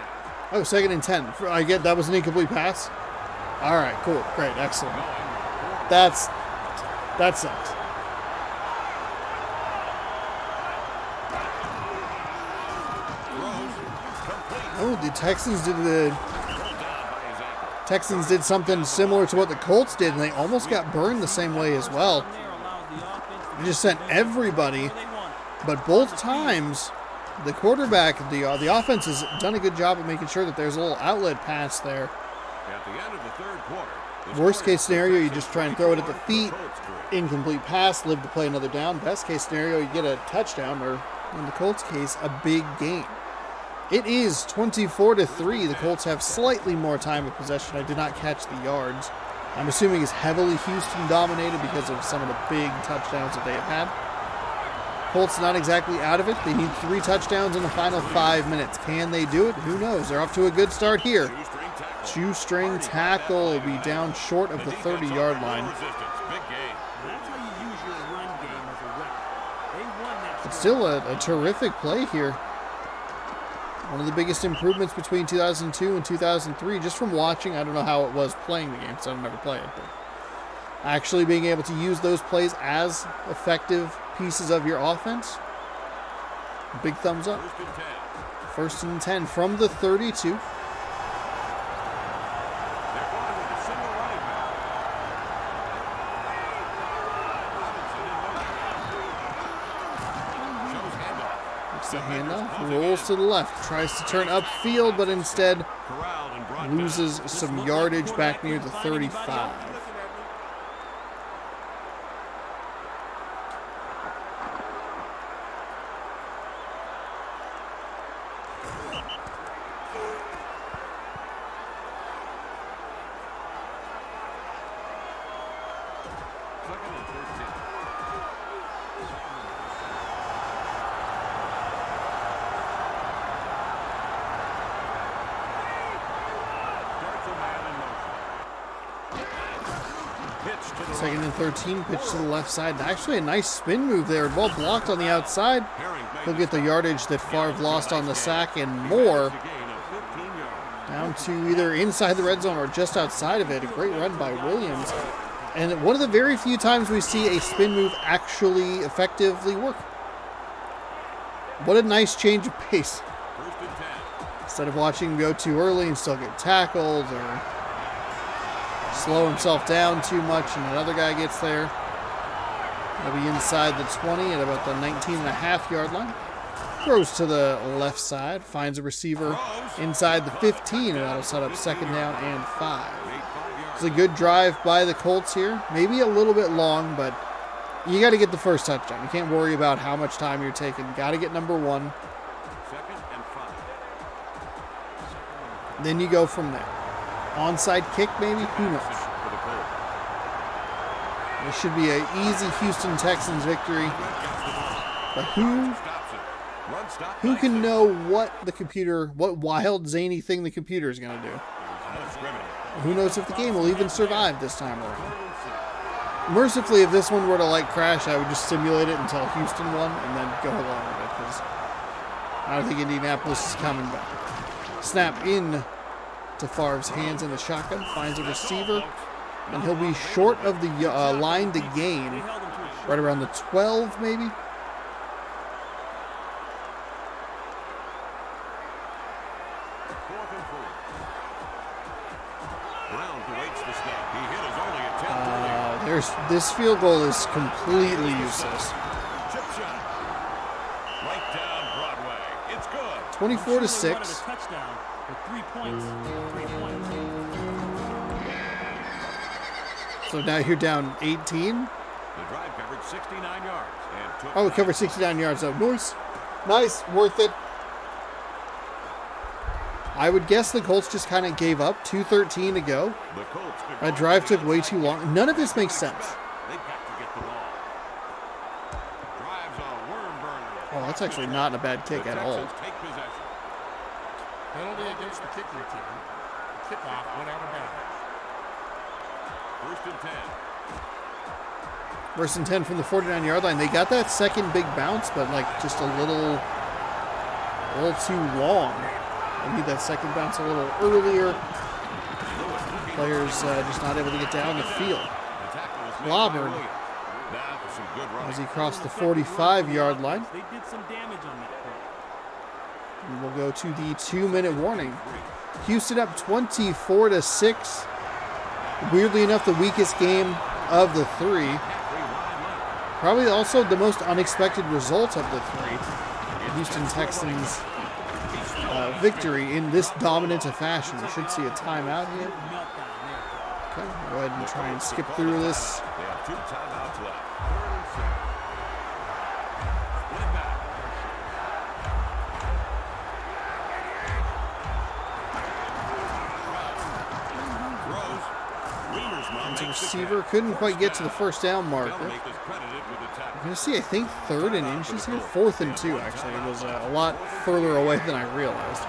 Oh, 2nd and 10. I get that was an incomplete pass. All right, cool, great, excellent. That sucks. Oh, the Texans did something similar to what the Colts did, and they almost got burned the same way as well. They just sent everybody, but both times the quarterback, the offense has done a good job of making sure that there's a little outlet pass there. At the end of the third quarter. the Worst score case is scenario, you just try and throw it at the feet. Colts 3. Incomplete pass, live to play another down. Best case scenario, you get a touchdown, or in the Colts case, a big game. It is 24-3. The Colts have slightly more time of possession. I did not catch the yards. I'm assuming it's heavily Houston dominated because of some of the big touchdowns that they have had. Colts not exactly out of it. They need 3 touchdowns in the final 5 minutes. Can they do it? Who knows? They're off to a good start here. Shoestring tackle will be down short of the 30-yard line. Big game. That's how you use your run game as a weapon. They won that. It's still a terrific play here. One of the biggest improvements between 2002 and 2003, just from watching. I don't know how it was playing the game, because I don't ever play it, but actually being able to use those plays as effective pieces of your offense. Big thumbs up. First and 10. 1st and 10 from the 32. They're going with a single running back. Robinson in motion. Shows handoff. It's the handoff. Rolls to the left. Tries to turn upfield, but instead Corralled and brought loses down. some yardage back near the 35. Second and 13. Starts a man in motion. Pitch to the 2nd right. and 13. Pitch to the left side. Actually, a nice spin move there. Ball blocked on the outside. Herring made He'll the get the yardage that Favre lost on the sack and more. It's a gain of 15 yards. Down to either inside the red zone or just outside of it. A great run by Williams. And one of the very few times we see a spin move actually effectively work. What a nice change of pace. 1st and 10. Instead of watching him go too early and still get tackled or slow himself down too much and another guy gets there. He'll be inside the 20 at about the 19.5-yard line. Throws to the left side, finds a receiver inside the 15, and that'll set up 2nd down and 5. 5 yards. It's a good drive by the Colts here. Maybe a little bit long, but you got to get the first touchdown. You can't worry about how much time you're taking. Got to get number 1. Second and 5. Then you go from there. Onside kick, maybe? Who knows? For the Colts. This should be an easy Houston Texans victory. But who Stops it. Run stop. Who can know what wild, zany thing the computer is going to do? Out of scrimmage. Who knows if the game will even survive this time around? Mercifully, if this one were to like crash, I would just simulate it until Houston won and then go along with it, because I don't think Indianapolis is coming back. Snap in to Favre's hands in the shotgun, finds a receiver, and he'll be short of the line to gain, right around the 12 maybe. This field goal is completely useless. Chip shot. Right down Broadway. It's good. 24-6. Touchdown with 3 points. 3 points. So now you're down 18. The drive covered 69 yards and took. Oh, it covered 69 yards. Oh, nice, worth it. I would guess the Colts just kind of gave up. 2:13 to go. The Colts could That drive took way too long. None of this makes sense. They've got to get the ball. Drives a worm burner. Oh, that's actually not a bad kick The at all. Texans take possession. Penalty against the kicking team. The kickoff went out of bounds. First and 10. First and 10 from the 49-yard line. They got that second big bounce, but like just a little too long. They need that second bounce a little earlier. Players just not able to get down the field. The tackle was made by Clobbered Williams. Now for some good running. as he crossed the 45-yard line. They did some damage on that play. And we'll go to the 2-minute warning. Houston up 24-6. Weirdly enough, the weakest game of the 3. Probably also the most unexpected result of the 3. The Houston Texans victory in this dominant a fashion. We should see a timeout here. Okay, go ahead and try and skip through this. They have 2 timeouts left. 3rd and 6. Split back. Throws. Wiemersma The makes the receiver catch. couldn't quite get to the first down marker. Bellamy is credited with the tackle. I'm going to see, I think, 3rd and inches here. 4th and 2, actually. It was a lot further away than I realized.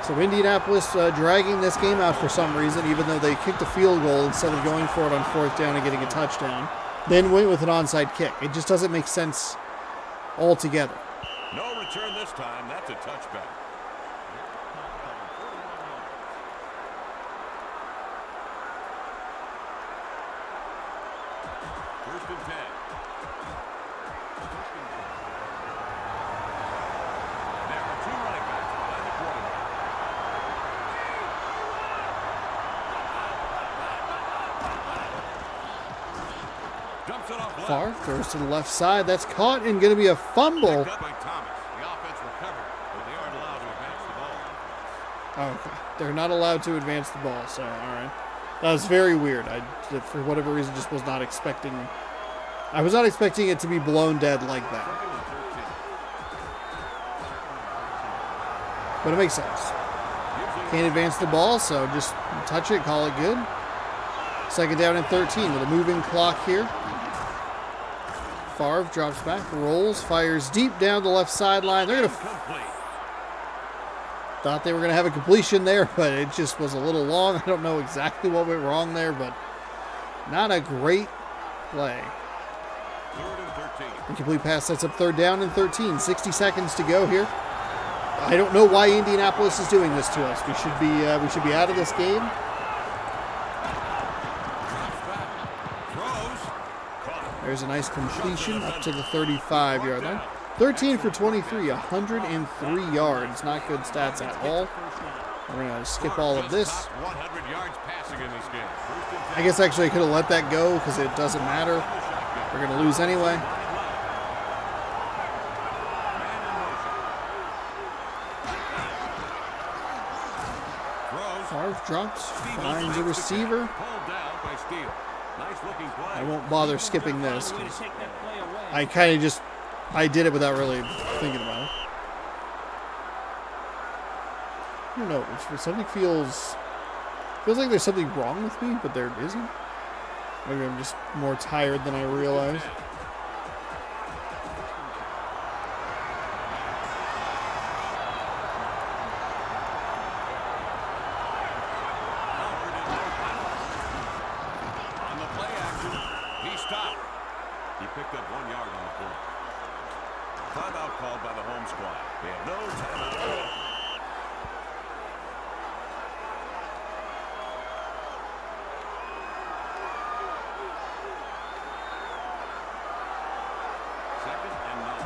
So Indianapolis dragging this game out for some reason, even though they kicked a field goal instead of going for it on 4th down and getting a touchdown. Then went with an onside kick. It just doesn't make sense altogether. No return this time. That's a touchback. First and 10. There are 2 running backs behind the quarterback. Dumps it off left. Favre throws to the left side. That's caught and going to be a fumble. Picked up by Thomas. The offense recovered, but they aren't allowed to advance the ball. Oh, okay. They're not allowed to advance the ball, so all right. That was very weird. I, for whatever reason, just was not expecting. I was not expecting it to be blown dead like that. Second and 13. But it makes sense. Can't advance the ball, so just touch it, call it good. 2nd down and 13 with a moving clock here. Favre drops back, rolls, fires deep down the left sideline. They're going to Complete. thought they were going to have a completion there, but it just was a little long. I don't know exactly what went wrong there, but not a great play. 3rd and 13. Incomplete pass sets up 3rd down and 13. 60 seconds to go here. I don't know why Indianapolis is doing this to us. We should be out of this game. Drops back. Throws. Caught. There's a nice completion up to the 35-yard line. 13 for 23, 103 yards. Not good stats at all. We're going to skip all of this. Just topped 100 yards passing in this game. First and 10. I guess actually I could have let that go because it doesn't matter. We're going to lose anyway. Favre drops, finds a Steele receiver. pulled down by Steele. Nice looking play. I won't bother skipping this. Way to take that play away. I kind of just, I did it without really thinking about it. I don't know, something feels like there's something wrong with me, but there isn't. Maybe I'm just more tired than I realize. On the play action, he stopped. He picked up 1 yard on the play. Timeout called by the home squad. They have no timeout. Second and 9.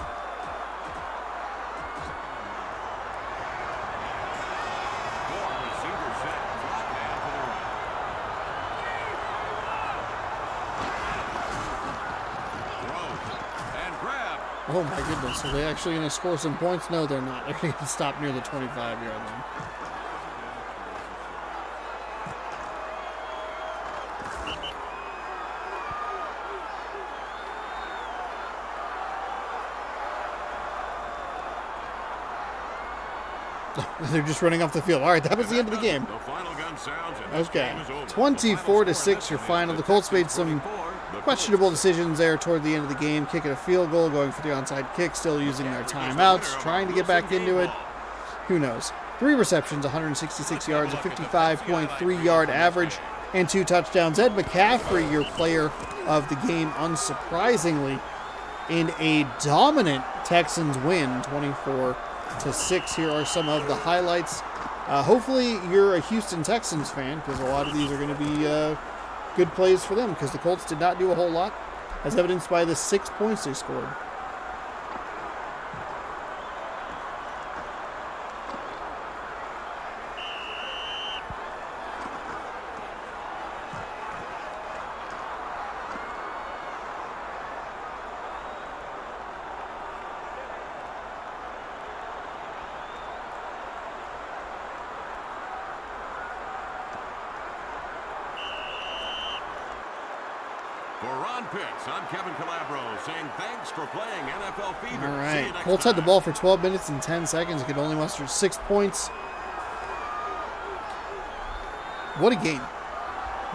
Four receiver set. Flat man to the right. Throws and grab. Oh my goodness, are they actually going to score some points? No, they're not. They're going to stop near the 25-yard line. They're just running off the field. All right, that was the end of the game. The final gun sounds and this Okay, game is over. 24-6 your final. The Colts made some questionable decisions there toward the end of the game, kicking a field goal, going for the onside kick, still using their timeouts, trying to get back into it. Who knows? 3 receptions, 166 yards, a 55.3-yard average, and 2 touchdowns. Ed McCaffrey, your player of the game, unsurprisingly, in a dominant Texans win, 24-6. Here are some of the highlights. Hopefully you're a Houston Texans fan, because a lot of these are going to be good plays for them, because the Colts did not do a whole lot, as evidenced by the 6 points they scored. For Ron Pitts, I'm Kevin Calabro saying thanks for playing NFL Fever. All See right. you next Colts had the time. ball for 12 minutes and 10 seconds. Could only muster 6 points. What a game.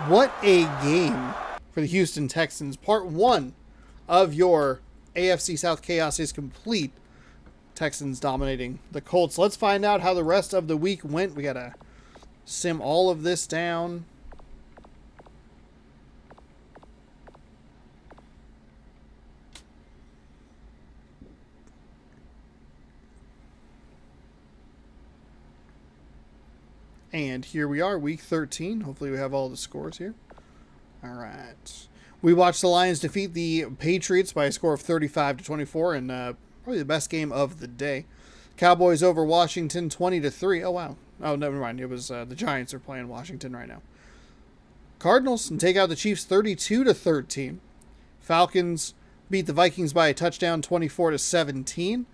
What a game for the Houston Texans. Part 1 of your AFC South chaos is complete. Texans dominating the Colts. Let's find out how the rest of the week went. We got to sim all of this down. And here we are, week 13. Hopefully we have all the scores here. All right. We watched the Lions defeat the Patriots by a score of 35-24 in probably the best game of the day. Cowboys over Washington 20-3. Oh, wow. Oh, never mind. It was the Giants are playing Washington right now. Cardinals take out the Chiefs 32-13. Falcons beat the Vikings by a touchdown 24-17.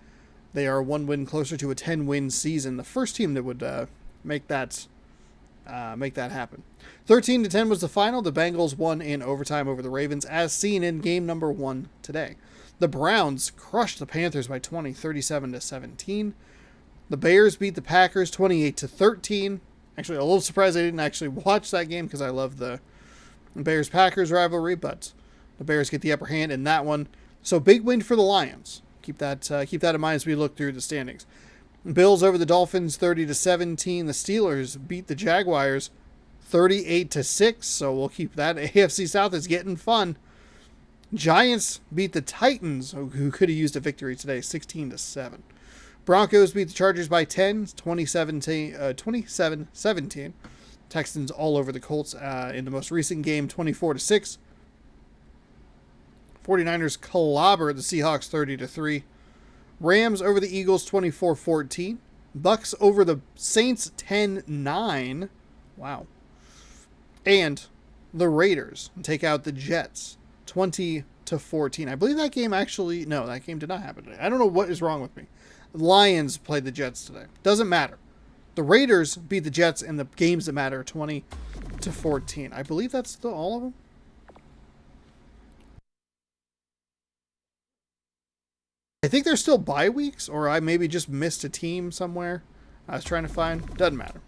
They are 1 win closer to a 10-win season. The first team that would make that happen. 13-10 was the final. The Bengals won in overtime over the Ravens, as seen in game number 1 today. The Browns crushed the Panthers by 20, 37-17. The Bears beat the Packers 28-13. Actually, a little surprised I didn't actually watch that game because I love the Bears-Packers rivalry, but the Bears get the upper hand in that one. So big win for the Lions. Keep that in mind as we look through the standings. Bills over the Dolphins 30-17. The Steelers beat the Jaguars 38-6. So we'll keep that. AFC South is getting fun. Giants beat the Titans, who could have used a victory today, 16-7. Broncos beat the Chargers by 10, 27-17. Texans all over the Colts in the most recent game, 24-6. 49ers clobber the Seahawks 30-3. Rams over the Eagles 24-14. Bucks over the Saints 10-9. Wow. And the Raiders take out the Jets 20-14. I believe that game actually, no, that game did not happen today. I don't know what is wrong with me. Lions played the Jets today. Doesn't matter. The Raiders beat the Jets in the games that matter, 20-14. I believe that's all of them. I think there's still bye weeks, or I maybe just missed a team somewhere I was trying to find. Doesn't matter.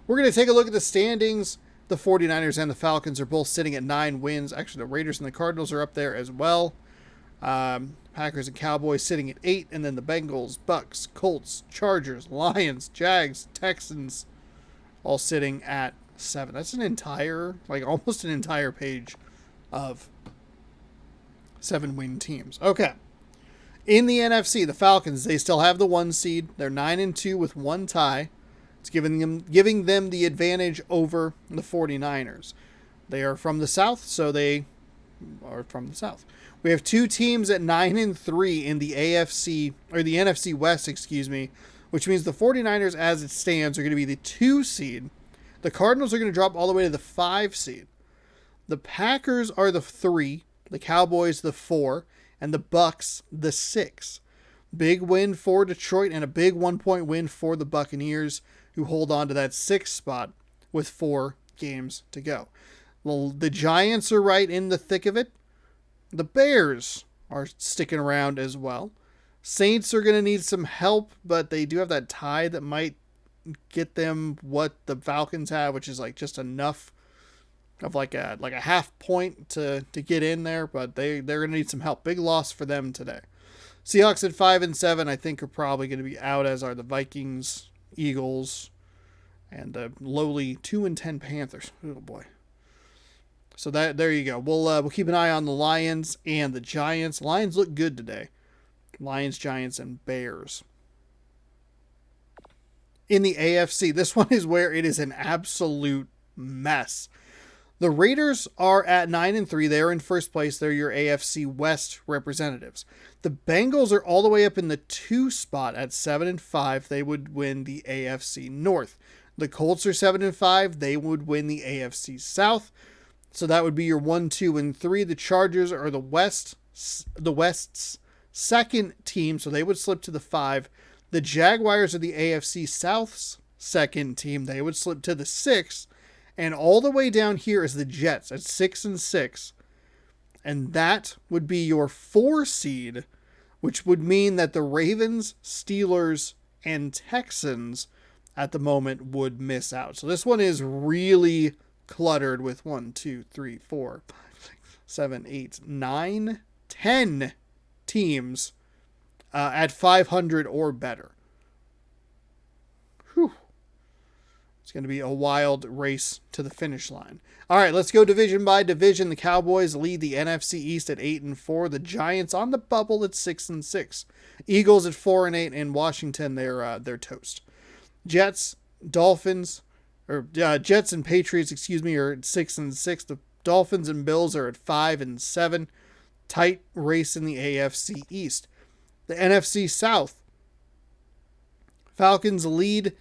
We're going to take a look at the standings. The 49ers and the Falcons are both sitting at 9 wins. Actually, the Raiders and the Cardinals are up there as well. Packers and Cowboys sitting at 8, and then the Bengals, Bucks, Colts, Chargers, Lions, Jags, Texans all sitting at 7. That's an entire, almost an entire page of 7-win teams. Okay. In the NFC, the Falcons, they still have the 1 seed. They're 9-2 with 1 tie. It's giving them the advantage over the 49ers. They are from the South, so they are from the South. We have 2 teams at 9-3 in the AFC, or the NFC West, which means the 49ers, as it stands, are going to be the 2 seed. The Cardinals are going to drop all the way to the 5 seed. The Packers are the 3, the Cowboys the 4, and the Bucks the 6. Big win for Detroit and a big 1-point win for the Buccaneers, who hold on to that 6th spot with 4 games to go. Well, the Giants are right in the thick of it. The Bears are sticking around as well. Saints are going to need some help, but they do have that tie that might get them what the Falcons have, which is just enough of a half point to get in there, but they're going to need some help. Big loss for them today. Seahawks at 5-7, I think, are probably going to be out, as are the Vikings, Eagles, and the lowly 2-10 Panthers. Oh boy. So there you go. We'll keep an eye on the Lions and the Giants. Lions look good today. Lions, Giants, and Bears. In the AFC, this one is where it is an absolute mess. The Raiders are at 9-3. They're in first place. They're your AFC West representatives. The Bengals are all the way up in the 2 spot at 7-5. They would win the AFC North. The Colts are 7-5. They would win the AFC South. So that would be your 1, 2, and 3. The Chargers are the West's second team, so they would slip to the 5. The Jaguars are the AFC South's second team. They would slip to the 6. And all the way down here is the Jets at 6-6. And that would be your 4 seed, which would mean that the Ravens, Steelers, and Texans at the moment would miss out. So this one is really cluttered with 1, 2, 3, 4, 5, 6, 7, 8, 9, 10 teams at 500 or better. Whew. It's going to be a wild race to the finish line. All right, let's go division by division. The Cowboys lead the NFC East at 8-4. The Giants on the bubble at 6-6. Eagles at 4-8, and Washington they're toast. Jets and Patriots, are at 6-6. The Dolphins and Bills are at 5-7. Tight race in the AFC East. The NFC South. Falcons lead.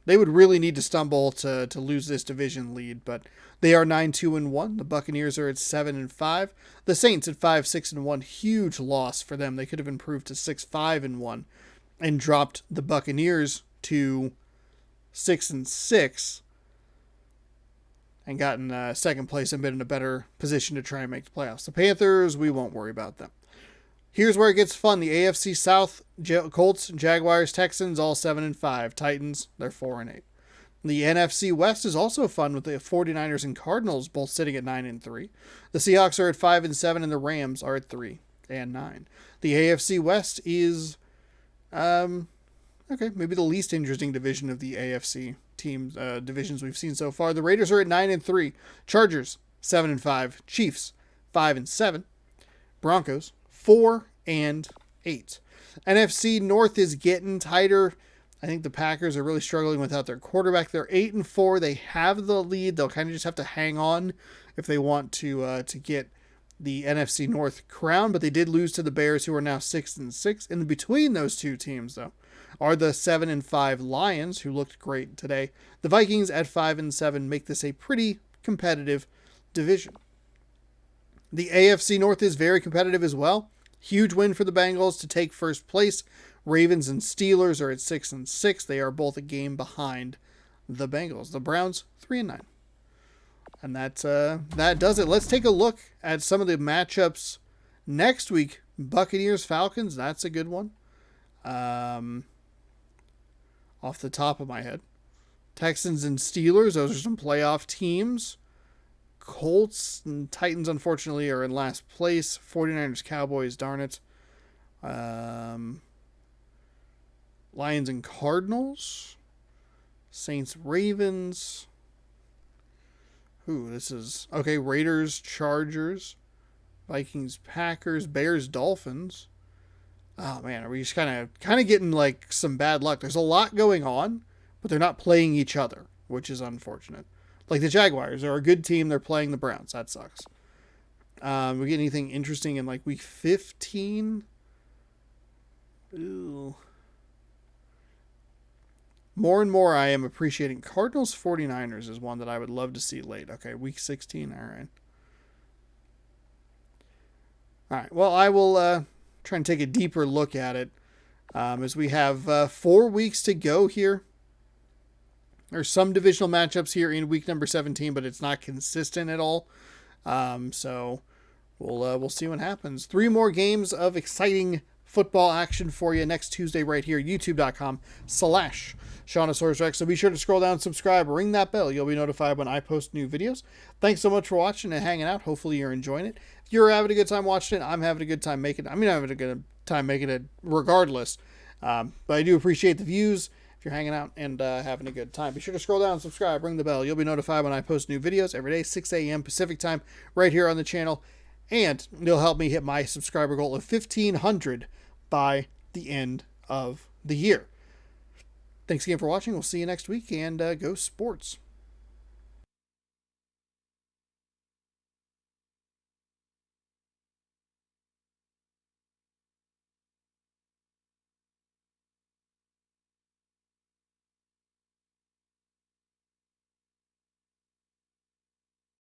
They would really need to stumble to lose this division lead, but they are 9-2-1. The Buccaneers are at 7-5. The Saints at 5-6-1. Huge loss for them. They could have improved to 6-5-1 and dropped the Buccaneers to 6-6 and gotten second place and been in a better position to try and make the playoffs. The Panthers, we won't worry about them. Here's where it gets fun. The AFC South, Colts, Jaguars, Texans, all 7-5. Titans, they're 4-8. The NFC West is also fun with the 49ers and Cardinals both sitting at 9-3. The Seahawks are at 5-7 and the Rams are at 3-9. The AFC West is, maybe the least interesting division of the AFC teams, divisions we've seen so far. The Raiders are at 9-3. Chargers, 7-5. Chiefs, 5-7. Broncos, 4-8. NFC North is getting tighter. I think the Packers are really struggling without their quarterback. They're 8-4. They have the lead. They'll kind of just have to hang on if they want to get the NFC North crown. But they did lose to the Bears, who are now 6-6. And between those two teams, though, are the 7-5 Lions, who looked great today. The Vikings at 5-7 make this a pretty competitive division. The AFC North is very competitive as well. Huge win for the Bengals to take first place. Ravens and Steelers are at 6-6. They are both a game behind the Bengals. The Browns 3-9. And that does it. Let's take a look at some of the matchups next week. Buccaneers, Falcons, that's a good one. Off the top of my head. Texans and Steelers, those are some playoff teams. Colts and Titans, unfortunately, are in last place. 49ers, Cowboys, darn it. Lions and Cardinals. Saints, Ravens. This is... Okay, Raiders, Chargers. Vikings, Packers, Bears, Dolphins. Oh, man, are we just kind of getting, like, some bad luck? There's a lot going on, but they're not playing each other, which is unfortunate. Like the Jaguars, they're a good team. They're playing the Browns. That sucks. We get anything interesting in, like, week 15? Ooh. More and more I am appreciating Cardinals 49ers is one that I would love to see late. Okay, week 16. All right. All right. Well, I will try and take a deeper look at it as we have 4 weeks to go here. There's some divisional matchups here in week number 17, but it's not consistent at all. So we'll see what happens. 3 more games of exciting football action for you next Tuesday right here, youtube.com/Shawnosaurus Rex. So be sure to scroll down, subscribe, ring that bell. You'll be notified when I post new videos. Thanks so much for watching and hanging out. Hopefully you're enjoying it. If you're having a good time watching it, I'm having a good time making it. I'm having a good time making it regardless. But I do appreciate the views. If you're hanging out and having a good time, be sure to scroll down, subscribe, ring the bell. You'll be notified when I post new videos every day, 6 a.m. Pacific time, right here on the channel. And it'll help me hit my subscriber goal of 1,500 by the end of the year. Thanks again for watching. We'll see you next week, and go sports.